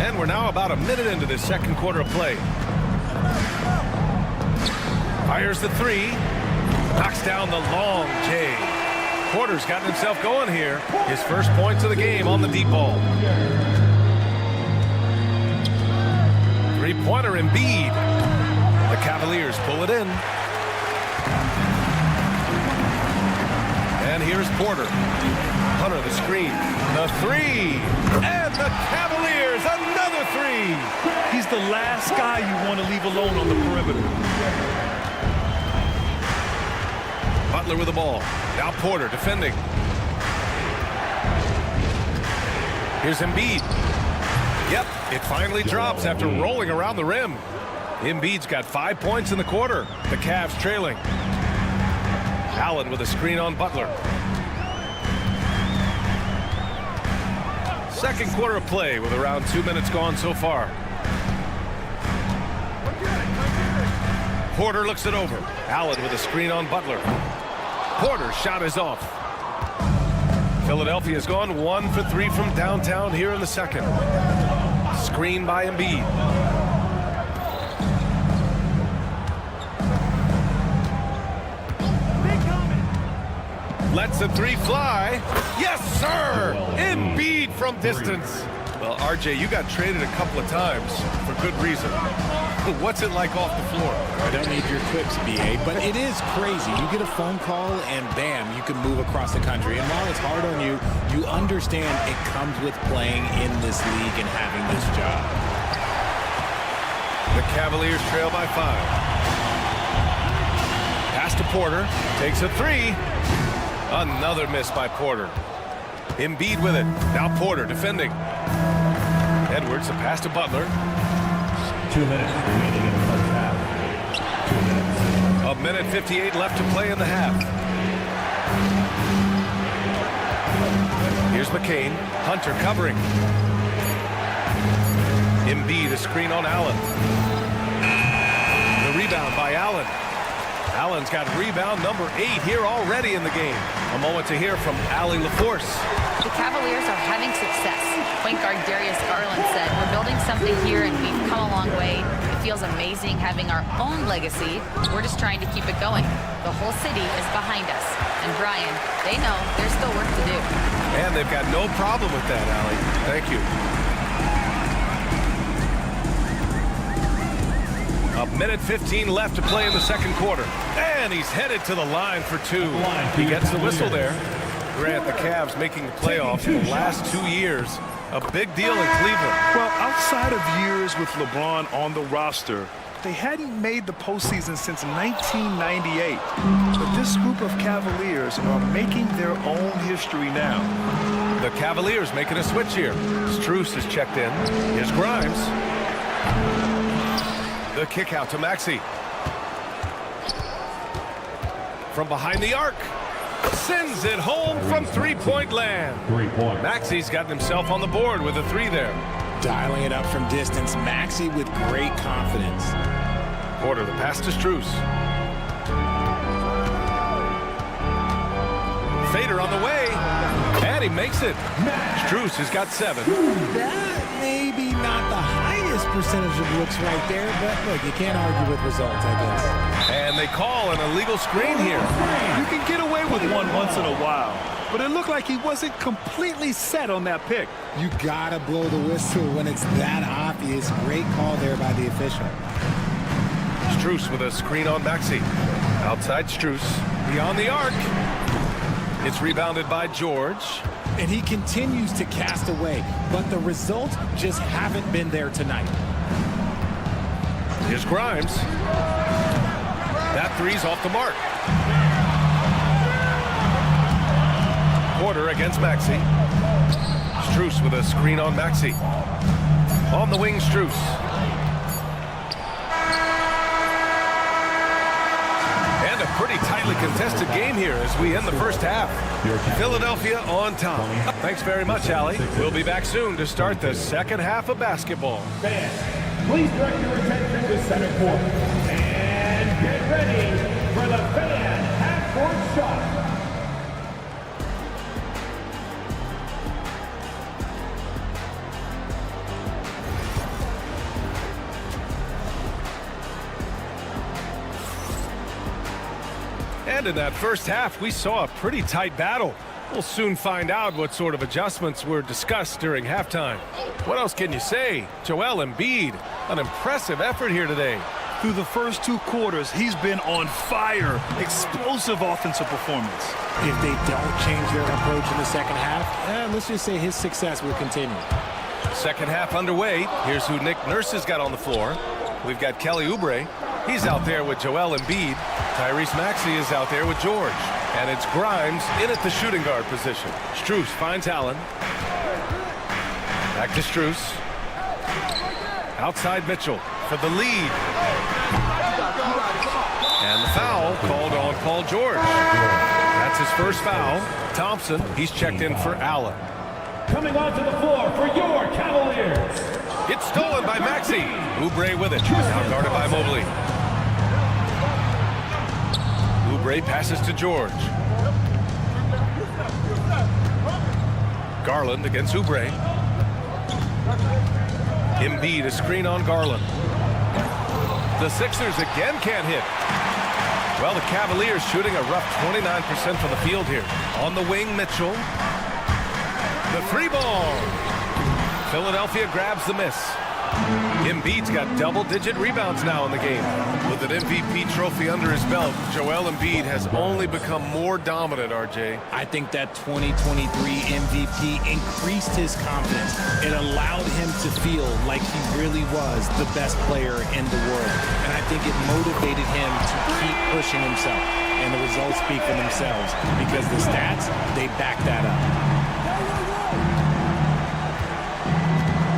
And we're now about a minute into this second quarter of play. Fires the 3. Knocks down the long J. Porter's gotten himself going here. His first points of the game on the deep ball. Three-pointer Embiid. The Cavaliers pull it in. And here's Porter. Hunter the screen. The 3. And the Cavaliers, another 3. He's the last guy you want to leave alone on the perimeter. Butler with the ball. Now Porter defending. Here's Embiid. Yep, it finally drops after rolling around the rim. Embiid's got 5 points in the quarter. The Cavs trailing. Allen with a screen on Butler. Second quarter of play with around 2 minutes gone so far. Porter looks it over. Allen with a screen on Butler. Porter's shot is off. Philadelphia's gone 1 for 3 from downtown here in the second. Screen by Embiid. Lets the 3 fly. Yes, sir! Embiid from distance. Well, RJ, you got traded a couple of times for good reason. What's it like off the floor? I don't need your quips, BA, but it is crazy. You get a phone call and bam, you can move across the country. And while it's hard on you, you understand it comes with playing in this league and having this job. The Cavaliers trail by 5. Pass to Porter. Takes a 3. Another miss by Porter. Embiid with it. Now Porter defending. Edwards, a pass to Butler. 2 minutes remaining in the first half. 2 minutes. A minute 58 left to play in the half. Here's McCain. Hunter covering. Embiid, a screen on Allen. The rebound by Allen. Allen's got rebound number 8 here already in the game. A moment to hear from Allie LaForce. The Cavaliers are having success. Point guard Darius Garland said, "We're building something here and we've come a long way. It feels amazing having our own legacy. We're just trying to keep it going. The whole city is behind us." And Brian, they know there's still work to do. And they've got no problem with that, Allie. Thank you. A minute 15 left to play in the second quarter. And he's headed to the line for 2. He gets the whistle there. Grant, the Cavs making the playoffs in the last 2 years. A big deal in Cleveland. Well, outside of years with LeBron on the roster, they hadn't made the postseason since 1998. But this group of Cavaliers are making their own history now. The Cavaliers making a switch here. Strus is checked in. Here's Grimes. The kick out to Maxey. From behind the arc. Sends it home from three-point land. 3 points. Maxey's gotten himself on the board with a 3 there. Dialing it up from distance, Maxey with great confidence. Porter, the pass to Strus. Fader on the way. And he makes it. Strus has got 7. That may be not the highest percentage of looks right there, but look, you can't argue with results, I guess. And they call an illegal screen here. You can get away with one once in a while, but it looked like he wasn't completely set on that pick. You gotta blow the whistle when it's that obvious. Great call there by the official. Strus with a screen on Maxey. Outside Strus. Beyond the arc. It's rebounded by George. And he continues to cast away, but the results just haven't been there tonight. Here's Grimes. That 3's off the mark. Porter against Maxey. Strus with a screen on Maxey. On the wing, Strus. And a pretty tightly contested game here as we end the first half. Philadelphia on top. Thanks very much, Allie. We'll be back soon to start the second half of basketball. Fans, please direct your attention to center court. And get ready for the fan half-court shot. And in that first half, we saw a pretty tight battle. We'll soon find out what sort of adjustments were discussed during halftime. What else can you say? Joel Embiid, an impressive effort here today. Through the first 2 quarters, he's been on fire. Explosive offensive performance. If they don't change their approach in the second half, let's just say his success will continue. Second half underway. Here's who Nick Nurse has got on the floor. We've got Kelly Oubre. He's out there with Joel Embiid. Tyrese Maxey is out there with George. And it's Grimes in at the shooting guard position. Strus finds Allen. Back to Strus. Outside Mitchell for the lead. And the foul called on Paul George. That's his first foul. Thompson, he's checked in for Allen. Coming onto the floor for your Cavaliers. It's stolen by Maxey. Oubre with it. Now guarded by Mobley. Oubre passes to George. Garland against Oubre. Embiid, a screen on Garland. The Sixers again can't hit. Well, the Cavaliers shooting a rough 29% from the field here. On the wing, Mitchell. The 3-ball. Philadelphia grabs the miss. Embiid's got double-digit rebounds now in the game. With an MVP trophy under his belt, Joel Embiid has only become more dominant, RJ. I think that 2023 MVP increased his confidence. It allowed him to feel like he really was the best player in the world. And I think it motivated him to keep pushing himself. And the results speak for themselves because the stats, they back that up.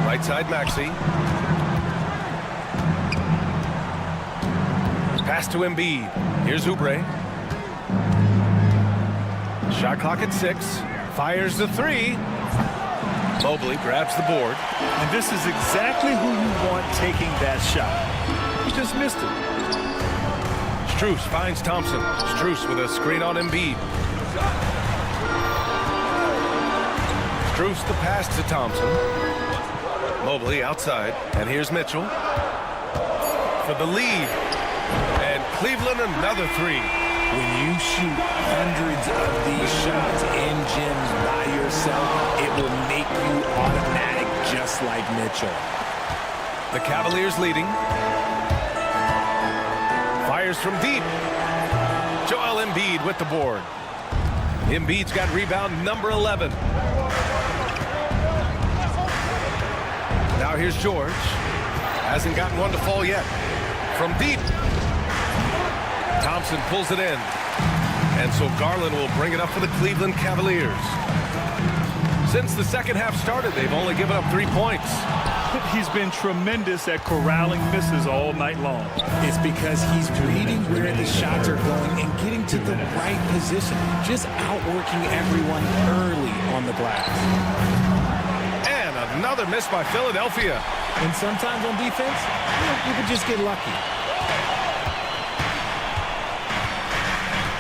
Right side, Maxey. Pass to Embiid. Here's Oubre. Shot clock at 6. Fires the 3. Mobley grabs the board. And this is exactly who you want taking that shot. He just missed it. Strus finds Thompson. Strus with a screen on Embiid. Strus the pass to Thompson. Mobley outside. And here's Mitchell for the lead. And Cleveland another three. When you shoot hundreds of these shots in gyms by yourself, it will make you automatic just like Mitchell. The Cavaliers leading. Fires from deep. Joel Embiid with the board. Embiid's got rebound number 11. Now here's George. Hasn't gotten one to fall yet. From deep. Thompson pulls it in. And so Garland will bring it up for the Cleveland Cavaliers. Since the second half started, they've only given up 3 points. He's been tremendous at corralling misses all night long. It's because he's reading where the shots are going and getting to the right position. Just outworking everyone early on the glass. And another miss by Philadelphia. And sometimes on defense, you can just get lucky.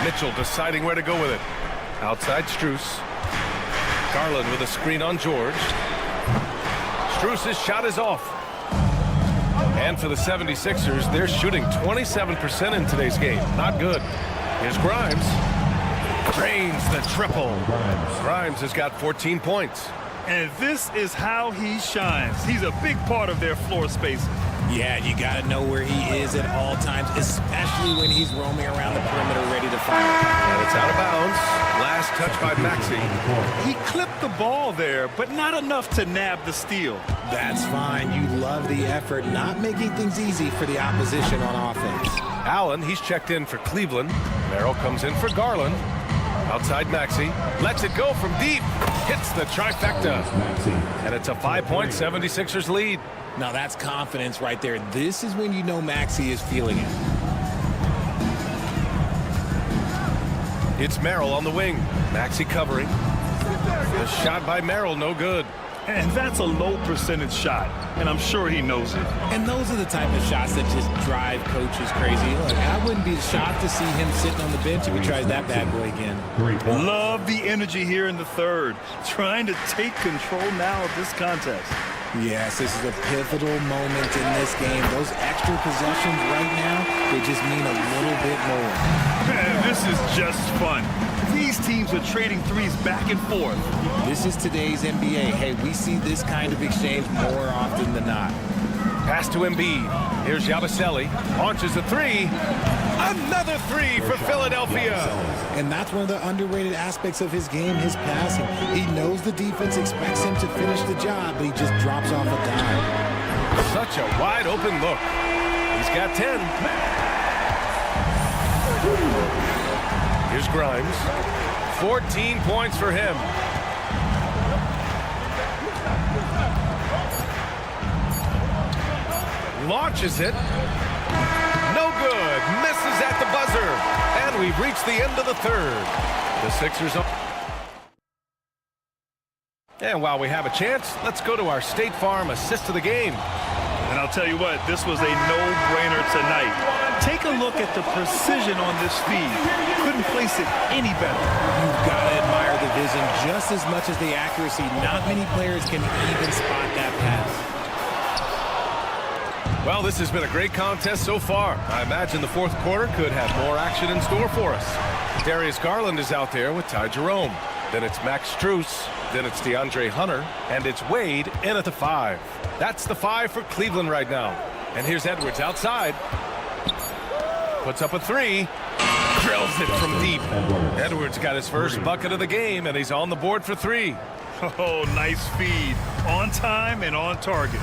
Mitchell deciding where to go with it. Outside Strus. Garland with a screen on George. Strus's shot is off. And for the 76ers, they're shooting 27% in today's game. Not good. Here's Grimes. Drains the triple. Grimes has got 14 points. And this is how he shines. He's a big part of their floor space. Yeah, you got to know where he is at all times, especially when he's roaming around the perimeter ready to fire. And it's out of bounds. Last touch by Maxey. He clipped the ball there, but not enough to nab the steal. That's fine. You love the effort, not making things easy for the opposition on offense. Allen, he's checked in for Cleveland. Merrill comes in for Garland. Outside Maxey. Lets it go from deep. Hits the trifecta. And it's a 5-point 76ers lead. Now that's confidence right there. This is when you know Maxey is feeling it. It's Merrill on the wing. Maxey covering. The shot by Merrill, no good. And that's a low percentage shot, and I'm sure he knows it. And those are the type of shots that just drive coaches crazy. Look, I wouldn't be shocked to see him sitting on the bench if he tries that bad boy again. Love the energy here in the third, trying to take control now of this contest. Yes, this is a pivotal moment in this game. Those extra possessions right now, they just mean a little bit more. Man, this is just fun. These teams are trading threes back and forth. This is today's NBA. Hey, we see this kind of exchange more often than not. Pass to Embiid. Here's Yabusele. Launches a three. Another three for Philadelphia. And that's one of the underrated aspects of his game, his passing. He knows the defense expects him to finish the job, but he just drops off a dime. Such a wide open look. He's got 10. Here's Grimes. 14 points for him. Launches it. No good. Misses at the buzzer. And we've reached the end of the third. The Sixers up. And while we have a chance, let's go to our State Farm assist of the game. And I'll tell you what, this was a no-brainer tonight. Take a look at the precision on this feed. Couldn't place it any better. You've got to admire the vision just as much as the accuracy. Not many players can even spot that pass. Well, this has been a great contest so far. I imagine the fourth quarter could have more action in store for us. Darius Garland is out there with Ty Jerome. Then it's Max Strus. Then it's DeAndre Hunter. And it's Wade in at the 5. That's the 5 for Cleveland right now. And here's Edwards outside. Puts up a 3. Drills it from deep. Edwards got his first bucket of the game, and he's on the board for 3. Oh, nice feed. On time and on target.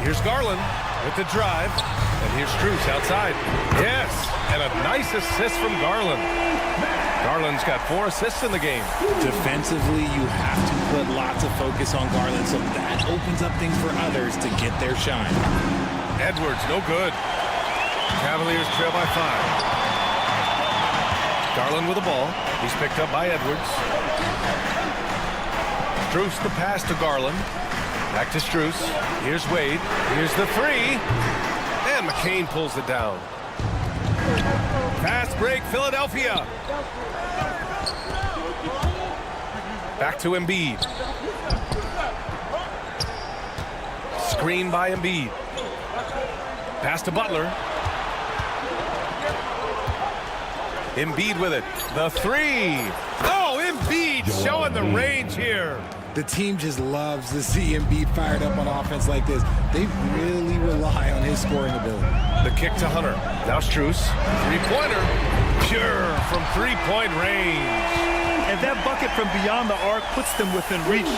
Here's Garland with the drive. And here's Strus outside. Yes, and a nice assist from Garland. Garland's got 4 assists in the game. Defensively, you have to put lots of focus on Garland, so that opens up things for others to get their shine. Edwards, no good. Cavaliers trail by 5. Garland with the ball. He's picked up by Edwards. Strus the pass to Garland. Back to Strus. Here's Wade. Here's the 3. And McCain pulls it down. Fast break, Philadelphia. Back to Embiid. Screen by Embiid. Pass to Butler. Embiid with it. The three. Oh, Embiid showing the range here. The team just loves to see Embiid fired up on offense like this. They really rely on his scoring ability. The kick to Hunter. Now Strus. Three-pointer. Pure from three-point range. And that bucket from beyond the arc puts them within reach.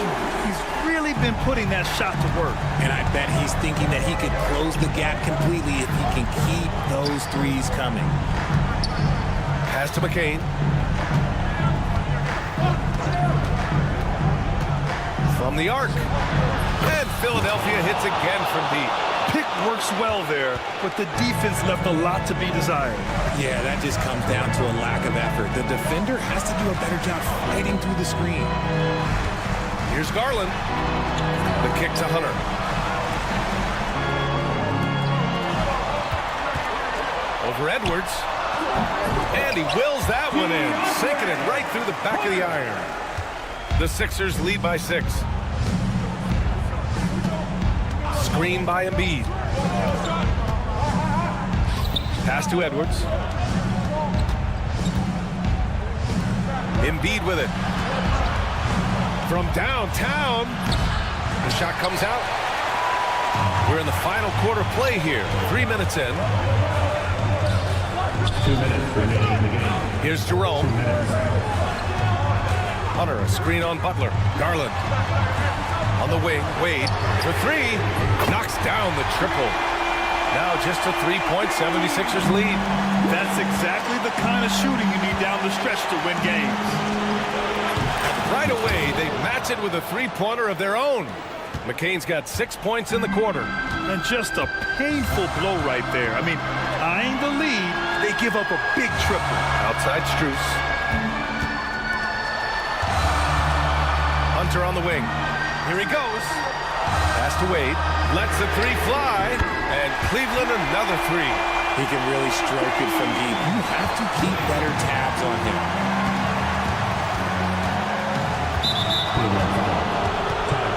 He's really been putting that shot to work. And I bet he's thinking that he could close the gap completely if he can keep those threes coming. Pass to McCain. From the arc. And Philadelphia hits again from deep. Pick works well there, but the defense left a lot to be desired. Yeah, that just comes down to a lack of effort. The defender has to do a better job fighting through the screen. Here's Garland. The kick to Hunter. Over Edwards. And he wills that one in, sinking it right through the back of the iron. The Sixers lead by 6. Screen by Embiid. Pass to Edwards. Embiid with it. From downtown. The shot comes out. We're in the final quarter play here. 3 minutes in. 2 minutes remaining in the game. Here's Jerome. Hunter, a screen on Butler. Garland. On the wing, Wade for three. Knocks down the triple. Now just a 3-point 76ers lead. That's exactly the kind of shooting you need down the stretch to win games. Right away, they match it with a three-pointer of their own. McCain's got 6 points in the quarter. And just a painful blow right there. I mean, eyeing the lead, they give up a big triple. Outside Strus. Hunter on the wing. Here he goes. Pass to Wade. Lets the three fly. And Cleveland another three. He can really stroke it from deep. You have to keep better tabs on him.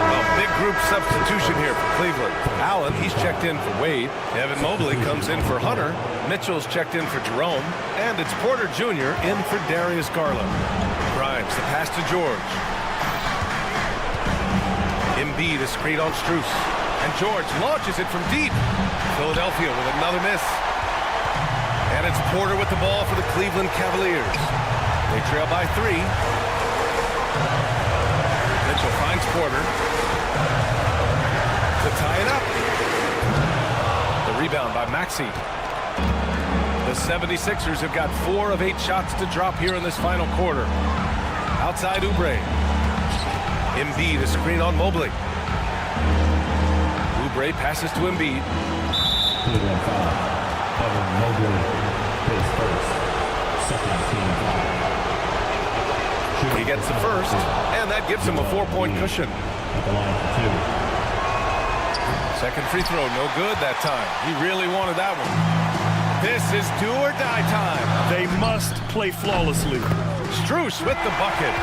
A big group substitution here for Cleveland. Allen, he's checked in for Wade. Evan Mobley comes in for Hunter. Mitchell's checked in for Jerome. And it's Porter Jr. in for Darius Garland. Grimes, the pass to George. Embiid, a screen on Strus. And George launches it from deep. Philadelphia with another miss. And it's Porter with the ball for the Cleveland Cavaliers. They trail by 3. Mitchell finds Porter to tie it up. The rebound by Maxey. The 76ers have got 4 of 8 shots to drop here in this final quarter. Outside Oubre. Embiid, a screen on Mobley. Oubre passes to Embiid. Cleveland foul. Evan Mobley his first. Second team foul. He gets the first, and that gives him a 4-point cushion. At the line for 2. Second free throw, no good that time. He really wanted that one. This is do or die time. They must play flawlessly. Strus with the bucket.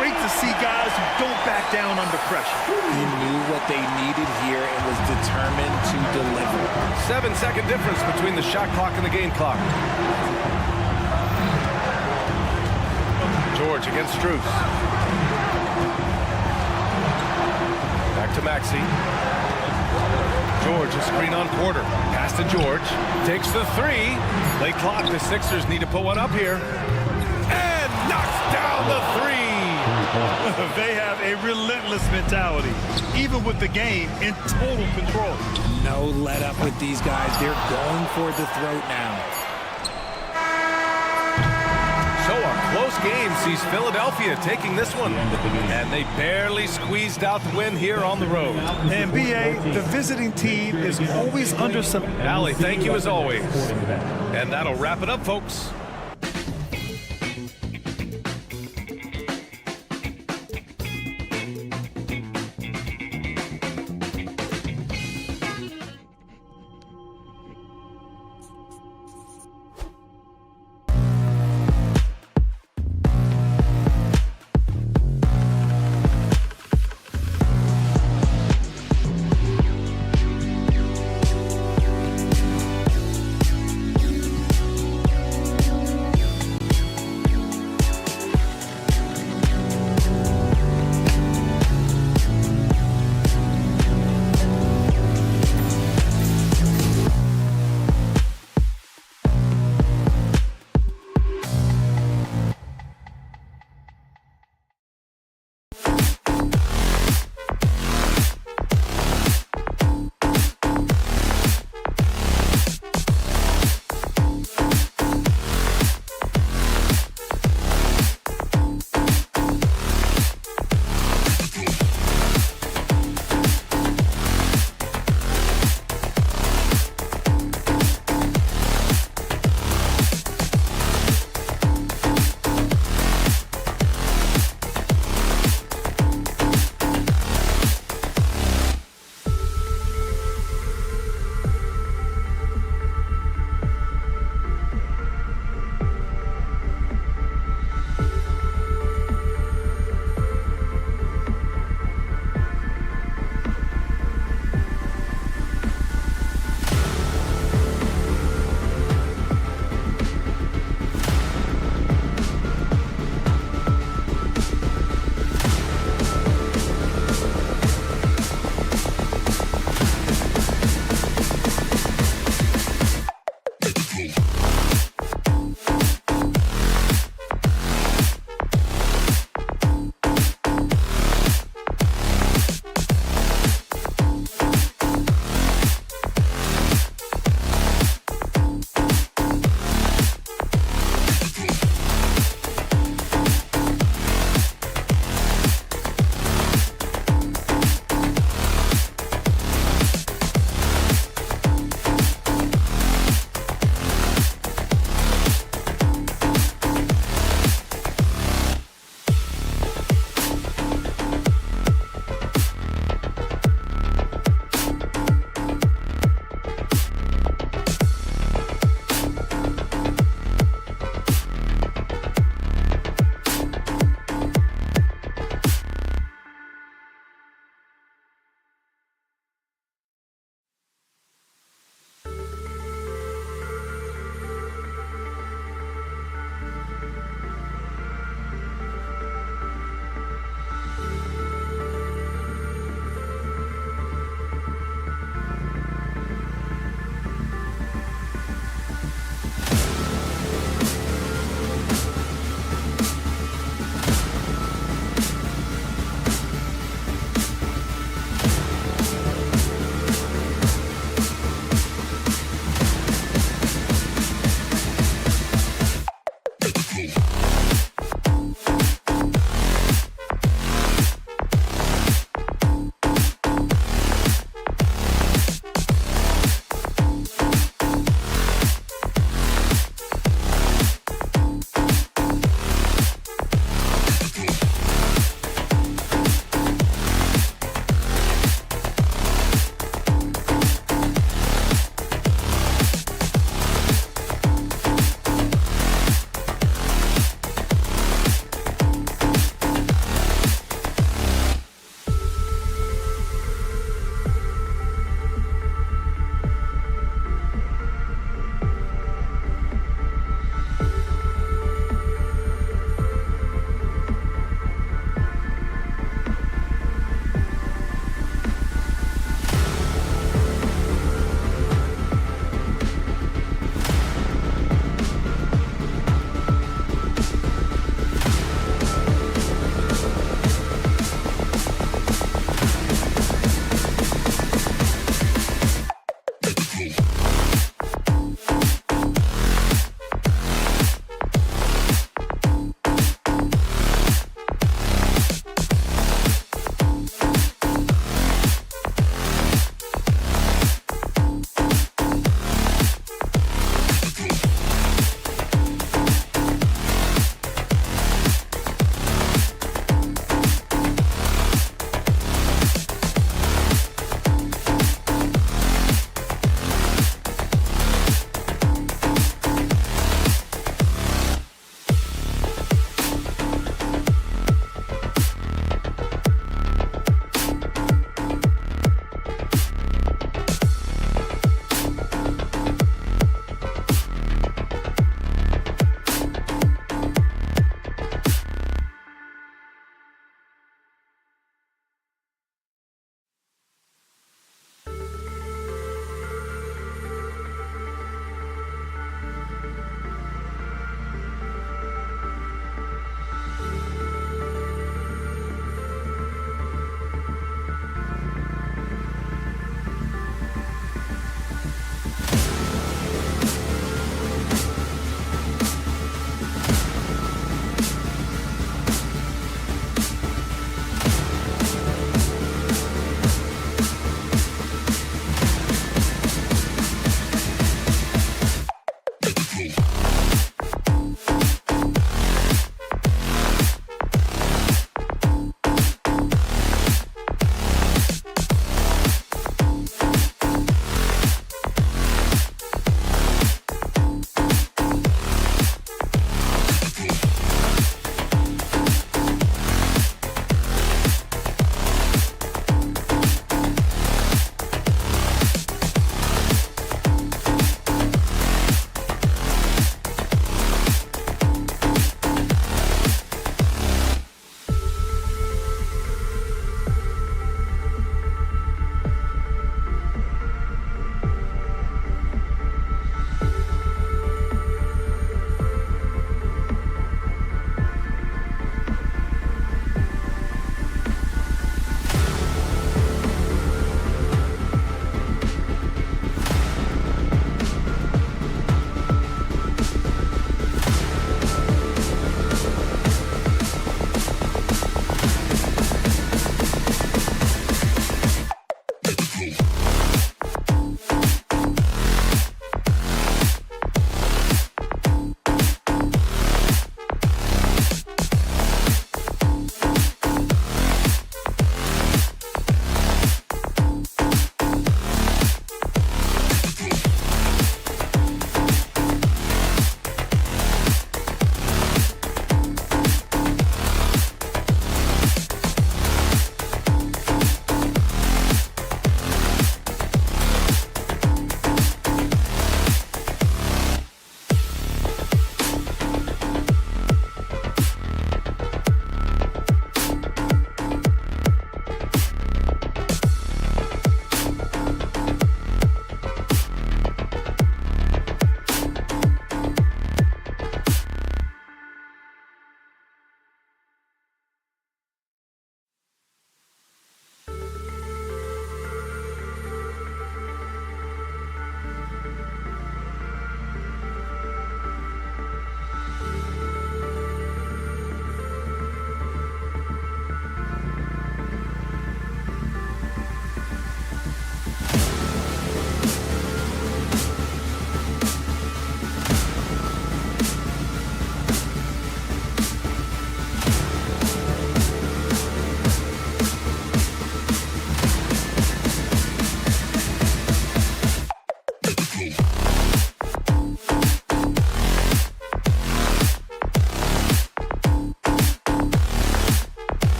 Great to see guys who don't back down under pressure. He knew what they needed here and was determined to deliver. 7-second difference between the shot clock and the game clock. George against Strus. Back to Maxey. George, a screen on Porter. Pass to George. Takes the three. Late clock. The Sixers need to put one up here. And knocks down the three. They have a relentless mentality, even with the game in total control. No let up with these guys. They're going for the throat now. So a close game sees Philadelphia taking this one. And they barely squeezed out the win here on the road. And BA, the visiting team is always under some... Allie, thank you as always. And that'll wrap it up, folks.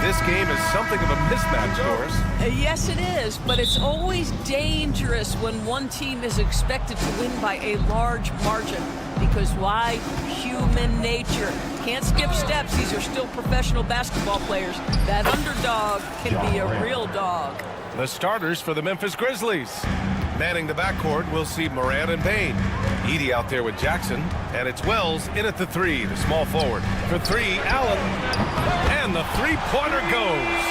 this game is something of a mismatch, Doris. Yes, it is, but it's always dangerous when one team is expected to win by a large margin. Because why? Human nature. Can't skip steps. These are still professional basketball players. That underdog can be a real dog. The starters for the Memphis Grizzlies. Manning the backcourt, we'll see Morant and Bane. Edey out there with Jackson, and it's Wells in at the 3, the small forward. For 3, Allen, and the three-pointer goes.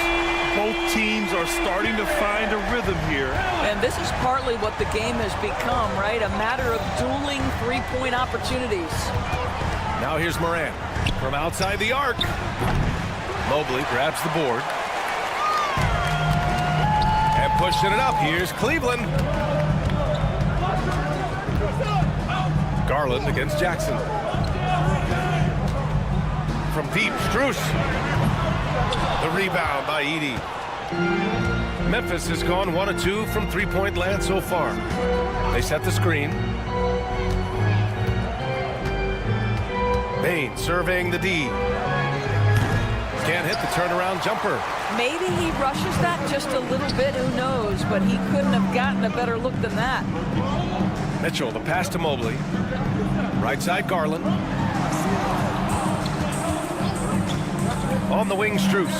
Both teams are starting to find a rhythm here. And this is partly what the game has become, right? A matter of dueling three-point opportunities. Now here's Morant from outside the arc. Mobley grabs the board. And pushing it up, here's Cleveland. Garland against Jackson. From deep, Strus. The rebound by Edey. Memphis has gone 1 of 2 from three-point land so far. They set the screen. Bane surveying the D. Can't hit the turnaround jumper. Maybe he rushes that just a little bit, who knows, but he couldn't have gotten a better look than that. Mitchell, the pass to Mobley. Right side, Garland. On the wing, Strus.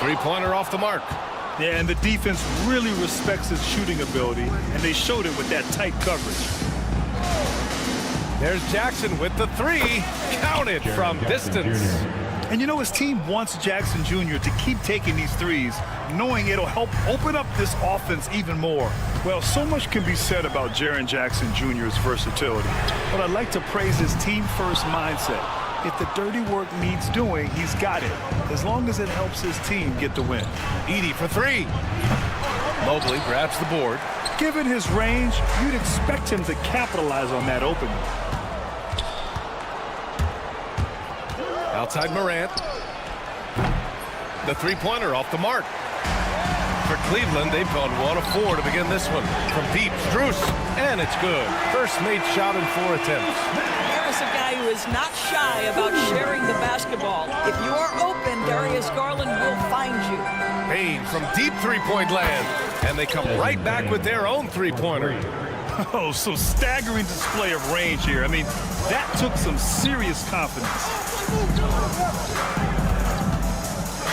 Three-pointer off the mark. Yeah, and the defense really respects his shooting ability, and they showed it with that tight coverage. There's Jackson with the 3. Counted from distance. And you know, his team wants Jackson Jr. to keep taking these threes, knowing it'll help open up this offense even more. Well, so much can be said about Jaren Jackson Jr.'s versatility, but I'd like to praise his team-first mindset. If the dirty work needs doing, he's got it, as long as it helps his team get the win. Edey for 3. Mobley grabs the board. Given his range, you'd expect him to capitalize on that opening. Outside Morant. The three-pointer off the mark. For Cleveland, they've gone 1 of 4 to begin this one. From deep, Strus, and it's good. First made shot in 4 attempts. Here is a guy who is not shy about sharing the basketball. If you are open, Darius Garland will find you. Bane from deep three-point land. And they come right back with their own three-pointer. Oh, so staggering display of range here. I mean, that took some serious confidence.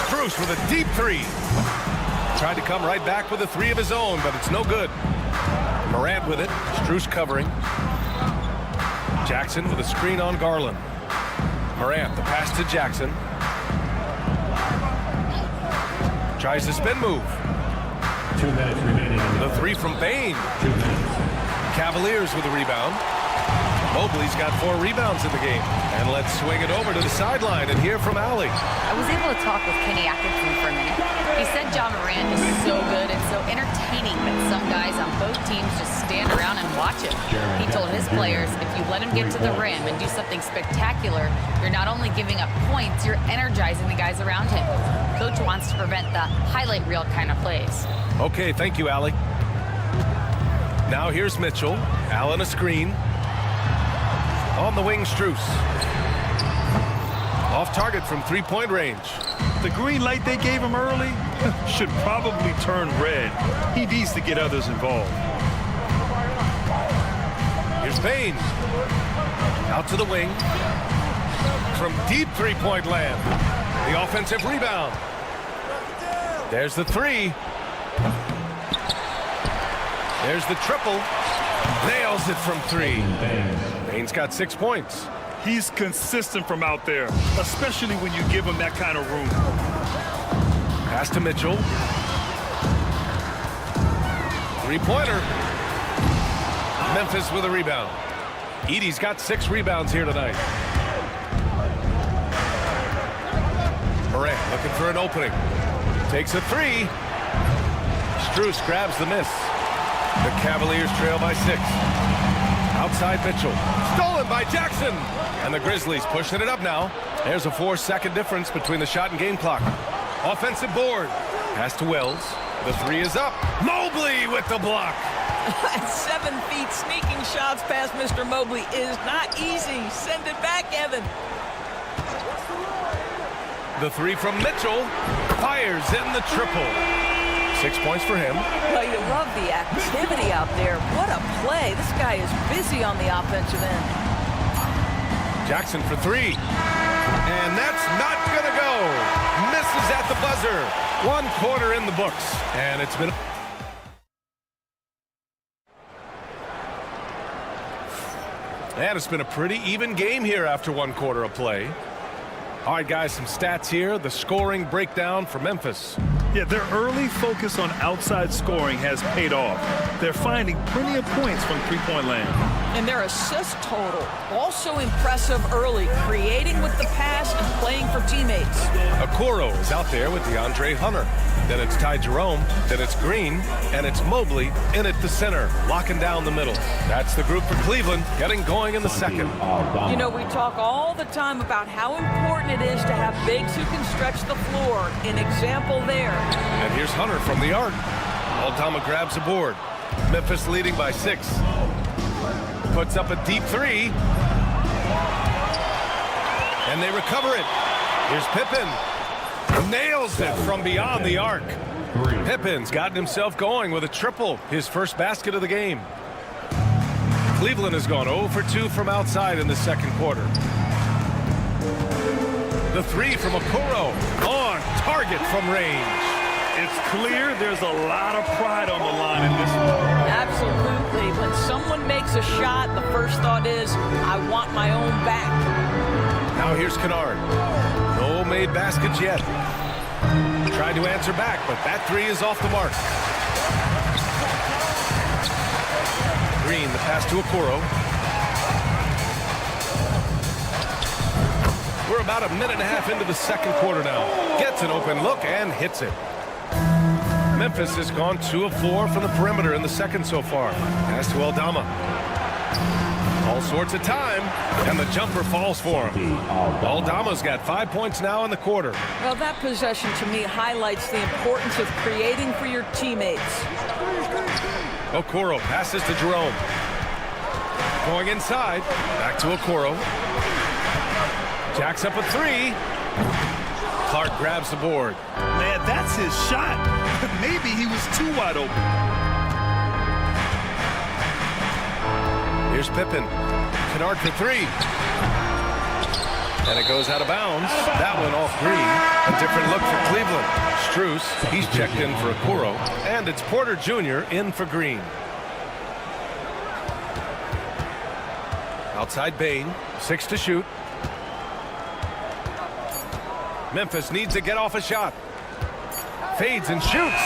Strus with a deep 3. Tried to come right back with a 3 of his own, but it's no good. Morant with it. Strus covering. Jackson with a screen on Garland. Morant, the pass to Jackson. Tries the spin move. 2 minutes remaining. The 3 from Bane. 2 minutes. Cavaliers with a rebound. Mobley's got 4 rebounds in the game. And let's swing it over to the sideline and hear from Allie. I was able to talk with Kenny Atkinson for a minute. He said John Morant is so good and so entertaining that some guys on both teams just stand around and watch him. He told his players, if you let him get to the rim and do something spectacular, you're not only giving up points, you're energizing the guys around him. Coach wants to prevent the highlight reel kind of plays. Okay, thank you, Allie. Now here's Mitchell. Allen a screen. On the wing, Strus. Off target from three-point range. The green light they gave him early should probably turn red. He needs to get others involved. Here's Bane. Out to the wing. From deep three-point land. The offensive rebound. There's the 3. There's the triple. Nails it from 3. Bane's got 6 points. He's consistent from out there, especially when you give him that kind of room. Pass to Mitchell. Three-pointer. Memphis with a rebound. Edey's got 6 rebounds here tonight. Morant looking for an opening. Takes a 3. Strus grabs the miss. The Cavaliers trail by 6. Outside Mitchell. Stolen by Jackson. And the Grizzlies pushing it up now. There's a 4-second difference between the shot and game clock. Offensive board. Pass to Wells. The 3 is up. Mobley with the block. At 7 feet, sneaking shots past Mr. Mobley is not easy. Send it back, Evan. The three from Mitchell. Fires in the triple. 6 points for him. Well, you love the activity out there. What a play. This guy is busy on the offensive end. Jackson for three. And that's not going to go. Misses at the buzzer. 1 quarter in the books. And it's been... And it's been a pretty even game here after 1 quarter of play. All right, guys, some stats here. The scoring breakdown for Memphis. Yeah, their early focus on outside scoring has paid off. They're finding plenty of points from three-point land. And their assist total, also impressive early, creating with the pass and playing for teammates. Okoro is out there with DeAndre Hunter. Then it's Ty Jerome. Then it's Green. And it's Mobley in at the center, locking down the middle. That's the group for Cleveland, getting going in the second. You know, we talk all the time about how important it is to have bigs who can stretch the floor. An example there. And here's Hunter from the arc. Aldama grabs a board. Memphis leading by 6. Puts up a deep three. And they recover it. Here's Pippen. Nails it from beyond the arc. Pippen's gotten himself going with a triple. His first basket of the game. Cleveland has gone 0 for 2 from outside in the second quarter. The three from Okoro. On target from range. It's clear there's a lot of pride on the line in this one. Absolutely. When someone makes a shot, the first thought is, I want my own back. Now here's Kennard. No made baskets yet. Tried to answer back, but that three is off the mark. Green, the pass to Okoro. We're about a minute and a half into the second quarter now. Gets an open look and hits it. Memphis has gone 2 of 4 from the perimeter in the second so far. Pass to Aldama. All sorts of time, and the jumper falls for him. Aldama's got 5 points now in the quarter. Well, that possession to me highlights the importance of creating for your teammates. Okoro passes to Jerome. Going inside, back to Okoro. Jacks up a three. Clark grabs the board. Man, that's his shot. Maybe he was too wide open. Here's Pippen. Kennard for three. And it goes out of bounds. That one off Green. A different look for Cleveland. Strus, he's checked in for Okoro. And it's Porter Jr. in for Green. Outside Bain. 6 to shoot. Memphis needs to get off a shot. Fades and shoots.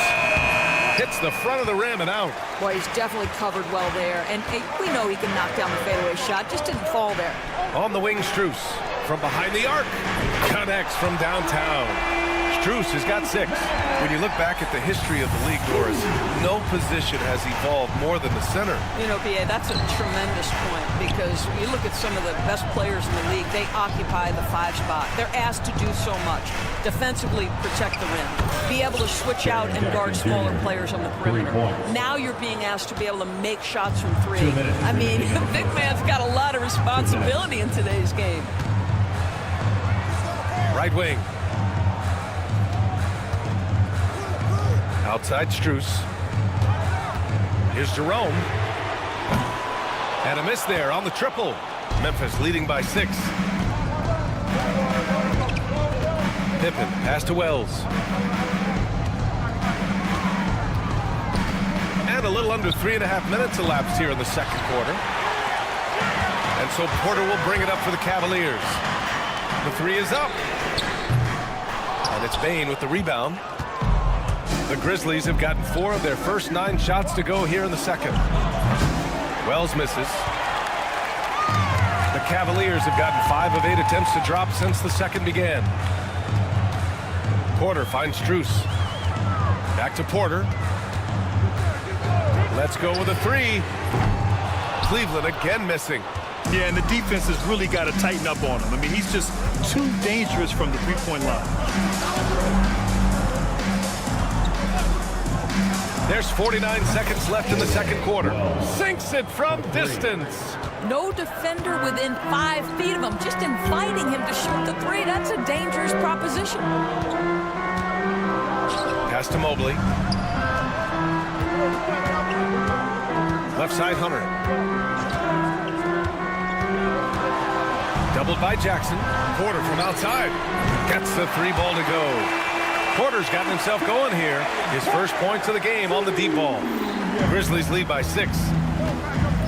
Hits the front of the rim and out. Boy, he's definitely covered well there. And we know he can knock down the fadeaway shot. Just didn't fall there. On the wing, Strus. From behind the arc. Connects from downtown. Strus has got 6. When you look back at the history of the league, Doris, no position has evolved more than the center. You know, B.A., that's a tremendous point because you look at some of the best players in the league, they occupy the 5 spot. They're asked to do so much. Defensively, protect the rim. Be able to switch out and guard smaller players on the perimeter. Now you're being asked to be able to make shots from 3. I mean, the big man's got a lot of responsibility in today's game. Right wing. Outside Strus. Here's Jerome. And a miss there on the triple. Memphis leading by 6. Pippen pass to Wells. And a little under 3.5 minutes elapsed here in the second quarter. And so Porter will bring it up for the Cavaliers. The three is up. And it's Bain with the rebound. The Grizzlies have gotten 4 of their first 9 shots to go here in the second. Wells misses. The Cavaliers have gotten 5 of 8 attempts to drop since the second began. Porter finds Strus. Back to Porter. Let's go with a 3. Cleveland again missing. Yeah, and the defense has really got to tighten up on him. I mean, he's just too dangerous from the three-point line. There's 49 seconds left in the second quarter. Sinks it from distance. No defender within 5 feet of him, just inviting him to shoot the three. That's a dangerous proposition. Pass to Mobley. Left side, Hunter. Doubled by Jackson. Porter from outside. Gets the 3 ball to go. Porter's gotten himself going here. His first points of the game on the deep ball. Grizzlies lead by 6.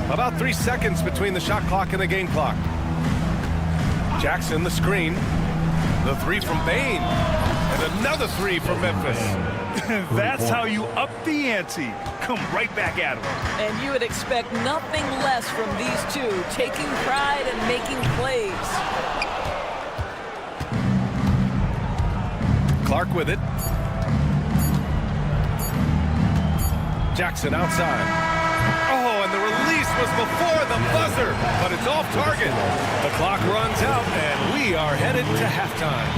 About 3 seconds between the shot clock and the game clock. Jackson, the screen. The 3 from Bain. And another 3 from Memphis. That's how you up the ante. Come right back at him. And you would expect nothing less from these two, taking pride and making plays. Clark with it. Jackson outside. Oh, and the release was before the buzzer, but it's off target. The clock runs out, and we are headed to halftime.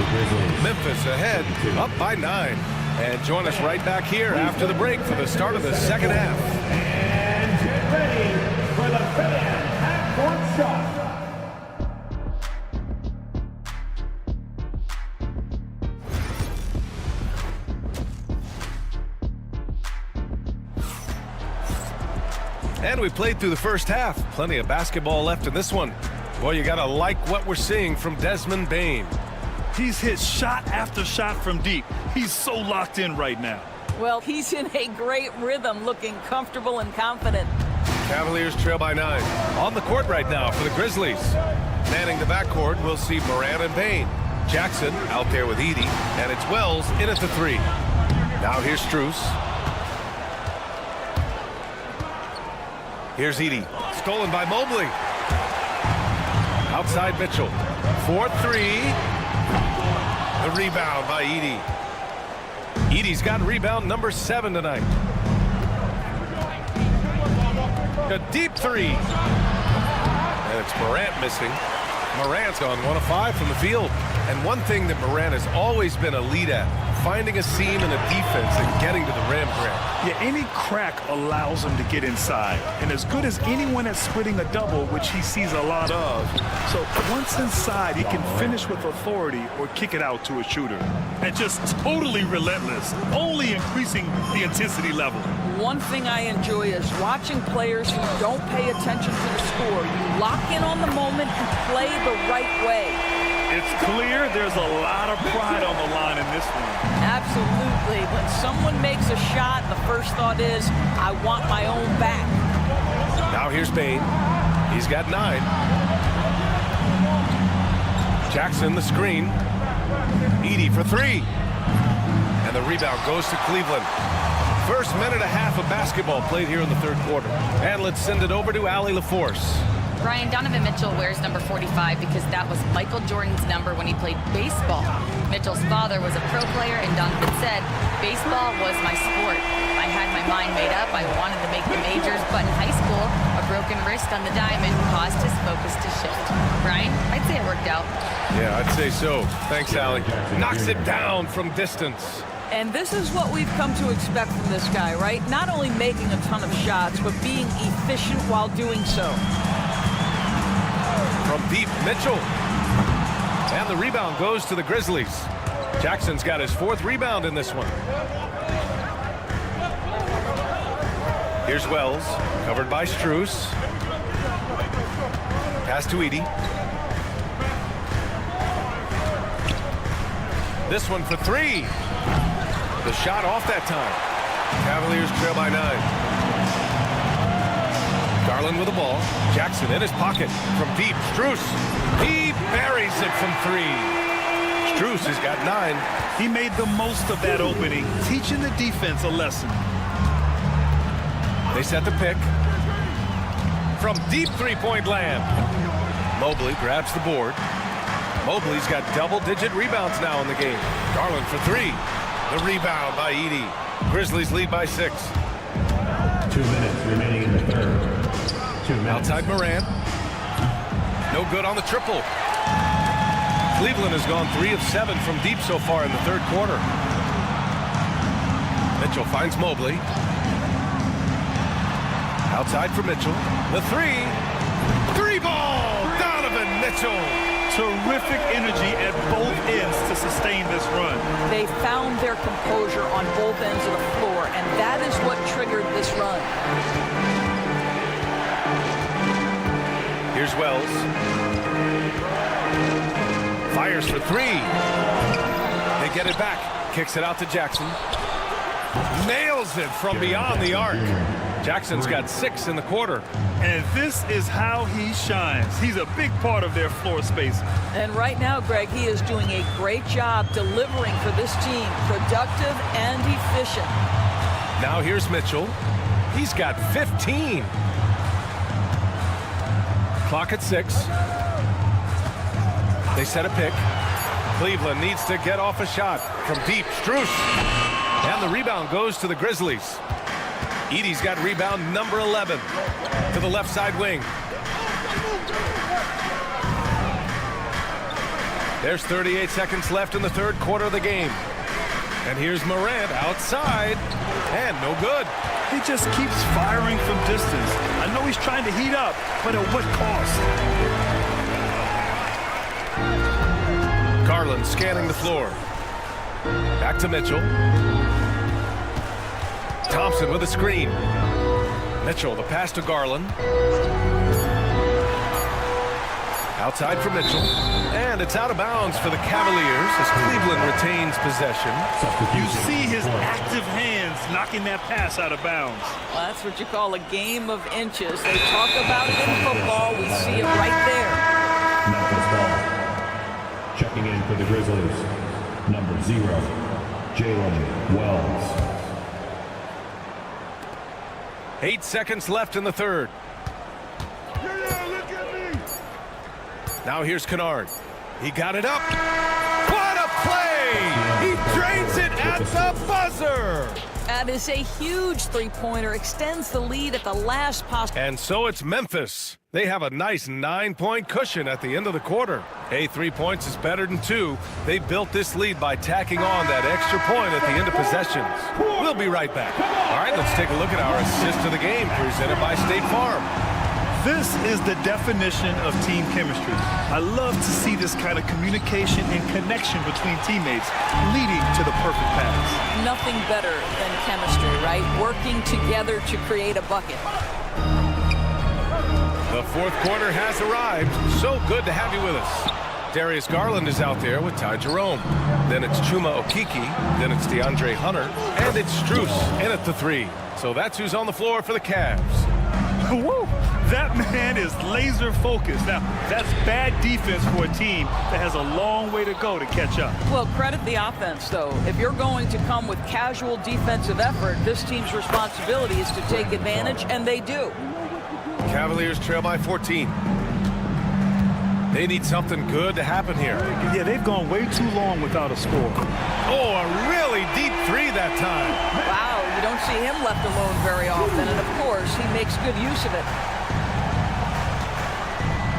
Memphis ahead, up by 9. And join us right back here after the break for the start of the second half. And get ready for the fan half-court shot. And we played through the first half. Plenty of basketball left in this one. Boy, you got to like what we're seeing from Desmond Bain. He's hit shot after shot from deep. He's so locked in right now. Well, he's in a great rhythm, looking comfortable and confident. Cavaliers trail by 9. On the court right now for the Grizzlies. Manning the backcourt, we'll see Moran and Bain. Jackson out there with Edey, and it's Wells in at the 3. Now here's Strus. Here's Edey, stolen by Mobley. Outside Mitchell. 4-3. The rebound by Edey. Edey's got rebound number 7 tonight. A deep 3. And it's Morant missing. Morant's gone 1 of 5 from the field. And one thing that Morant has always been a lead at, finding a seam in a defense and getting to the rim, Grant. Yeah, any crack allows him to get inside. And as good as anyone at splitting a double, which he sees a lot of. So once inside, he can finish with authority or kick it out to a shooter. And just totally relentless, only increasing the intensity level. One thing I enjoy is watching players who don't pay attention to the score. You lock in on the moment and play the right way. It's clear there's a lot of pride on the line in this one. Absolutely. When someone makes a shot, the first thought is, I want my own back. Now here's Bain. He's got 9. Jackson, the screen. Edey for 3. And the rebound goes to Cleveland. First minute and a half of basketball played here in the third quarter. And let's send it over to Allie LaForce. Brian, Donovan Mitchell wears number 45 because that was Michael Jordan's number when he played baseball. Mitchell's father was a pro player, and Donovan said, baseball was my sport. I had my mind made up. I wanted to make the majors, but in high school, a broken wrist on the diamond caused his focus to shift. Brian, I'd say it worked out. Yeah, I'd say so. Thanks, Allie. Knocks it down from distance. And this is what we've come to expect from this guy, right? Not only making a ton of shots, but being efficient while doing so. From deep, Mitchell. And the rebound goes to the Grizzlies. Jackson's got his 4th rebound in this one. Here's Wells, covered by Strus. Pass to Edey. This one for 3. The shot off that time. Cavaliers trail by 9. Garland with the ball. Jackson in his pocket. From deep, Strus. He buries it from 3. Strus has got 9. He made the most of that opening, teaching the defense a lesson. They set the pick. From deep 3-point land. Mobley grabs the board. Mobley's got double-digit rebounds now in the game. Garland for 3. The rebound by Edey. Grizzlies lead by 6. 2 minutes remaining in the third. 2 minutes. Outside Moran. No good on the triple. Cleveland has gone 3 of 7 from deep so far in the third quarter. Mitchell finds Mobley. Outside for Mitchell. The 3. Mitchell. Terrific energy at both ends to sustain this run. They found their composure on both ends of the floor, and that is what triggered this run. Here's Wells. Fires for three. They get it back. Kicks it out to Jackson. Nails it from beyond the arc. Jackson's got 6 in the quarter. And this is how he shines. He's a big part of their floor space. And right now, Greg, he is doing a great job delivering for this team. Productive and efficient. Now here's Mitchell. He's got 15. Clock at 6. They set a pick. Cleveland needs to get off a shot from deep. Strus. And the rebound goes to the Grizzlies. Edey's got rebound number 11 to the left side wing. There's 38 seconds left in the third quarter of the game. And here's Morant outside. And no good. He just keeps firing from distance. I know he's trying to heat up, but at what cost? Garland scanning the floor. Back to Mitchell. Thompson with a screen. Mitchell, the pass to Garland. Outside for Mitchell. And it's out of bounds for the Cavaliers as Cleveland retains possession. You see his active hands knocking that pass out of bounds. Well, that's what you call a game of inches. They talk about it in football. We see it right there. Memphis ball. Checking in for the Grizzlies. Number 0, Jalen Wells. 8 seconds left in the third. Now here's Kennard. He got it up. What a play! He drains it at the buzzer! That is a huge three-pointer. Extends the lead at the last possible. And so it's Memphis. They have a nice 9-point cushion at the end of the quarter. Hey, 3 points is better than 2. They built this lead by tacking on that extra point at the end of possessions. We'll be right back. All right, let's take a look at our assist of the game presented by State Farm. This is the definition of team chemistry. I love to see this kind of communication and connection between teammates leading to the perfect pass. Nothing better than chemistry, right? Working together to create a bucket. The fourth quarter has arrived. So good to have you with us. Darius Garland is out there with Ty Jerome. Then it's Chuma Okeke. Then it's DeAndre Hunter. And it's Strus in at the 3. So that's who's on the floor for the Cavs. Woo! That man is laser focused. Now, that's bad defense for a team that has a long way to go to catch up. Well, credit the offense, though. If you're going to come with casual defensive effort, this team's responsibility is to take advantage, and they do. Cavaliers trail by 14. They need something good to happen here. Yeah, they've gone way too long without a score. Oh, a really deep 3 that time. Wow, you don't see him left alone very often, and of course, he makes good use of it.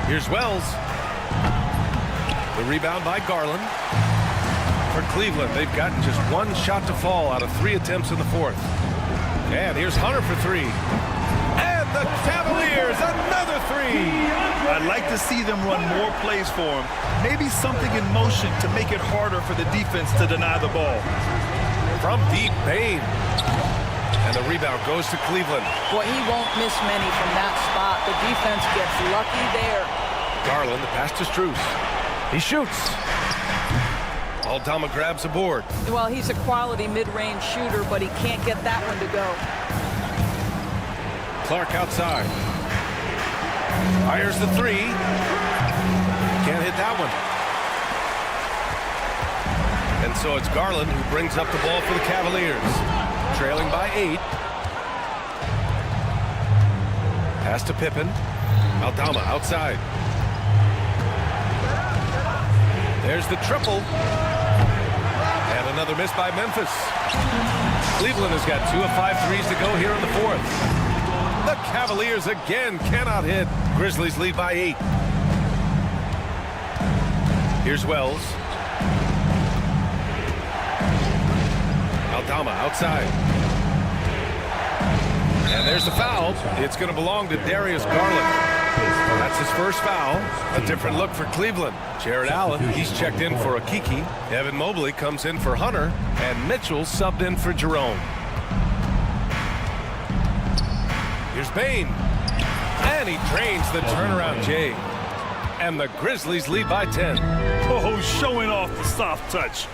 Here's Wells. The rebound by Garland. For Cleveland, they've gotten just 1 shot to fall out of 3 attempts in the fourth. And here's Hunter for 3. And the Cavaliers, another 3. I'd like to see them run more plays for him. Maybe something in motion to make it harder for the defense to deny the ball. From deep, Bain. And the rebound goes to Cleveland. Boy, he won't miss many from that spot. The defense gets lucky there. Garland, the pass to Strus. He shoots. Aldama grabs a board. Well, he's a quality mid-range shooter, but he can't get that one to go. Clark outside. Fires the 3. Can't hit that one. And so it's Garland who brings up the ball for the Cavaliers. Trailing by 8. Pass to Pippen. Aldama outside. There's the triple. And another miss by Memphis. Cleveland has got 2 of 5 threes to go here in the fourth. The Cavaliers again cannot hit. Grizzlies lead by 8. Here's Wells. Aldama outside. And there's the foul. It's going to belong to Darius Garland. That's his first foul. A different look for Cleveland. Jared Allen, he's checked in for Akiki. Evan Mobley comes in for Hunter. And Mitchell subbed in for Jerome. Here's Bain. And he drains the turnaround J. And the Grizzlies lead by 10. Oh, showing off the soft touch.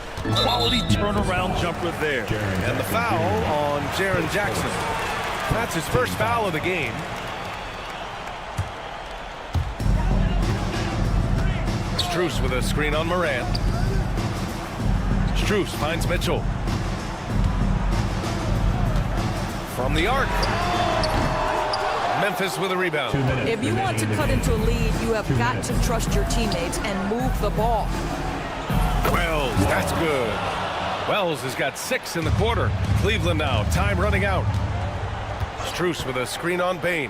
Quality turnaround jumper there. And the foul on Jaren Jackson. That's his first foul of the game. Strus with a screen on Morant. Strus finds Mitchell. From the arc. Memphis with a rebound. If you want to cut into a lead, you have got to trust your teammates and move the ball. Wells, that's good. Wells has got 6 in the quarter. Cleveland now, time running out. Strus with a screen on Bain.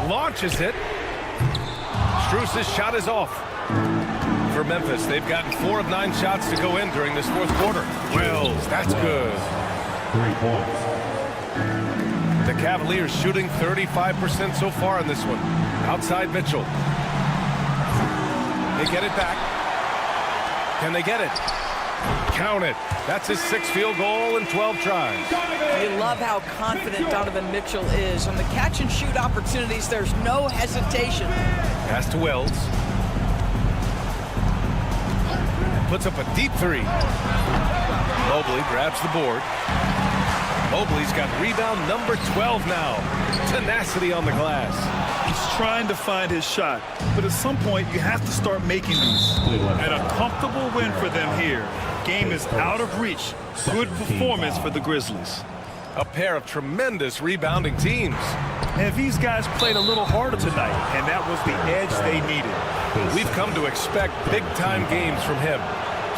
Launches it. Strus's shot is off. For Memphis, they've gotten 4 of 9 shots to go in during this fourth quarter. Wells, that's good. 3 points. The Cavaliers shooting 35% so far in this one. Outside Mitchell. They get it back. Can they get it? Count it. That's his 6th field goal in 12 tries. You love how confident Donovan Mitchell is. On the catch and shoot opportunities, there's no hesitation. Pass to Wells. Puts up a deep 3. Mobley grabs the board. Mobley's got rebound number 12 now. Tenacity on the glass. He's trying to find his shot, but at some point you have to start making these. And a comfortable win for them here. Game is out of reach. Good performance for the Grizzlies. A pair of tremendous rebounding teams. And these guys played a little harder tonight, and that was the edge they needed. We've come to expect big-time games from him.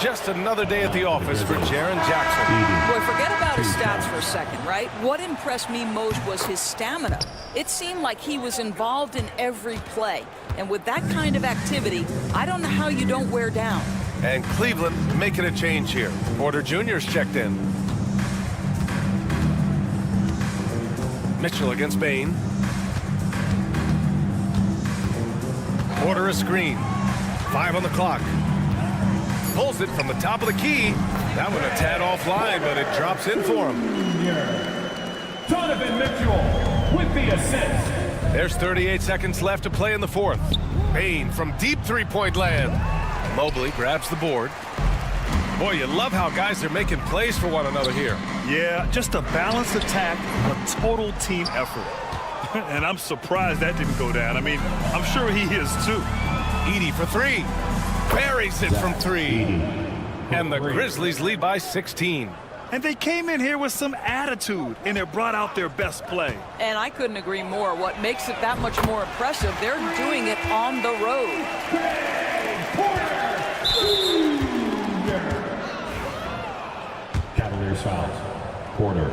Just another day at the office for Jaren Jackson. Boy, forget about his stats for a second, right? What impressed me most was his stamina. It seemed like he was involved in every play. And with that kind of activity, I don't know how you don't wear down. And Cleveland making a change here. Porter Jr.'s checked in. Mitchell against Bain. Porter a screen. 5 on the clock. Pulls it from the top of the key. That one a tad offline, but it drops in for him. Donovan Mitchell with the assist. There's 38 seconds left to play in the fourth. Bain from deep 3-point land. Mobley grabs the board. Boy, you love how guys are making plays for one another here. Yeah, just a balanced attack, a total team effort. And I'm surprised that didn't go down. I mean, I'm sure he is too. Edey for 3. Buries it from 3. And the Grizzlies lead by 16. And they came in here with some attitude, and it brought out their best play. And I couldn't agree more. What makes it that much more impressive, they're doing it on the road. Cavaliers fouls. Porter,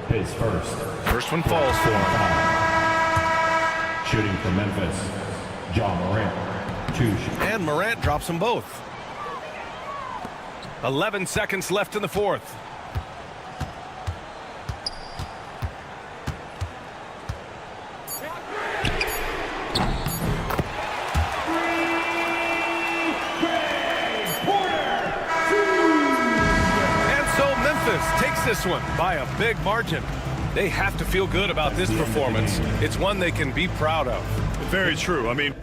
his first. First one falls for him. Shooting for Memphis, John Morant. And Morant drops them both. 11 seconds left in the fourth. And so Memphis takes this one by a big margin. They have to feel good about this performance. It's one they can be proud of. Very true. I mean,